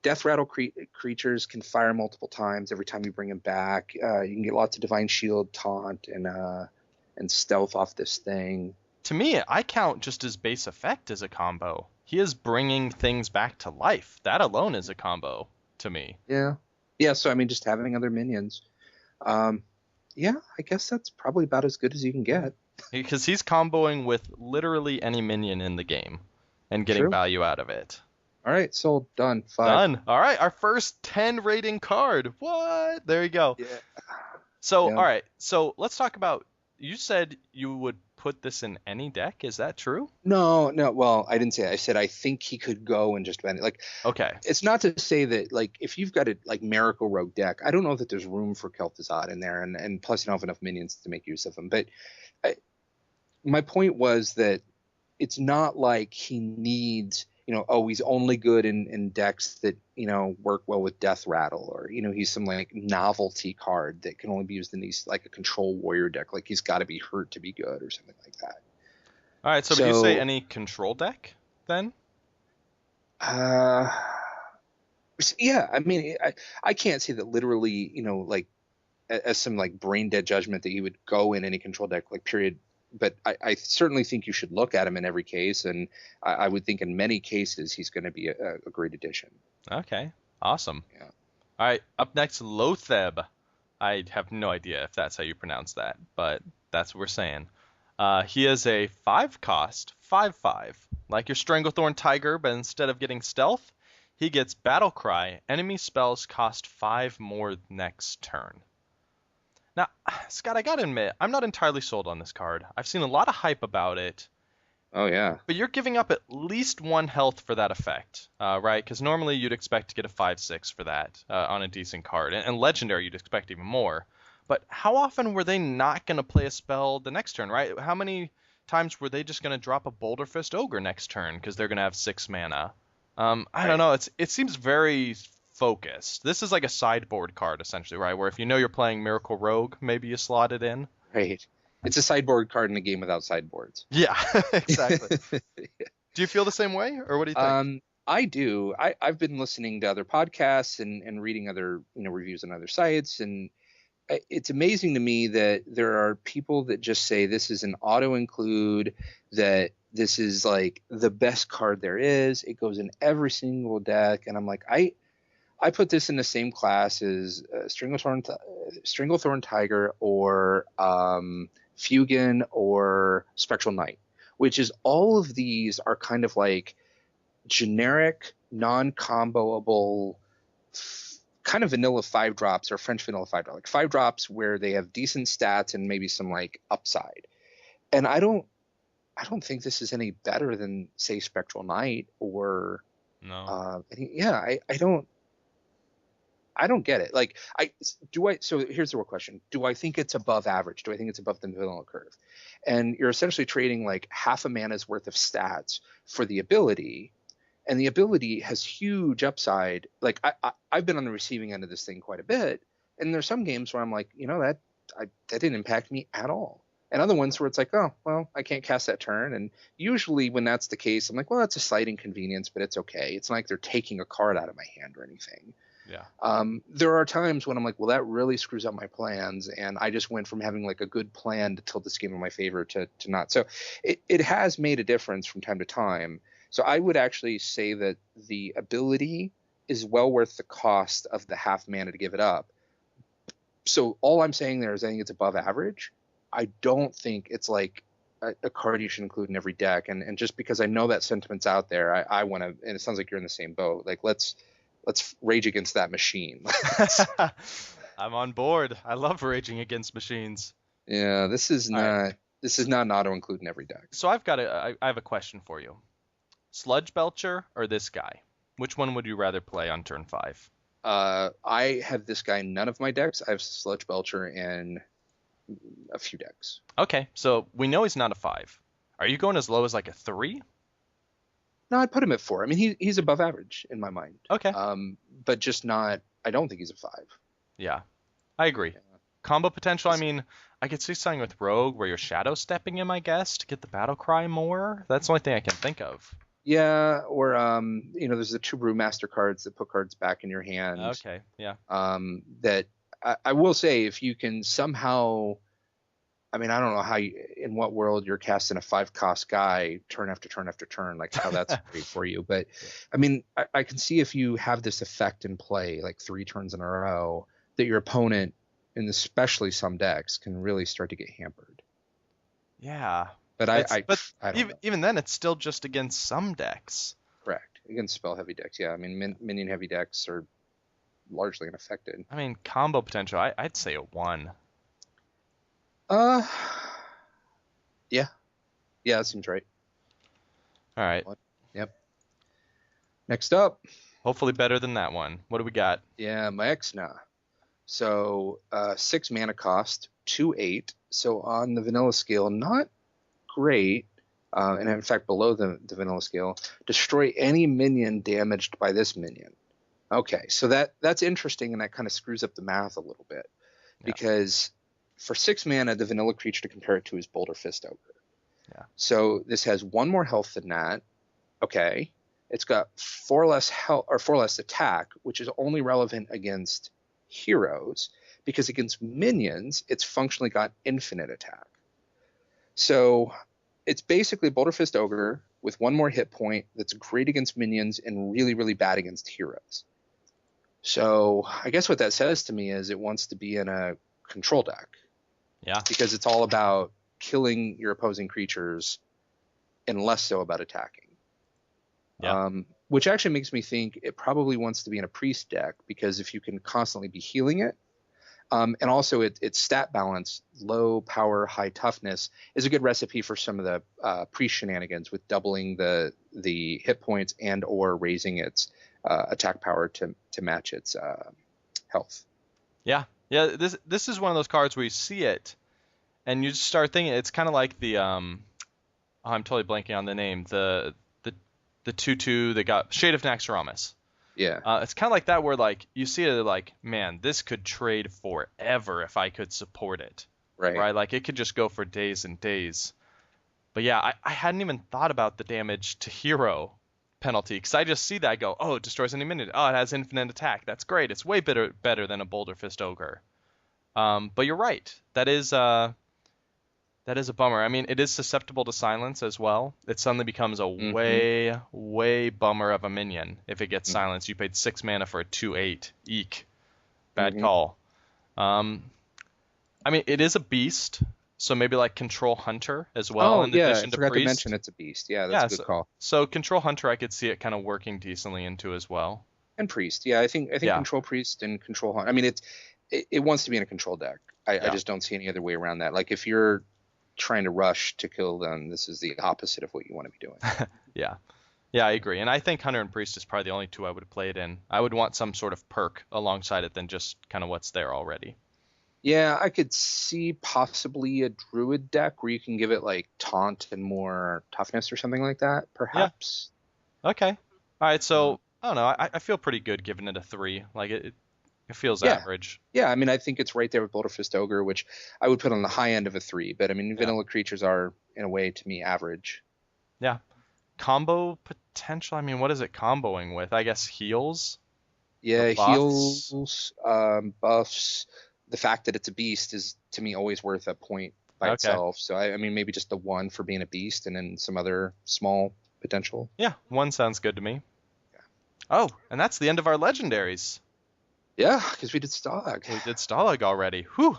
death rattle creatures can fire multiple times every time you bring them back. You can get lots of divine shield, taunt, and stealth off this thing. To me, I count just his base effect as a combo. He is bringing things back to life. That alone is a combo to me. Yeah. So I mean, just having other minions. Yeah, I guess that's probably about as good as you can get. Because he's comboing with literally any minion in the game and getting value out of it. All right, sold. Done. 5. Done. All right, our first 10 rating card. What? There you go. Yeah. So, all right. So let's talk about, you said you would put this in any deck. Is that true? No. Well, I didn't say that. I said I think he could go and just bend it. Like, okay. It's not to say that, like, if you've got a like Miracle Rogue deck, I don't know that there's room for Kel'Thuzad in there, and plus you don't have enough minions to make use of them. But my point was that it's not like he needs, he's only good in decks that, work well with Death Rattle, or, he's some like novelty card that can only be used in these like a control warrior deck. Like he's got to be hurt to be good or something like that. All right. So would you say any control deck then? Yeah. I mean, I can't say that literally, like as some like brain dead judgment that he would go in any control deck, like period. But I certainly think you should look at him in every case, and I would think in many cases he's going to be a great addition. Okay, awesome. Yeah. All right, up next, Lotheb. I have no idea if that's how you pronounce that, but that's what we're saying. He is a 5-cost, 5/5, like your Stranglethorn Tiger, but instead of getting stealth, he gets Battle Cry. Enemy spells cost 5 more next turn. Now, Scott, I gotta admit, I'm not entirely sold on this card. I've seen a lot of hype about it. Oh, yeah. But you're giving up at least 1 health for that effect, right? Because normally you'd expect to get a 5/6 for that on a decent card. And Legendary, you'd expect even more. But how often were they not going to play a spell the next turn, right? How many times were they just going to drop a Boulder Fist Ogre next turn because they're going to have 6 mana? I don't know. It seems very focused. This is like a sideboard card, essentially, right? Where if you know you're playing Miracle Rogue, maybe you slot it in. Right. It's a sideboard card in a game without sideboards. Yeah, exactly. Do you feel the same way, or what do you think? I do. I've been listening to other podcasts and reading other reviews on other sites, and it's amazing to me that there are people that just say this is an auto include, that this is like the best card there is. It goes in every single deck, and I'm like, I put this in the same class as Stranglethorn Tiger or Fugan or Spectral Knight, which is all of these are kind of like generic, non-comboable, kind of vanilla 5-drops or French vanilla 5-drop, like 5-drops where they have decent stats and maybe some like upside. And I don't think this is any better than, say, Spectral Knight or no. I don't get it. Like, so here's the real question. Do I think it's above average? Do I think it's above the vanilla curve? And you're essentially trading like half a mana's worth of stats for the ability, and the ability has huge upside. Like I've been on the receiving end of this thing quite a bit, and there's some games where I'm like, that didn't impact me at all. And other ones where it's like, oh, well, I can't cast that turn. And usually when that's the case, I'm like, well, that's a slight inconvenience, but it's okay. It's not like they're taking a card out of my hand or anything. Yeah. There are times when I'm like, well, that really screws up my plans, and I just went from having like a good plan to tilt this game in my favor to not. So it has made a difference from time to time. So I would actually say that the ability is well worth the cost of the half mana to give it up. So all I'm saying there is I think it's above average. I don't think it's like a card you should include in every deck. And just because I know that sentiment's out there, I want to, and it sounds like you're in the same boat. Like let's rage against that machine. I'm on board. I love raging against machines. Yeah, this is not an auto include in every deck. So I have a question for you. Sludge Belcher or this guy? Which one would you rather play on turn 5? I have this guy in none of my decks. I have Sludge Belcher in a few decks. Okay, so we know he's not a 5. Are you going as low as like a 3? No, I'd put him at 4. I mean, he's above average in my mind. Okay. But just not. I don't think he's a 5. Yeah, I agree. Yeah. Combo potential. I mean, I could see something with Rogue where you're shadow stepping him, I guess, to get the battle cry more. That's the only thing I can think of. Yeah, or there's the 2 Brewmaster cards that put cards back in your hand. Okay, yeah. That I will say, if you can somehow, I mean, I don't know in what world you're casting a 5-cost guy turn after turn after turn, like how that's great for you. But I mean, I can see if you have this effect in play, like 3 turns in a row, that your opponent, and especially some decks, can really start to get hampered. Yeah. But I don't know. Even then, it's still just against some decks. Correct. Against spell-heavy decks, yeah. I mean, minion-heavy decks are largely unaffected. I mean, combo potential, I'd say a 1. Yeah. Yeah, that seems right. All right. Yep. Next up. Hopefully better than that one. What do we got? Yeah, my Exna. So 6 mana cost, 2/8. So on the vanilla scale, not great, and in fact below the vanilla scale. Destroy any minion damaged by this minion. Okay, so that's interesting, and that kind of screws up the math a little bit, because for 6 mana, the vanilla creature to compare it to is Boulder Fist Ogre. Yeah. So this has 1 more health than that. Okay, it's got 4 less health or 4 less attack, which is only relevant against heroes, because against minions, it's functionally got infinite attack. So it's basically Boulder Fist Ogre with 1 more hit point that's great against minions and really, really bad against heroes. So I guess what that says to me is it wants to be in a control deck. Yeah. Because it's all about killing your opposing creatures and less so about attacking. Yeah. Which actually makes me think it probably wants to be in a priest deck, because if you can constantly be healing it, and also its stat balance, low power, high toughness, is a good recipe for some of the priest shenanigans with doubling the hit points and or raising its attack power to match its health. Yeah. Yeah, this is one of those cards where you see it and you just start thinking it's kind of like the I'm totally blanking on the name, the 2/2 that got Shade of Naxxramas. Yeah. It's kind of like that, where like you see it like, man, this could trade forever if I could support it. Right? Like it could just go for days and days. But yeah, I hadn't even thought about the damage to hero penalty, because I just see that, I go, oh, it destroys any minute. Oh, it has infinite attack. That's great. It's way better than a Boulder Fist Ogre. But you're right. That is a bummer. I mean, it is susceptible to silence as well. It suddenly becomes a way bummer of a minion if it gets silenced. You paid 6 mana for a 2/8. Eek. Bad call. I mean, it is a beast, so maybe like Control Hunter as well. In addition to Priest. I forgot to mention it's a beast. Yeah, that's a good call. So Control Hunter, I could see it kind of working decently into as well. And Priest. Yeah, I think Control Priest and Control Hunter. I mean, it wants to be in a control deck. I just don't see any other way around that. Like if you're trying to rush to kill them, this is the opposite of what you want to be doing. Yeah, I agree. And I think Hunter and Priest is probably the only 2 I would play it in. I would want some sort of perk alongside it than just kind of what's there already. Yeah, I could see possibly a Druid deck where you can give it like taunt and more toughness or something like that, perhaps. Yeah. Okay. All right, so I don't know. I feel pretty good giving it a 3. Like it feels average. Yeah, I mean, I think it's right there with Boulder Fist Ogre, which I would put on the high end of a 3. But I mean, vanilla creatures are, in a way, to me, average. Yeah. Combo potential. I mean, what is it comboing with? I guess heals. Yeah, heals, buffs. The fact that it's a beast is, to me, always worth a point by itself. So I mean, maybe just the 1 for being a beast, and then some other small potential. Yeah, 1 sounds good to me. Oh, and that's the end of our legendaries. Yeah, because we did Stalag. We did Stalag already. Whew.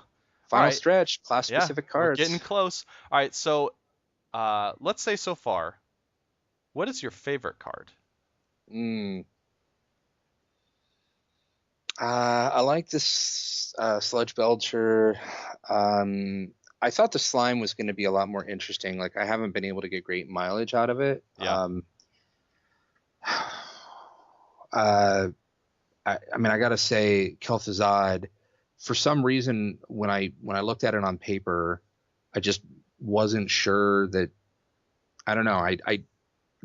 Final All right. stretch, Yeah, class-specific we're cards. getting close. All right, so let's say so far, what is your favorite card? Mm. I like this Sludge Belcher. I thought the slime was going to be a lot more interesting. Like I haven't been able to get great mileage out of it. Yeah. I mean, I gotta say, Kel'Thuzad, for some reason, when I looked at it on paper, I just wasn't sure that. I don't know. I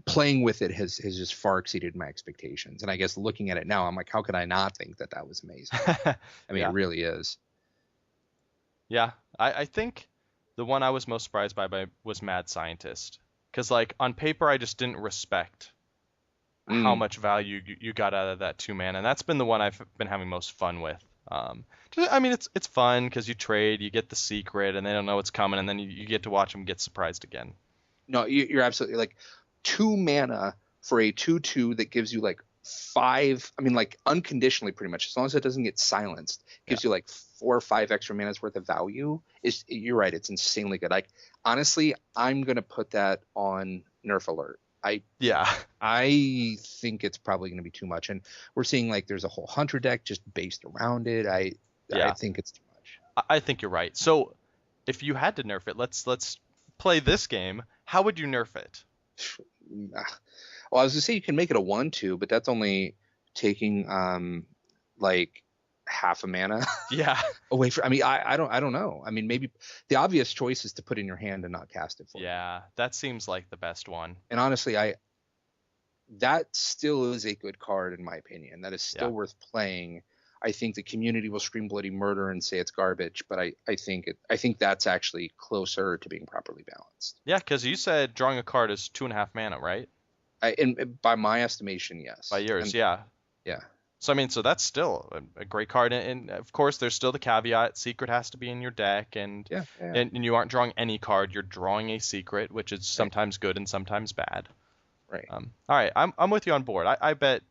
playing with it has just far exceeded my expectations. And I guess looking at it now, I'm like, how could I not think that that was amazing? I mean, Yeah. it really is. Yeah, I think the one I was most surprised by was Mad Scientist. Because, like, on paper, I just didn't respect how much value you got out of that 2 mana. And that's been the one I've been having most fun with. I mean, it's fun because you trade, you get the secret, and they don't know what's coming, and then you get to watch them get surprised again. No, you're absolutely like 2 mana for a 2/2 that gives you like 5. I mean, like unconditionally, pretty much, as long as it doesn't get silenced, gives you like 4 or 5 extra mana's worth of value. You're right, it's insanely good. Like honestly, I'm gonna put that on Nerf alert. I think it's probably going to be too much, and we're seeing like there's a whole hunter deck just based around it. I think it's too much. I think you're right. So if you had to nerf it, let's play this game. How would you nerf it? Well, I was gonna say you can make it a 1/2, but that's only taking like half a mana Yeah. away from. I mean, I don't know. I mean, maybe the obvious choice is to put in your hand and not cast it for you. Yeah, that seems like the best one. And honestly, that still is a good card in my opinion. That is still worth playing. I think the community will scream bloody murder and say it's garbage, but I think that's actually closer to being properly balanced. Yeah, because you said drawing a card is 2.5 mana, right? And by my estimation, yes. By yours, and, yeah. Yeah. So I mean, so that's still a great card, and of course, there's still the caveat: secret has to be in your deck, and and you aren't drawing any card; you're drawing a secret, which is sometimes good and sometimes bad. Right. All right, I'm with you on board. I bet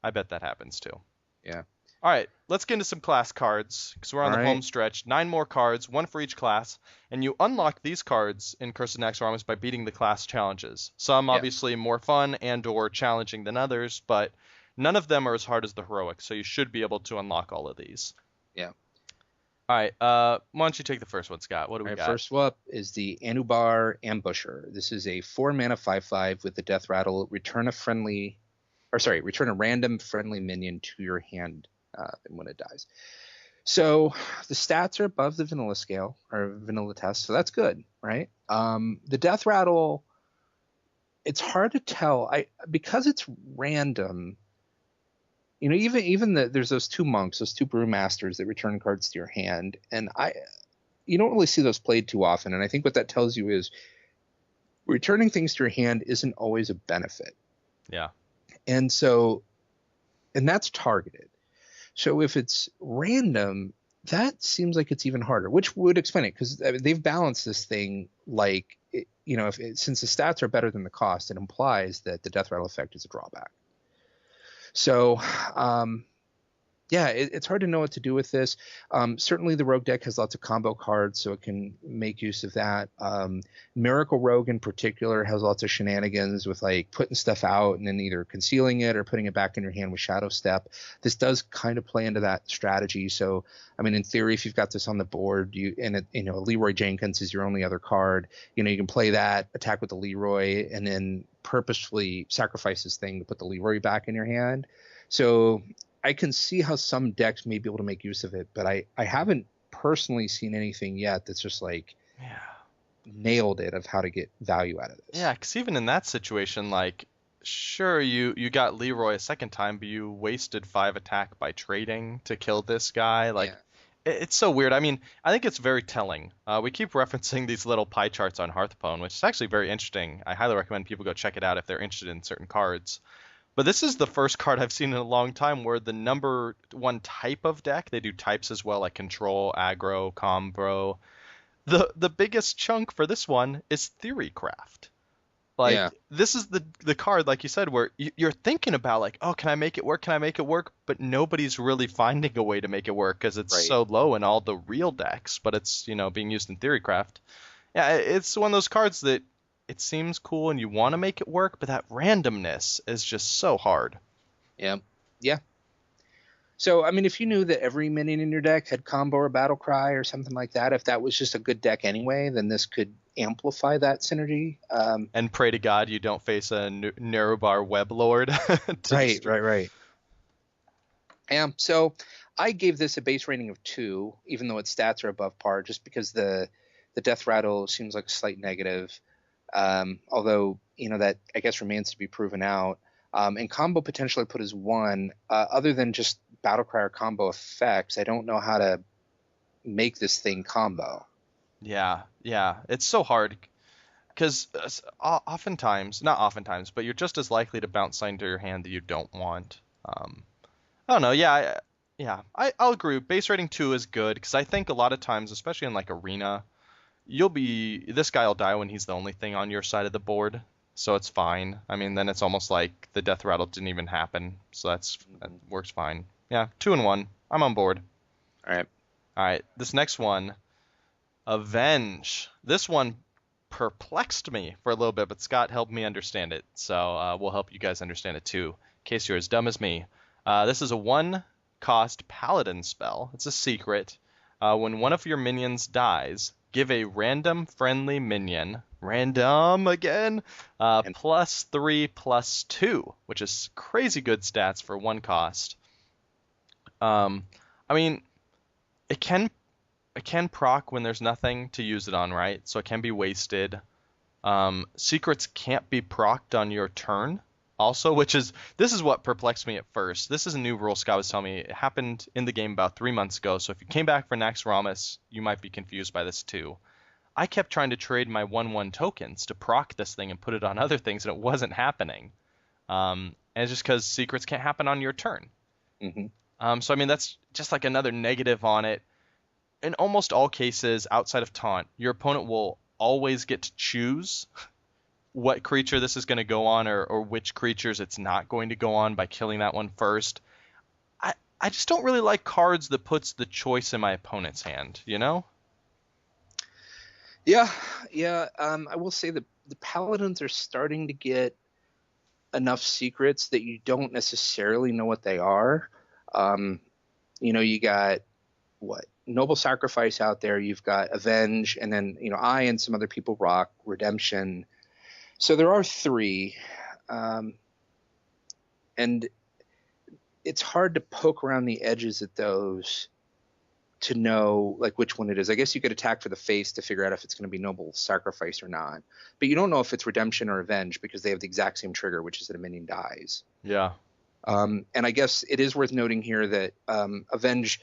that happens too. Yeah. All right, let's get into some class cards because we're on the home stretch. 9 more cards, 1 for each class, and you unlock these cards in Curse of Naxxramas by beating the class challenges. Some obviously more fun and/or challenging than others, but none of them are as hard as the heroic, so you should be able to unlock all of these. Yeah. All right, why don't you take the first one, Scott? What do we got? First up is the Anubar Ambusher. This is a 4 mana 5/5 with the Death Rattle. Return a random friendly minion to your hand when it dies. So the stats are above the vanilla scale or vanilla test, so that's good, right? The Death Rattle, it's hard to tell. Because it's random. You know, even there's those 2 monks, those 2 brewmasters that return cards to your hand, and you don't really see those played too often. And I think what that tells you is returning things to your hand isn't always a benefit. Yeah. And that's targeted. So if it's random, that seems like it's even harder, which would explain it because they've balanced this thing like, since the stats are better than the cost, it implies that the Death Rattle effect is a drawback. So, it's hard to know what to do with this. Certainly the Rogue deck has lots of combo cards, so it can make use of that. Miracle Rogue in particular has lots of shenanigans with like putting stuff out and then either concealing it or putting it back in your hand with Shadow Step. This does kind of play into that strategy. So, I mean, in theory, if you've got this on the board, Leroy Jenkins is your only other card. You can play that, attack with the Leroy, and then purposefully sacrifice this thing to put the Leroy back in your hand. So I can see how some decks may be able to make use of it, but I haven't personally seen anything yet that's just like nailed it of how to get value out of this. Yeah, because even in that situation, like, sure, you got Leroy a second time, but you wasted 5 attack by trading to kill this guy. Like, it's so weird. I mean, I think it's very telling. We keep referencing these little pie charts on Hearthstone, which is actually very interesting. I highly recommend people go check it out if they're interested in certain cards. But this is the first card I've seen in a long time where the number 1 type of deck, they do types as well, like control, aggro, combo. The biggest chunk for this one is Theorycraft. Like Yeah. this is the card, like you said, where you're thinking about like, oh, can I make it work? Can I make it work? But nobody's really finding a way to make it work because it's Right. so low in all the real decks. But it's being used in Theorycraft. Yeah, it's one of those cards that it seems cool and you want to make it work, but that randomness is just so hard. Yeah. Yeah. So, I mean, if you knew that every minion in your deck had combo or battle cry or something like that, if that was just a good deck anyway, then this could amplify that synergy. And pray to God you don't face a Narrowbar Web Lord. Right. Yeah. So I gave this a base rating of 2, even though its stats are above par, just because the death rattle seems like a slight negative. Although, that I guess remains to be proven out. And combo potentially put as 1. Other than just Battlecry or combo effects, I don't know how to make this thing combo. Yeah, it's so hard because oftentimes, not oftentimes, but you're just as likely to bounce something to your hand that you don't want. I don't know. I'll agree. Base rating 2 is good because I think a lot of times, especially in like arena, this guy will die when he's the only thing on your side of the board, so it's fine. I mean, then it's almost like the death rattle didn't even happen, so that works fine. Yeah, 2 and 1. I'm on board. All right. This next one, Avenge. This one perplexed me for a little bit, but Scott helped me understand it, so we'll help you guys understand it too, in case you're as dumb as me. This is a 1-cost paladin spell. It's a secret. When one of your minions dies, give a random friendly minion, random again, +3/+2, which is crazy good stats for 1 cost. I mean, it can proc when there's nothing to use it on, right? So it can be wasted. Secrets can't be procced on your turn also, this is what perplexed me at first. This is a new rule Scott was telling me. It happened in the game about 3 months ago, so if you came back for Naxxramas, you might be confused by this too. I kept trying to trade my 1/1 tokens to proc this thing and put it on other things, and it wasn't happening. And it's just because secrets can't happen on your turn. So I mean, that's just like another negative on it. In almost all cases outside of taunt, your opponent will always get to choose what creature this is going to go on or which creatures it's not going to go on by killing that one first. I just don't really like cards that puts the choice in my opponent's hand, Yeah. I will say that the paladins are starting to get enough secrets that you don't necessarily know what they are. You got Noble Sacrifice out there, you've got Avenge, and then I and some other people rock Redemption. So there are 3, and it's hard to poke around the edges at those to know like which one it is. I guess you could attack for the face to figure out if it's going to be Noble Sacrifice or not, but you don't know if it's Redemption or Avenge because they have the exact same trigger, which is that a minion dies. Yeah. And I guess it is worth noting here that Avenge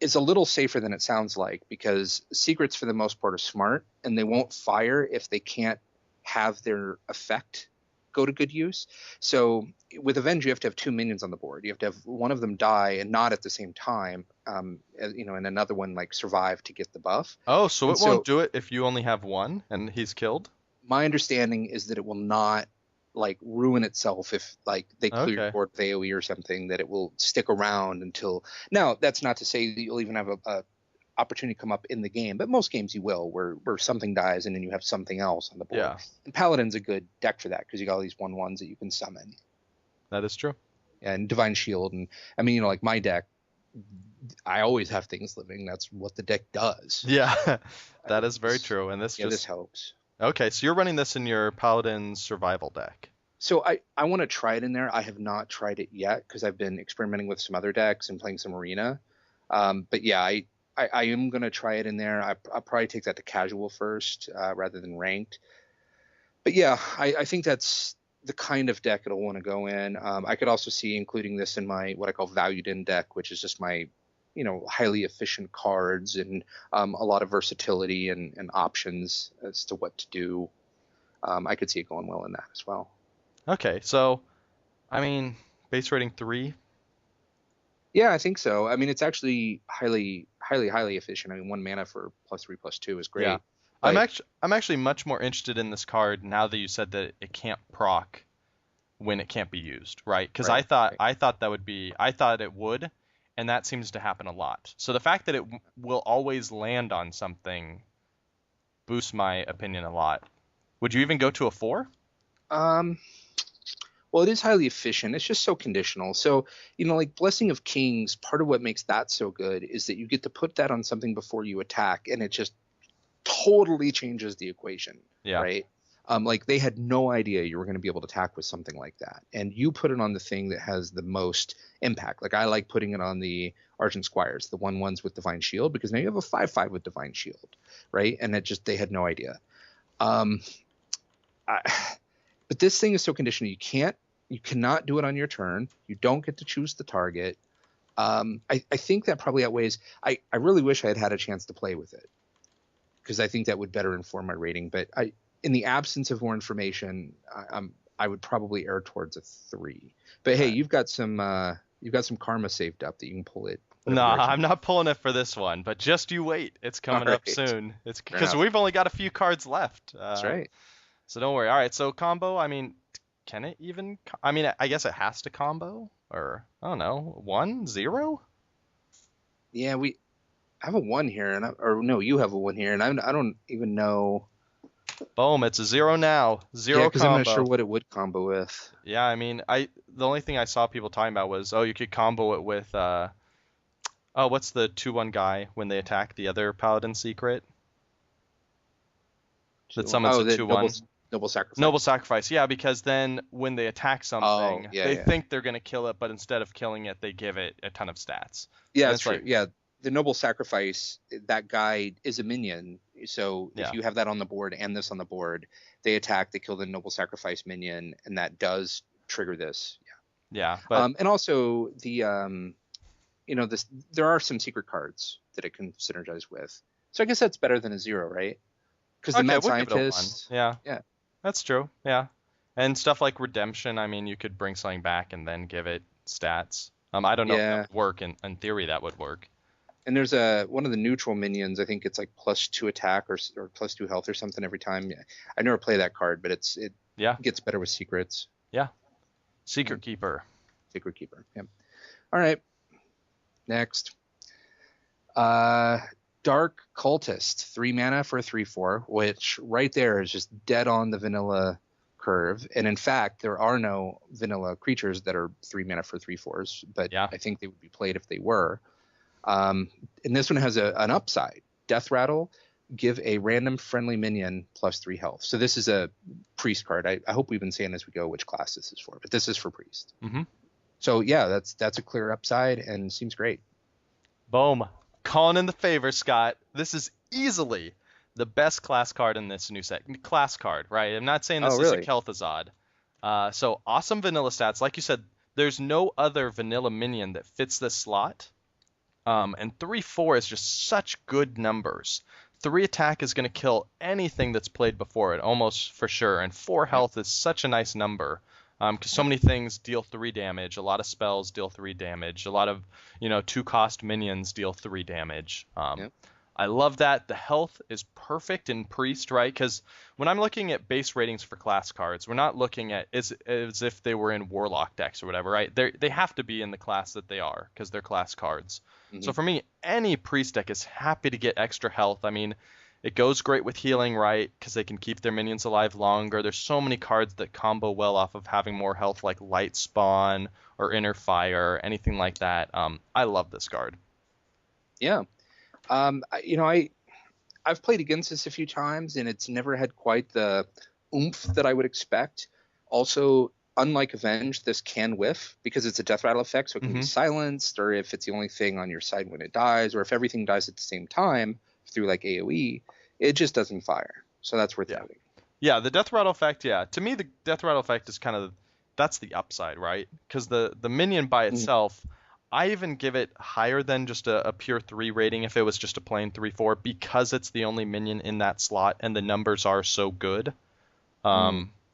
is a little safer than it sounds like, because secrets for the most part are smart and they won't fire if they can't have their effect go to good use. So with Avenge, you have to have 2 minions on the board. You have to have one of them die and not at the same time, and another one like survive to get the buff. Oh, so it won't do it if you only have one and he's killed? My understanding is that it will not like ruin itself if like they clear your board with AoE or something, that it will stick around until. Now, that's not to say that you'll even have a opportunity come up in the game, but most games you will, where something dies and then you have something else on the board. Yeah. And Paladin's a good deck for that because you got all these 1/1s that you can summon. That is true. And Divine Shield, and I mean, like my deck, I always have things living. That's what the deck does. Yeah, that is very true. And this this helps. Okay, so you're running this in your Paladin survival deck. So I want to try it in there. I have not tried it yet because I've been experimenting with some other decks and playing some arena. But yeah, I am going to try it in there. I'll probably take that to casual first rather than ranked. But yeah, I think that's the kind of deck it'll want to go in. I could also see including this in my what I call valued in deck, which is just my highly efficient cards and a lot of versatility and options as to what to do. I could see it going well in that as well. Okay, so I mean, base rating 3. Yeah, I think so. I mean, it's actually highly efficient. I mean, 1 mana for +3/+2 is great. Yeah. But I'm actually much more interested in this card now that you said that it can't proc when it can't be used, right? Because right, right. I thought I thought it would, and that seems to happen a lot. So the fact that it will always land on something boosts my opinion a lot. Would you even go to a 4? Um, well, it is highly efficient. It's just so conditional. So, like Blessing of Kings, part of what makes that so good is that you get to put that on something before you attack, and it just totally changes the equation, Yeah. right? Like they had no idea you were going to be able to attack with something like that, and you put it on the thing that has the most impact. Like I like putting it on the Argent Squires, the 1/1s with Divine Shield, because now you have a 5/5 with Divine Shield, right? And they had no idea. Um, but this thing is so conditional. You cannot do it on your turn. You don't get to choose the target. I think that probably outweighs. I really wish I had had a chance to play with it, because I think that would better inform my rating. But in the absence of more information, I would probably err towards a 3. But hey, you've got some karma saved up that you can pull it. Nah, I'm not pulling it for this one, but just you wait. It's coming up soon. It's because we've only got a few cards left. That's right. So don't worry. All right, so combo, I mean, can it even? I mean, I guess it has to combo, or I don't know, 1, 0? Yeah, I have a 1 here, no, you have a 1 here, and I don't even know. Boom, it's a 0 now. 0 yeah, because combo. I'm not sure what it would combo with. Yeah, I mean, the only thing I saw people talking about was, you could combo it with what's the 2/1 guy when they attack the other Paladin secret? That summons a 2/1. Noble Sacrifice. Noble Sacrifice, yeah, because then when they attack something, they think they're going to kill it, but instead of killing it, they give it a ton of stats. Yeah, that's true. Yeah, the Noble Sacrifice, that guy is a minion. So if you have that on the board and this on the board, they attack, they kill the Noble Sacrifice minion, and that does trigger this. Yeah. But and also the there are some secret cards that it can synergize with. So I guess that's better than a 0, right? Because the Mad Scientist. Yeah. That's true. Yeah. And stuff like Redemption, I mean, you could bring something back and then give it stats. I don't know if that would work. In theory, that would work. And there's one of the neutral minions. I think it's like +2 attack or +2 health or something every time. Yeah. I never play that card, but it gets better with secrets. Yeah. Secret Keeper. Secret Keeper. Yeah. All right. Next. Dark Cultist, 3 mana for a 3/4, which right there is just dead on the vanilla curve. And in fact, there are no vanilla creatures that are 3 mana for 3/4s, but I think they would be played if they were. And this one has an upside. Death Rattle, give a random friendly minion +3 health. So this is a priest card. I hope we've been saying as we go which class this is for, but this is for priest. Mm-hmm. So yeah, that's a clear upside and seems great. Boom. Calling in the favor, Scott. This is easily the best class card in this new set. Class card, right? I'm not saying this is a Kel'Thuzad. So awesome vanilla stats. Like you said, there's no other vanilla minion that fits this slot. And 3/4 is just such good numbers. 3 attack is going to kill anything that's played before it, almost for sure. And 4 health is such a nice number. Because so many things deal 3 damage. A lot of spells deal 3 damage. A lot of, 2-cost minions deal 3 damage. I love that. The health is perfect in Priest, right? Because when I'm looking at base ratings for class cards, we're not looking at as if they were in Warlock decks or whatever, right? They have to be in the class that they are because they're class cards. Mm-hmm. So for me, any Priest deck is happy to get extra health. I mean, it goes great with healing, right? Because they can keep their minions alive longer. There's so many cards that combo well off of having more health, like Light Spawn or Inner Fire, anything like that. I love this card. Yeah. I've played against this a few times, and it's never had quite the oomph that I would expect. Also, unlike Avenge, this can whiff because it's a death rattle effect, so it can be silenced, or if it's the only thing on your side when it dies, or if everything dies at the same time through like AoE, it just doesn't fire. So that's worth noting. Yeah, the death rattle effect, to me the death rattle effect is kind of, that's the upside, right? Because the minion by itself, I even give it higher than just a pure 3 rating if it was just a plain 3/4 because it's the only minion in that slot and the numbers are so good.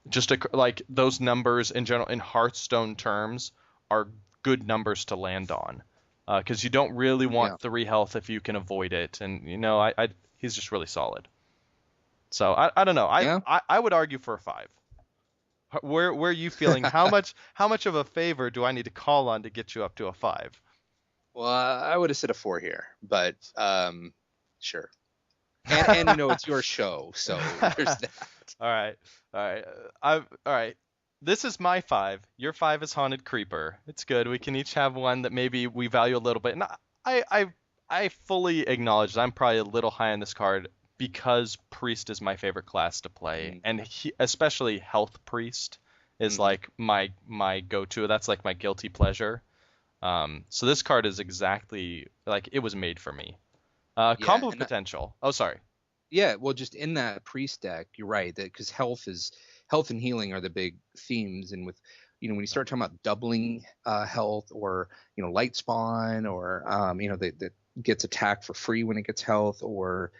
Just like those numbers in general in Hearthstone terms are good numbers to land on because you don't really want 3 health if you can avoid it. And, he's just really solid. So I don't know. Yeah. I would argue for a 5. Where are you feeling? How much of a favor do I need to call on to get you up to a 5? Well, I would have said a 4 here, but sure. And it's your show, so there's that. All right. All right. This is my 5. Your 5 is Haunted Creeper. It's good. We can each have one that maybe we value a little bit. And I fully acknowledge that I'm probably a little high on this card because Priest is my favorite class to play, and especially Health Priest is like my go-to. That's like my guilty pleasure. So this card is exactly like it was made for me. Combo potential. Oh, sorry. Yeah, well, just in that Priest deck, you're right, that because health and healing are the big themes, and with when you start talking about doubling health, or light spawn, or that gets attacked for free when it gets health, or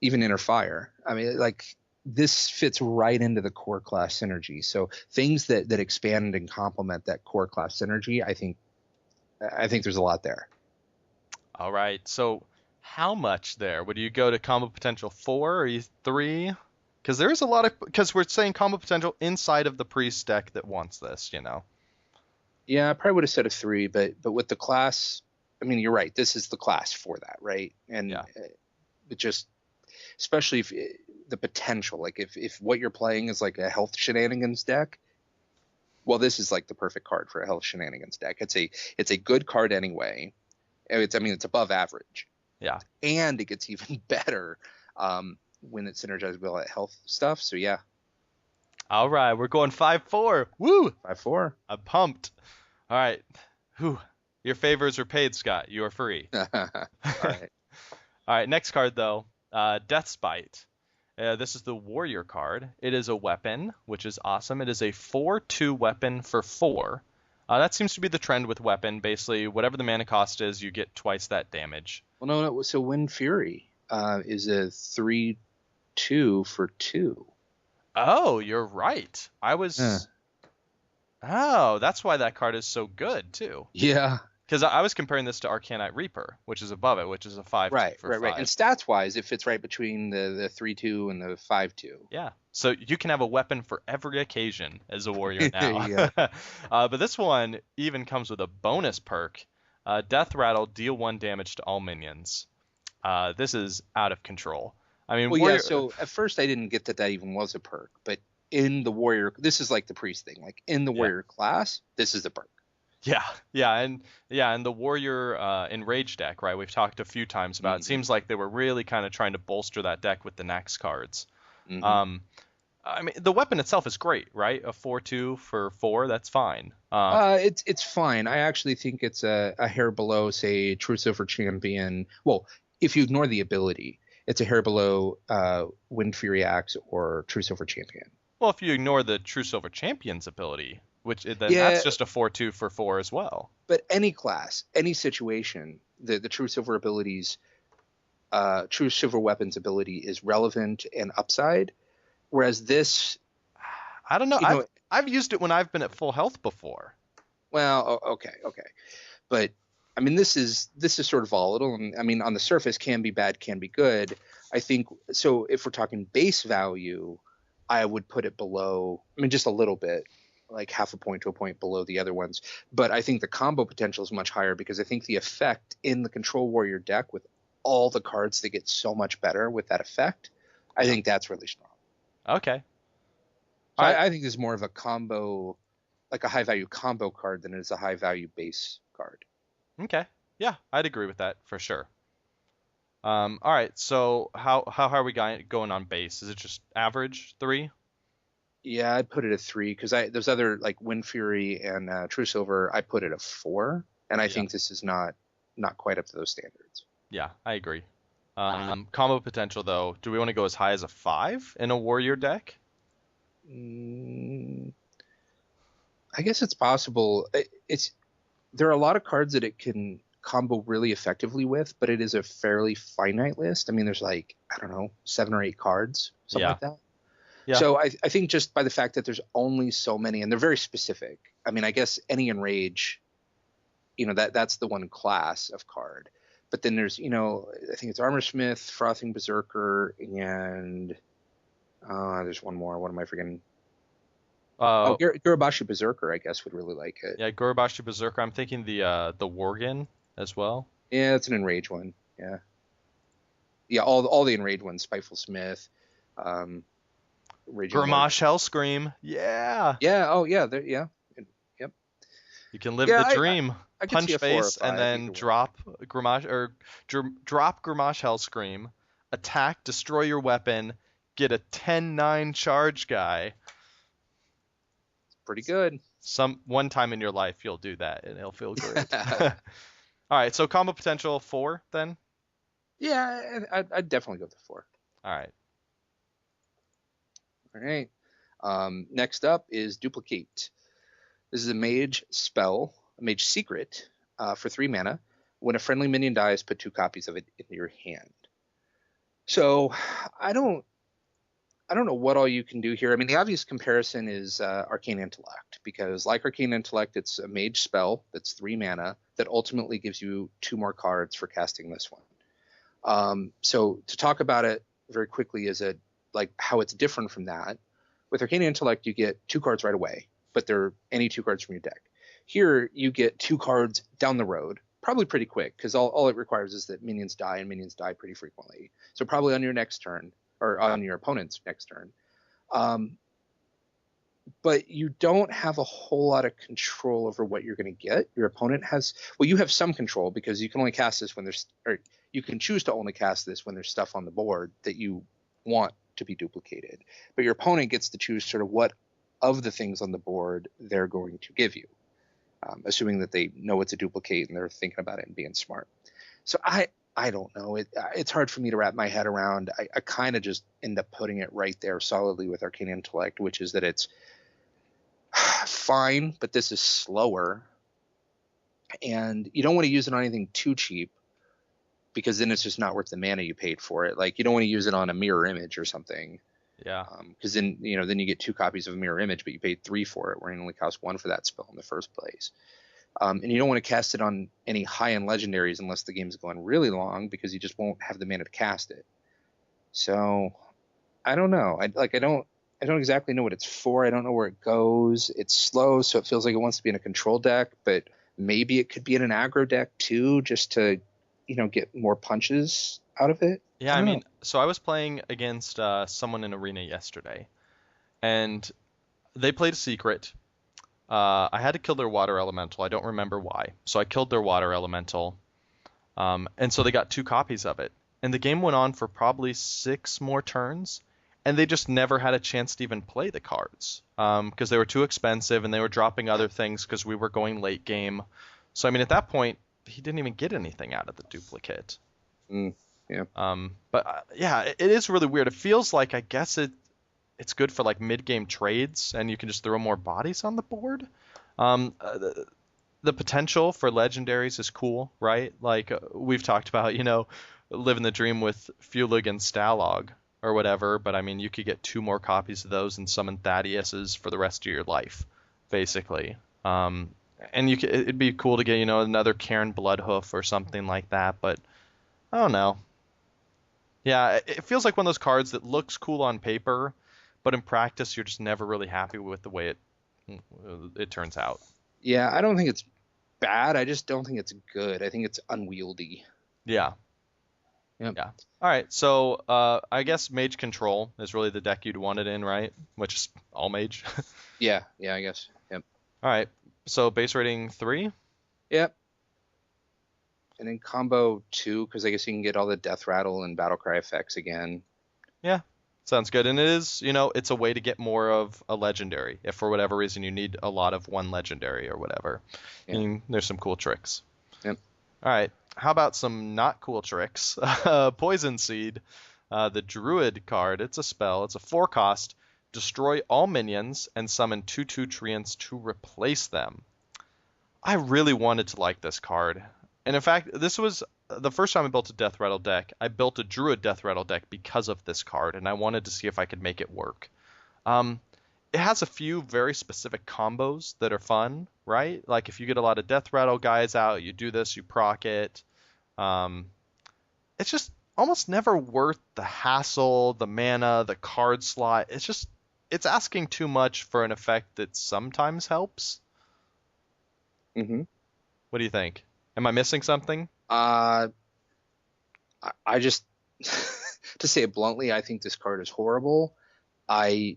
even inner fire. I mean, like, this fits right into the core class synergy. So things that expand and complement that core class synergy, I think there's a lot there. All right. So how much there? Would you go to combo potential 4 or 3? Because there is a lot of, because we're saying combo potential inside of the Priest deck that wants this, Yeah, I probably would have said a 3, but with the class, I mean, you're right. This is the class for that, right? And it just, especially if the potential, like if what you're playing is like a health shenanigans deck, well, this is like the perfect card for a health shenanigans deck. It's a good card anyway. It's above average. Yeah. And it gets even better when it's synergized with all that health stuff. So yeah. All right, we're going 5-4. Woo! 5-4. I'm pumped. All right. Whew. Your favors are paid, Scott. You are free. All right. All right, next card, though. Death's Bite. This is the Warrior card. It is a weapon, which is awesome. It is a 4/2 weapon for 4. That seems to be the trend with weapon. Basically, whatever the mana cost is, you get twice that damage. Well, no. So Wind Fury is a 3/2 for 2. Oh, you're right. Oh, that's why that card is so good, too. Yeah. Because I was comparing this to Arcanite Reaper, which is above it, which is a 5/2 for 5. Right. And stats-wise, it fits right between the 3/2 and the 5/2. Yeah. So you can have a weapon for every occasion as a warrior now. Yeah. But this one even comes with a bonus perk. Death Rattle, deal 1 damage to all minions. This is out of control. I mean, well, so at first I didn't get that even was a perk, but in the warrior, this is like the Priest thing. Like in the warrior class, this is the perk. And the warrior enraged deck, right? We've talked a few times about. It seems like they were really kind of trying to bolster that deck with the Naxx cards. I mean, the weapon itself is great, right? A 4/2 for 4, that's fine. It's fine. I actually think it's a hair below, say, True Silver Champion. Well, if you ignore the ability, it's a hair below Wind Fury Axe or True Silver Champion. Well, if you ignore the True Silver Champion's ability, that's just a 4/2 for 4 as well. But any class, any situation, the True Silver abilities, True Silver Weapons ability is relevant and upside, whereas this, I don't know. I've used it when I've been at full health before. Well, okay, but I mean, this is sort of volatile, and I mean, on the surface, can be bad, can be good. I think so. If we're talking base value, I would put it below. I mean, just a little bit, like half a point to a point below the other ones. But I think the combo potential is much higher because I think the effect in the Control Warrior deck with all the cards that get so much better with that effect, I think that's really strong. Okay. So I think this is more of a combo, like a high value combo card than it is a high value base card. Okay. Yeah, I'd agree with that for sure. All right. So how are we going on base? Is it just average 3? Yeah, I'd put it at 3 because those other like Wind Fury and True Silver, I put it at 4, and I think this is not quite up to those standards. Yeah, I agree. Combo potential though, do we want to go as high as a 5 in a warrior deck? I guess it's possible. There are a lot of cards that it can combo really effectively with, but it is a fairly finite list. I mean, there's like, I don't know, 7 or 8 cards, something like that. Yeah. So I think just by the fact that there's only so many, and they're very specific. I mean, I guess any Enrage, that's the one class of card. But then there's, I think it's Armor Smith, Frothing Berserker, and there's one more. What am I forgetting? Gurabashi Berserker, I guess, would really like it. Yeah, Gurabashi Berserker. I'm thinking the Worgen as well. Yeah, it's an Enrage one. Yeah. Yeah, all the Enrage ones. Spiteful Smith, Gramash Hellscream. Yeah. Yeah. Oh, yeah. Yep. You can live the dream. I could see Punch a 4 or face 5 and then either way. drop Gramash drop Gramash Hellscream, attack, destroy your weapon, get a 10-9 charge guy. Pretty good. One time in your life you'll do that and it'll feel great. All right, so combo potential 4 then? Yeah, I'd definitely go with 4. All right. All right. Next up is Duplicate. This is a mage spell, a mage secret, for 3 mana. When a friendly minion dies, put 2 copies of it in your hand. So I don't know what all you can do here. I mean, the obvious comparison is Arcane Intellect, because like Arcane Intellect, it's a mage spell that's 3 mana that ultimately gives you 2 more cards for casting this one. So to talk about it very quickly is how it's different from that. With Arcane Intellect, you get 2 cards right away, but they're any 2 cards from your deck. Here, you get 2 cards down the road, probably pretty quick, because all it requires is that minions die, and minions die pretty frequently. So probably on your next turn, or on your opponent's next turn. But you don't have a whole lot of control over what you're going to get. Your opponent has, you have some control, because you can only cast this when you can choose to only cast this when there's stuff on the board that you want to be duplicated. But your opponent gets to choose sort of what of the things on the board they're going to give you, assuming that they know it's a duplicate and they're thinking about it and being smart. So I don't know. It's hard for me to wrap my head around. I kind of just end up putting it right there solidly with Arcane Intellect, which is that it's fine, but this is slower. And you don't want to use it on anything too cheap, because then it's just not worth the mana you paid for it. Like, you don't want to use it on a mirror image or something. Yeah. Because then you get 2 copies of a mirror image, but you paid 3 for it, where it only cost 1 for that spell in the first place. And you don't want to cast it on any high-end legendaries unless the game's going really long, because you just won't have the mana to cast it. So I don't know. I don't exactly know what it's for. I don't know where it goes. It's slow, so it feels like it wants to be in a control deck, but maybe it could be in an aggro deck too, just to get more punches out of it. Yeah, I mean, so I was playing against someone in Arena yesterday, and they played a secret. I had to kill their water elemental. I don't remember why. So I killed their water elemental, and so they got 2 copies of it. And the game went on for probably 6 more turns, and they just never had a chance to even play the cards, because they were too expensive, and they were dropping other things because we were going late game. So, I mean, at that point, he didn't even get anything out of the duplicate. Yeah. But yeah, it is really weird. It feels like, I guess it's good for like mid-game trades, and you can just throw more bodies on the board. The potential for legendaries is cool, right? Like we've talked about, living the dream with Fulig and Stalog or whatever. But I mean, you could get 2 more copies of those and summon Thaddeus's for the rest of your life, basically. And it'd be cool to get, another Cairn Bloodhoof or something like that. But I don't know. Yeah, it feels like one of those cards that looks cool on paper, but in practice, you're just never really happy with the way it turns out. Yeah, I don't think it's bad. I just don't think it's good. I think it's unwieldy. Yeah. Yep. Yeah. All right. So I guess Mage Control is really the deck you'd want it in, right? Which is all Mage. Yeah, I guess. Yep. All right. So base rating 3? Yep. And then combo 2, because I guess you can get all the Death Rattle and Battlecry effects again. Yeah. Sounds good. And it is, it's a way to get more of a legendary. If for whatever reason you need a lot of one legendary or whatever. Yeah. And there's some cool tricks. Yep. All right. How about some not cool tricks? Poison Seed, the Druid card. It's a spell. It's a 4-cost. Destroy all minions and summon 2/2 treants to replace them. I really wanted to like this card. And in fact, this was the first time I built a Death Rattle deck. I built a Druid Death Rattle deck because of this card, and I wanted to see if I could make it work. It has a few very specific combos that are fun, right? Like if you get a lot of Death Rattle guys out, you do this, you proc it. Um, it's just almost never worth the hassle, the mana, the card slot. It's asking too much for an effect that sometimes helps. Mm-hmm. What do you think? Am I missing something? I just, to say it bluntly, I think this card is horrible. I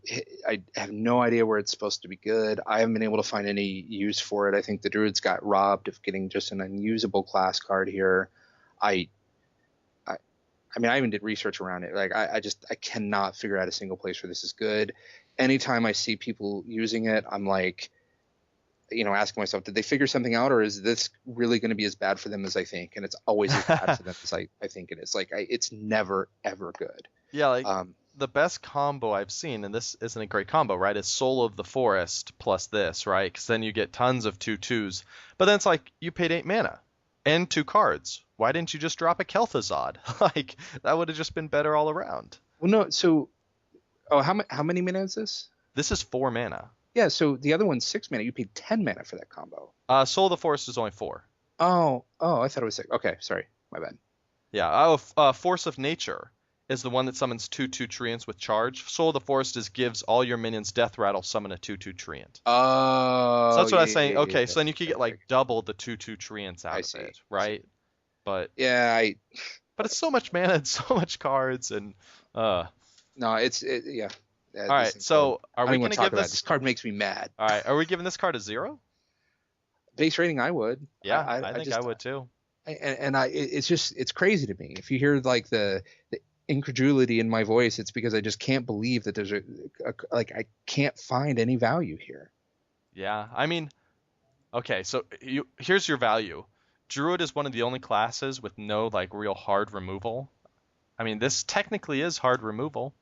have no idea where it's supposed to be good. I haven't been able to find any use for it. I think the Druids got robbed of getting just an unusable class card here. I mean, I even did research around it. Like, I cannot figure out a single place where this is good. Anytime I see people using it, I'm like, asking myself, did they figure something out, or is this really going to be as bad for them as I think? And it's always as bad for them as I think it is. Like, it's never, ever good. Yeah, like the best combo I've seen, and this isn't a great combo, right, is Soul of the Forest plus this, right? Because then you get tons of 2/2s. But then it's like, you paid 8 mana and 2 cards. Why didn't you just drop a Kel'Thuzad? Like, that would have just been better all around. Well, no, so, how many mana is this? This is 4 mana. Yeah, so the other one's 6 mana. You paid 10 mana for that combo. Soul of the Forest is only 4. Oh, I thought it was 6. Okay, sorry, my bad. Yeah, Force of Nature is the one that summons 2/2 treants with charge. Soul of the Forest gives all your minions Death Rattle, summon a 2/2 treant. Oh, so that's what I was saying. Yeah, okay, so then you could get like double the 2/2 treants out of it, right? But yeah, but it's so much mana and so much cards and no, yeah. All right, so are we going to give this card makes me mad. All right, are we giving this card a 0? Base rating, I would. Yeah, I think I would too. It's crazy to me. If you hear like the incredulity in my voice, it's because I just can't believe that there's I can't find any value here. Yeah, I mean, okay, so here's your value. Druid is one of the only classes with no like real hard removal. I mean, this technically is hard removal.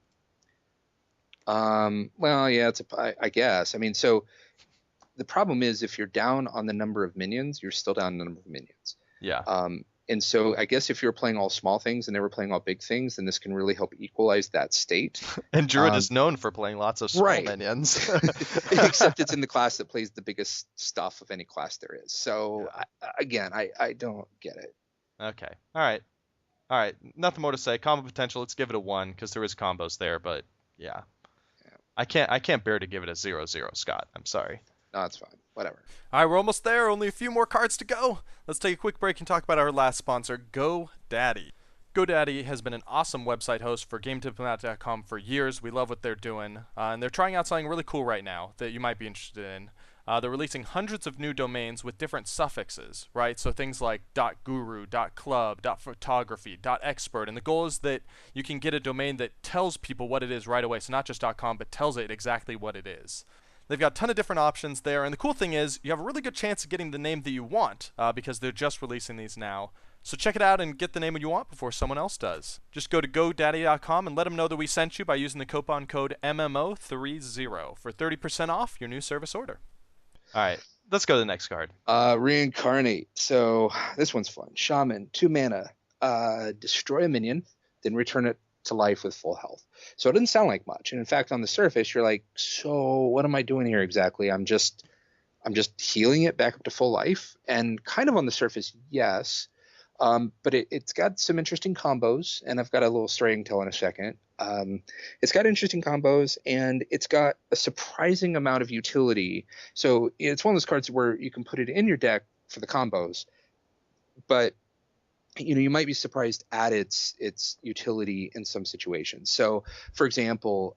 Well, yeah, I guess. I mean, so the problem is if you're down on the number of minions, you're still down on the number of minions. Yeah. And so I guess if you're playing all small things and they were playing all big things, then this can really help equalize that state. And Druid is known for playing lots of small minions. Except it's in the class that plays the biggest stuff of any class there is. So, yeah. I don't get it. Okay. All right. Nothing more to say. Combo potential, let's give it a 1 because there is combos there, but yeah. I can't bear to give it a 0/0, Scott. I'm sorry. No, it's fine. Whatever. All right, we're almost there. Only a few more cards to go. Let's take a quick break and talk about our last sponsor, GoDaddy. GoDaddy has been an awesome website host for GameDiplomat.com for years. We love what they're doing, and they're trying out something really cool right now that you might be interested in. They're releasing hundreds of new domains with different suffixes, right? So things like .guru, .club, .photography, .expert, and the goal is that you can get a domain that tells people what it is right away. So not just .com, but tells it exactly what it is. They've got a ton of different options there, and the cool thing is you have a really good chance of getting the name that you want because they're just releasing these now. So check it out and get the name you want before someone else does. Just go to GoDaddy.com and let them know that we sent you by using the coupon code MMO30 for 30% off your new service order. All right, let's go to the next card. Reincarnate. So this one's fun. Shaman, 2 mana. Destroy a minion, then return it to life with full health. So it doesn't sound like much. And in fact, on the surface, you're like, so what am I doing here exactly? I'm just healing it back up to full life. And kind of on the surface, yes. But it's got some interesting combos, and I've got a little story I can tell in a second. It's got interesting combos, and it's got a surprising amount of utility. So it's one of those cards where you can put it in your deck for the combos, but you might be surprised at its utility in some situations. So, for example,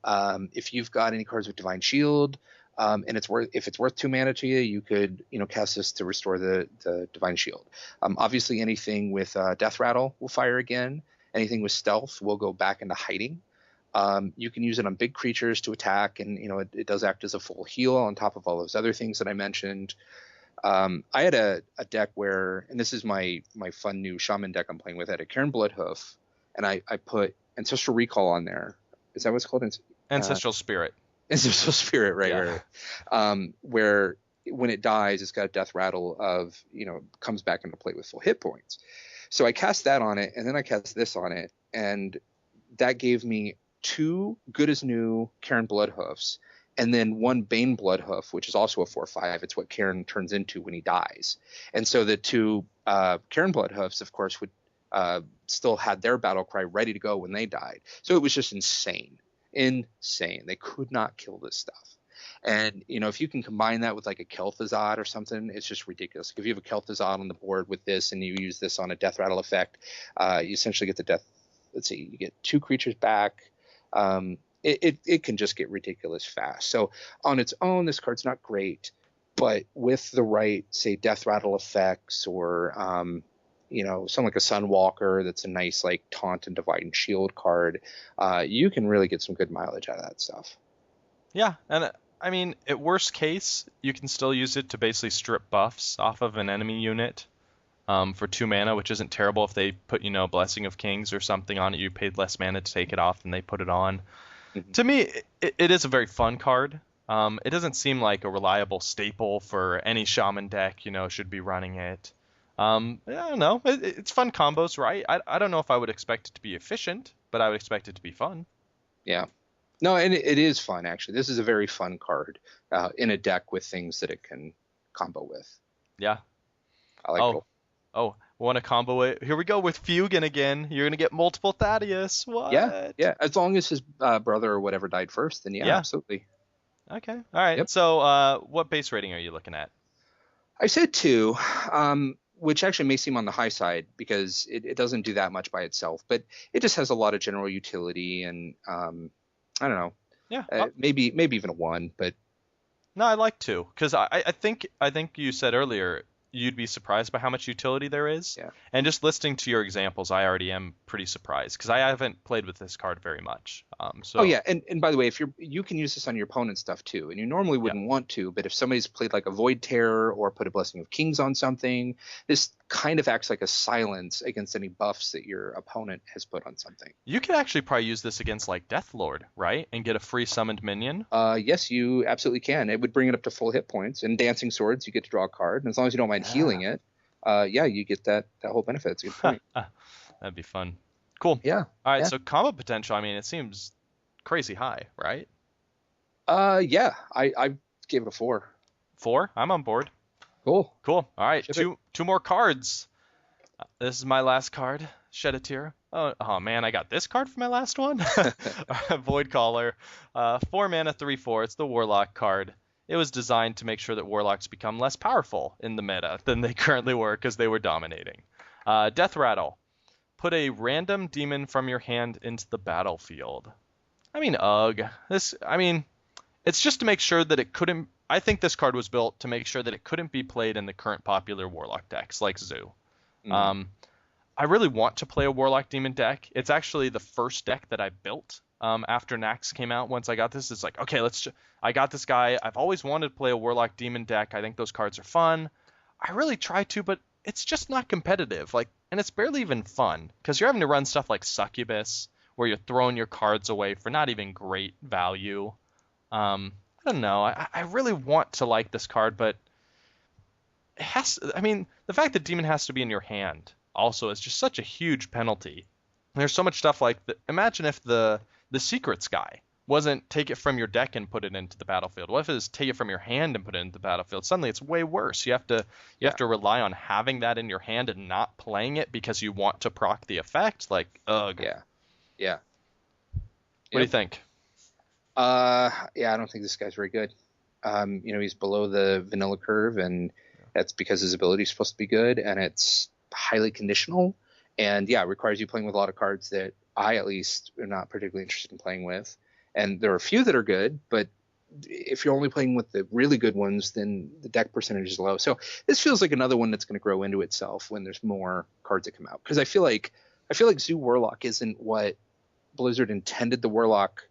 if you've got any cards with Divine Shield, and if it's worth 2 mana to you, you could cast this to restore the Divine Shield. Obviously, anything with Death Rattle will fire again. Anything with Stealth will go back into hiding. You can use it on big creatures to attack, and it does act as a full heal on top of all those other things that I mentioned. I had a deck where, and this is my fun new Shaman deck I'm playing with, I had a Cairn Bloodhoof, and I put Ancestral Recall on there. Is that what it's called? Ancestral Spirit. Ancestral Spirit, right, yeah. Right. Where when it dies, it's got a Death Rattle of, comes back into play with full hit points. So I cast that on it, and then I cast this on it, and that gave me 2 good as new Cairn Bloodhoofs, and then 1 Bane Bloodhoof, which is also a 4/5. It's what Cairn turns into when he dies. And so the 2 Cairn Bloodhoofs, of course, would still had their battle cry ready to go when they died. So it was just insane. They could not kill this stuff. And, if you can combine that with like a Kel'Thuzad or something, it's just ridiculous. If you have a Kel'Thuzad on the board with this and you use this on a death rattle effect, you essentially get the death. Let's see, you get 2 creatures back. It can just get ridiculous fast. So on its own, this card's not great, but with the right, say, death rattle effects or, something like a Sunwalker that's a nice like taunt and divide and shield card, you can really get some good mileage out of that stuff. Yeah, and I mean, at worst case, you can still use it to basically strip buffs off of an enemy unit for 2 mana, which isn't terrible if they put, Blessing of Kings or something on it. You paid less mana to take it off than they put it on. Mm-hmm. To me, it is a very fun card. It doesn't seem like a reliable staple for any Shaman deck, should be running it. I don't know. It's fun combos, right? I don't know if I would expect it to be efficient, but I would expect it to be fun. Yeah. No, and it is fun, actually. This is a very fun card in a deck with things that it can combo with. Yeah. I like it. Oh, want to combo it? Here we go with Fugan again. You're going to get multiple Thaddeus. What? Yeah. As long as his brother or whatever died first, then yeah, absolutely. Okay. All right. Yep. So what base rating are you looking at? I said 2, which actually may seem on the high side because it doesn't do that much by itself, but it just has a lot of general utility and I don't know. Yeah. Maybe even a 1, but no, I like 2 because I think you said earlier you'd be surprised by how much utility there is. Yeah. And just listening to your examples, I already am pretty surprised because I haven't played with this card very much. Oh yeah, and by the way, if you can use this on your opponent's stuff too, and you normally wouldn't want to, but if somebody's played like a Void Terror or put a Blessing of Kings on something, this kind of acts like a silence against any buffs that your opponent has put on something. You could actually probably use this against like Deathlord, right? And get a free summoned minion? Yes, you absolutely can. It would bring it up to full hit points. And Dancing Swords, you get to draw a card. And as long as you don't mind healing it, you get that whole benefit. It's a good point. That'd be fun. Cool. Yeah. All right, so combo potential, I mean, it seems crazy high, right? Yeah. I gave it a 4. 4? I'm on board. Cool. All right, two more cards. This is my last card. Shed a tear. Oh man, I got this card for my last one. Void Caller. 4 mana, 3/4. It's the Warlock card. It was designed to make sure that Warlocks become less powerful in the meta than they currently were because they were dominating. Death Rattle. Put a random demon from your hand into the battlefield. I mean, it's just to make sure that it couldn't. I think this card was built to make sure that it couldn't be played in the current popular Warlock decks like Zoo. Mm-hmm. I really want to play a Warlock Demon deck. It's actually the first deck that I built after Naxx came out. Once I got this, it's like, okay, I got this guy. I've always wanted to play a Warlock Demon deck. I think those cards are fun. I really try to, but it's just not competitive. And it's barely even fun because you're having to run stuff like Succubus where you're throwing your cards away for not even great value. I don't know. I really want to like this card, but it has. I mean, the fact that Demon has to be in your hand also is just such a huge penalty. There's so much stuff like imagine if the Secrets guy wasn't take it from your deck and put it into the battlefield. What if it is take it from your hand and put it into the battlefield? Suddenly it's way worse. You have to rely on having that in your hand and not playing it because you want to proc the effect. Like, ugh. Yeah. What do you think? I don't think this guy's very good. He's below the vanilla curve, and that's because his ability is supposed to be good, and it's highly conditional. And it requires you playing with a lot of cards that I at least am not particularly interested in playing with. And there are a few that are good, but if you're only playing with the really good ones, then the deck percentage is low. So this feels like another one that's going to grow into itself when there's more cards that come out. Because I feel like Zoo Warlock isn't what Blizzard intended the Warlock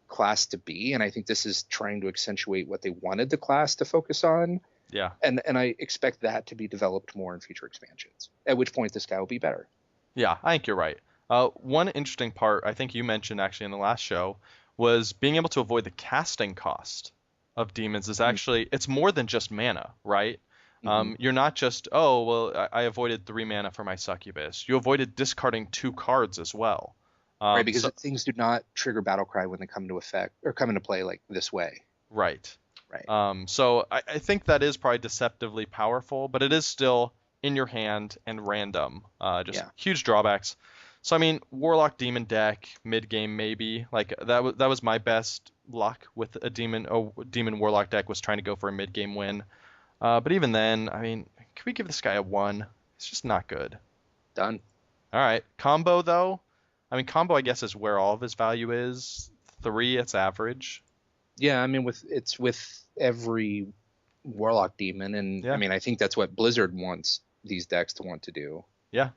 class to be, and I think this is trying to accentuate what they wanted the class to focus on. Yeah. And I expect that to be developed more in future expansions, at which point this guy will be better. Yeah, I think you're right. One interesting part I think you mentioned actually in the last show was being able to avoid the casting cost of demons is actually, it's more than just mana, right? Mm-hmm. You're not just, I avoided 3 mana for my Succubus. You avoided discarding 2 cards as well. Right, because things do not trigger Battlecry when they come into effect or come into play like this way. Right. So I think that is probably deceptively powerful, but it is still in your hand, and random. Just Yeah. huge drawbacks. So I mean, Warlock Demon deck, mid game maybe. Like that was my best luck with a Demon Warlock deck, was trying to go for a mid game win. But even then, I mean, can we give this guy a 1? It's just not good. Done. All right, combo though. I mean, combo I guess is where all of his value is. 3, it's average. Yeah, I mean, with every Warlock Demon, and Yeah. I mean, I think that's what Blizzard wants these decks to want to do. Yeah.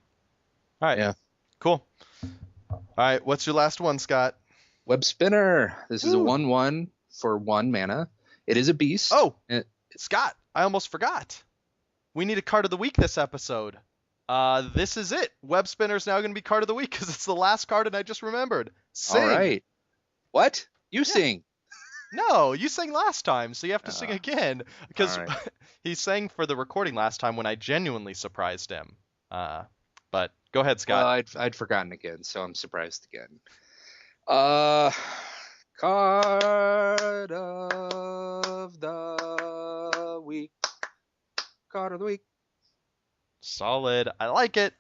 All right. Yeah. Cool. All right, what's your last one, Scott? Web Spinner. This is a Woo. 1/1 for 1 mana. It is a beast. Oh, It- Scott, I almost forgot. We need a card of the week this episode. This is it. Web Spinner's now going to be card of the week because it's the last card, and I just remembered. Sing. all right. What? You sing. No, you sang last time, so you have to sing again because all right. he sang for the recording last time when I genuinely surprised him. But go ahead, Scott. Well, I'd forgotten again, so I'm surprised again. Card of the week. Card of the week. Solid. I like it.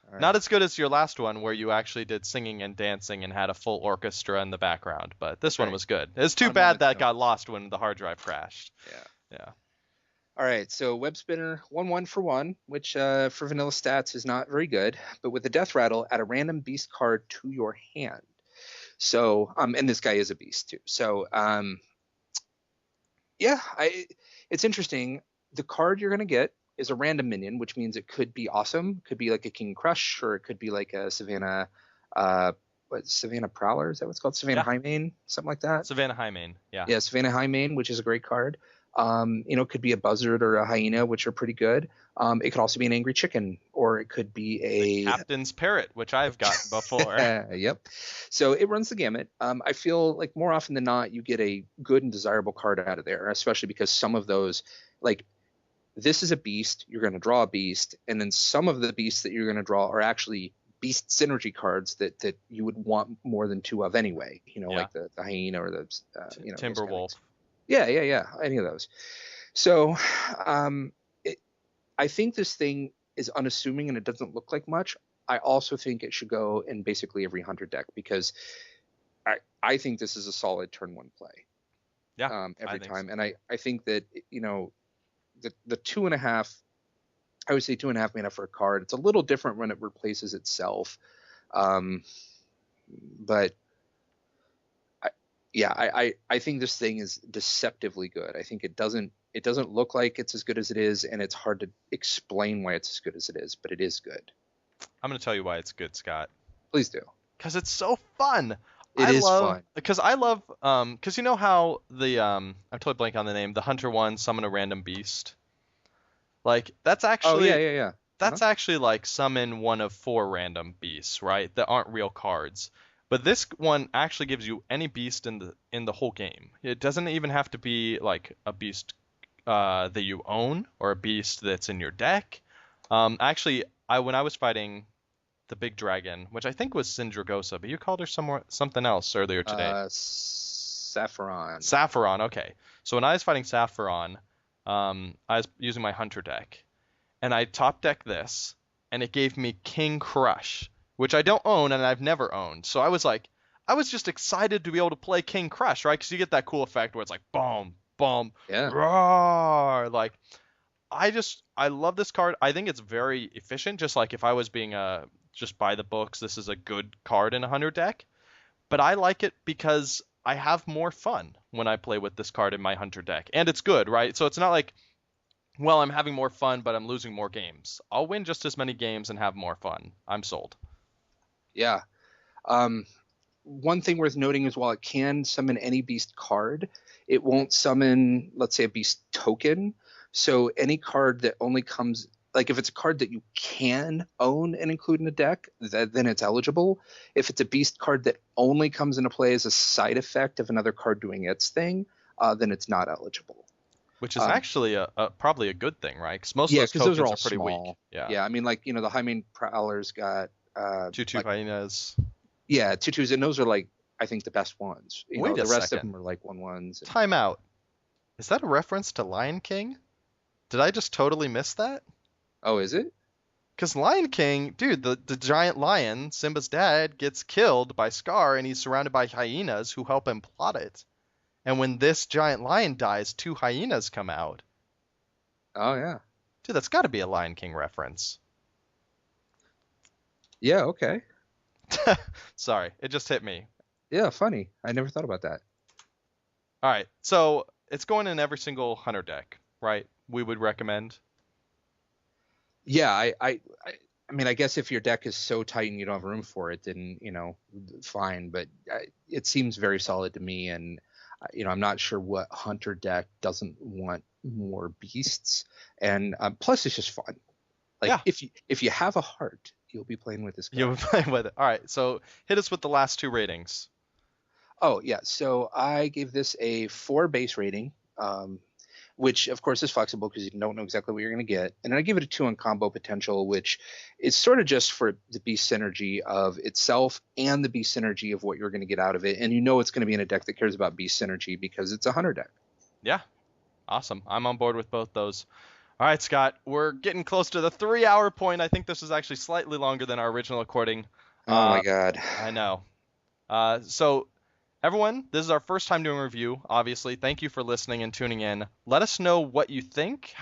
All right. Not as good as your last one where you actually did singing and dancing and had a full orchestra in the background, but this one Right. was good. It's too On bad moments, that though. got lost when the hard drive crashed. Yeah. All right, so Web Spinner 1/1 for 1, which for vanilla stats is not very good, but with the Death Rattle, add a random beast card to your hand. So, and this guy is a beast too. So, yeah, it's interesting. The card you're gonna get is a random minion, which means it could be awesome. Could be like a King Crush, or it could be like a Savannah, Savannah Prowler, is that what it's called? Savannah Yeah. Highmane, something like that. Savannah Highmane. Yeah. Yeah, Savannah Highmane, which is a great card. It could be a buzzard or a hyena, which are pretty good. It could also be an angry chicken, or it could be a Captain's Parrot, which I've gotten before. Yep. So it runs the gamut. I feel like more often than not, you get a good and desirable card out of there, especially because some of those, like, this is a beast, you're going to draw a beast, and then some of the beasts that you're going to draw are actually beast synergy cards that you would want more than 2 of anyway. Yeah. Like the hyena or the those kind of Timberwolf. things. Yeah, any of those. So I think this thing is unassuming and it doesn't look like much. I also think it should go in basically every hunter deck because I think this is a solid turn 1 play. Yeah. Every think time. so. And I think that, the 2.5, I would say 2.5 mana for a card. It's a little different when it replaces itself. But I think this thing is deceptively good. I think it doesn't look like it's as good as it is, and it's hard to explain why it's as good as it is, but it is good. I'm going to tell you why it's good, Scott. Please do. Because it's so fun. It is fun. Because I love, because you know how I'm totally blank on the name, the Hunter one, summon a random beast? Like, that's actually, Yeah. that's actually like summon one of 4 random beasts, right? That aren't real cards. But this one actually gives you any beast in the whole game. It doesn't even have to be like a beast that you own or a beast that's in your deck. Actually, when I was fighting the big dragon, which I think was Syndragosa, but you called her something else earlier today. Saffron. Saffron, okay. So when I was fighting Saffron, I was using my hunter deck, and I top decked this, and it gave me King Crush, which I don't own and I've never owned. So I was just excited to be able to play King Crush, right? Because you get that cool effect where it's like boom, boom, Yeah. roar. Like, I love this card. I think it's very efficient. Just like if I was being just by the books, this is a good card in a hunter deck. But I like it because I have more fun when I play with this card in my hunter deck, and it's good, right? So it's not like, well, I'm having more fun, but I'm losing more games. I'll win just as many games and have more fun. I'm sold. Yeah. One thing worth noting is while it can summon any beast card, it won't summon, let's say, a beast token. So any card that only comes, like if it's a card that you can own and include in a deck, then it's eligible. If it's a beast card that only comes into play as a side effect of another card doing its thing, then it's not eligible. Which is actually probably a good thing, right? Because most of those those tokens are all pretty small. weak. Yeah. Yeah, I mean, like, the Hymen Prowler's got 2/2 hyenas. Yeah, 2/2s, and those are like, I think, the best ones. Wait the a rest second. of them are like 1/1s. Time out. Is that a reference to Lion King? Did I just totally miss that? Oh, is it? Because Lion King, dude, the giant lion, Simba's dad, gets killed by Scar, and he's surrounded by hyenas who help him plot it. And when this giant lion dies, 2 hyenas come out. Oh, yeah. Dude, that's got to be a Lion King reference. Yeah, okay. Sorry, it just hit me. Yeah, funny. I never thought about that. All right, so it's going in every single hunter deck, right? We would recommend. Yeah, I mean, I guess if your deck is so tight and you don't have room for it, then, fine. But it seems very solid to me. And, I'm not sure what hunter deck doesn't want more beasts. And plus, it's just fun. Like, Yeah. if you have a heart, you'll be playing with this guy. You'll be playing with it. All right, so hit us with the last 2 ratings. Oh, yeah. So I gave this a 4 base rating. Which of course is flexible because you don't know exactly what you're going to get. And then I give it a 2 on combo potential, which is sort of just for the beast synergy of itself and the beast synergy of what you're going to get out of it. And it's going to be in a deck that cares about beast synergy because it's a hunter deck. Yeah, awesome. I'm on board with both those. All right, Scott, we're getting close to the 3-hour point. I think this is actually slightly longer than our original recording. Oh my God. I know. So everyone, this is our first time doing a review, obviously. Thank you for listening and tuning in. Let us know what you think,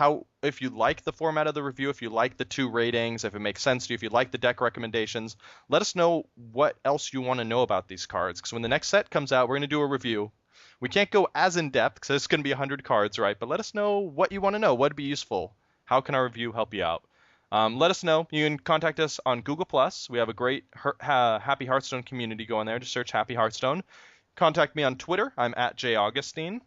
if you like the format of the review, if you like the 2 ratings, if it makes sense to you, if you like the deck recommendations. Let us know what else you want to know about these cards, because when the next set comes out, we're going to do a review. We can't go as in-depth, because it's going to be 100 cards, right? But let us know what you want to know. What would be useful? How can our review help you out? Let us know. You can contact us on Google+. We have a great Happy Hearthstone community going there. Just search Happy Hearthstone. Contact me on Twitter. I'm at jaugustine.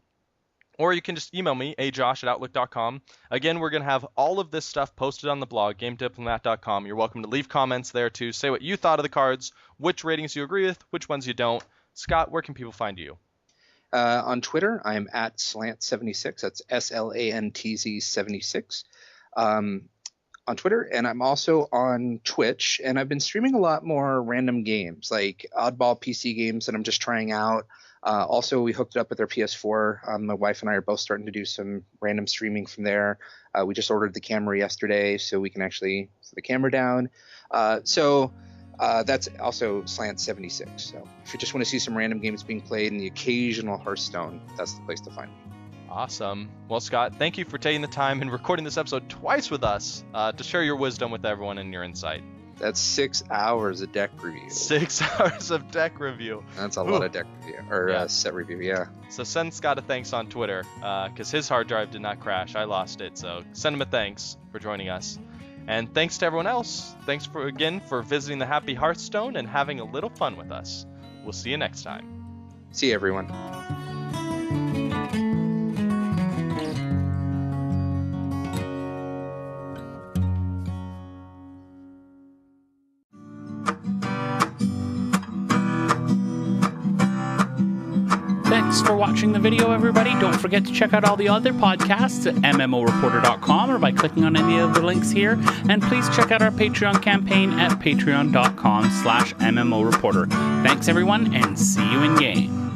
Or you can just email me, ajosh@outlook.com. Again, we're going to have all of this stuff posted on the blog, gamediplomat.com. You're welcome to leave comments there, too. Say what you thought of the cards, which ratings you agree with, which ones you don't. Scott, where can people find you? On Twitter, I am at slant76. That's SLANTZ 76. On Twitter, and I'm also on Twitch, and I've been streaming a lot more random games, like oddball PC games that I'm just trying out. Also, we hooked it up with our PS4. My wife and I are both starting to do some random streaming from there. We just ordered the camera yesterday, so we can actually set the camera down. So that's also Slant76. So if you just want to see some random games being played and the occasional Hearthstone, that's the place to find me. Awesome. Well, Scott, thank you for taking the time and recording this episode twice with us to share your wisdom with everyone and your insight. That's 6 hours of deck review. 6 hours of deck review. That's a lot of deck review, or set review, yeah. So send Scott a thanks on Twitter, because his hard drive did not crash. I lost it, so send him a thanks for joining us. And thanks to everyone else. Thanks again for visiting the Happy Hearthstone and having a little fun with us. We'll see you next time. See you, everyone. Thanks for watching the video, everybody. Don't forget to check out all the other podcasts at MMOreporter.com or by clicking on any of the links here. And please check out our Patreon campaign at patreon.com/MMOreporter. Thanks, everyone, and see you in game.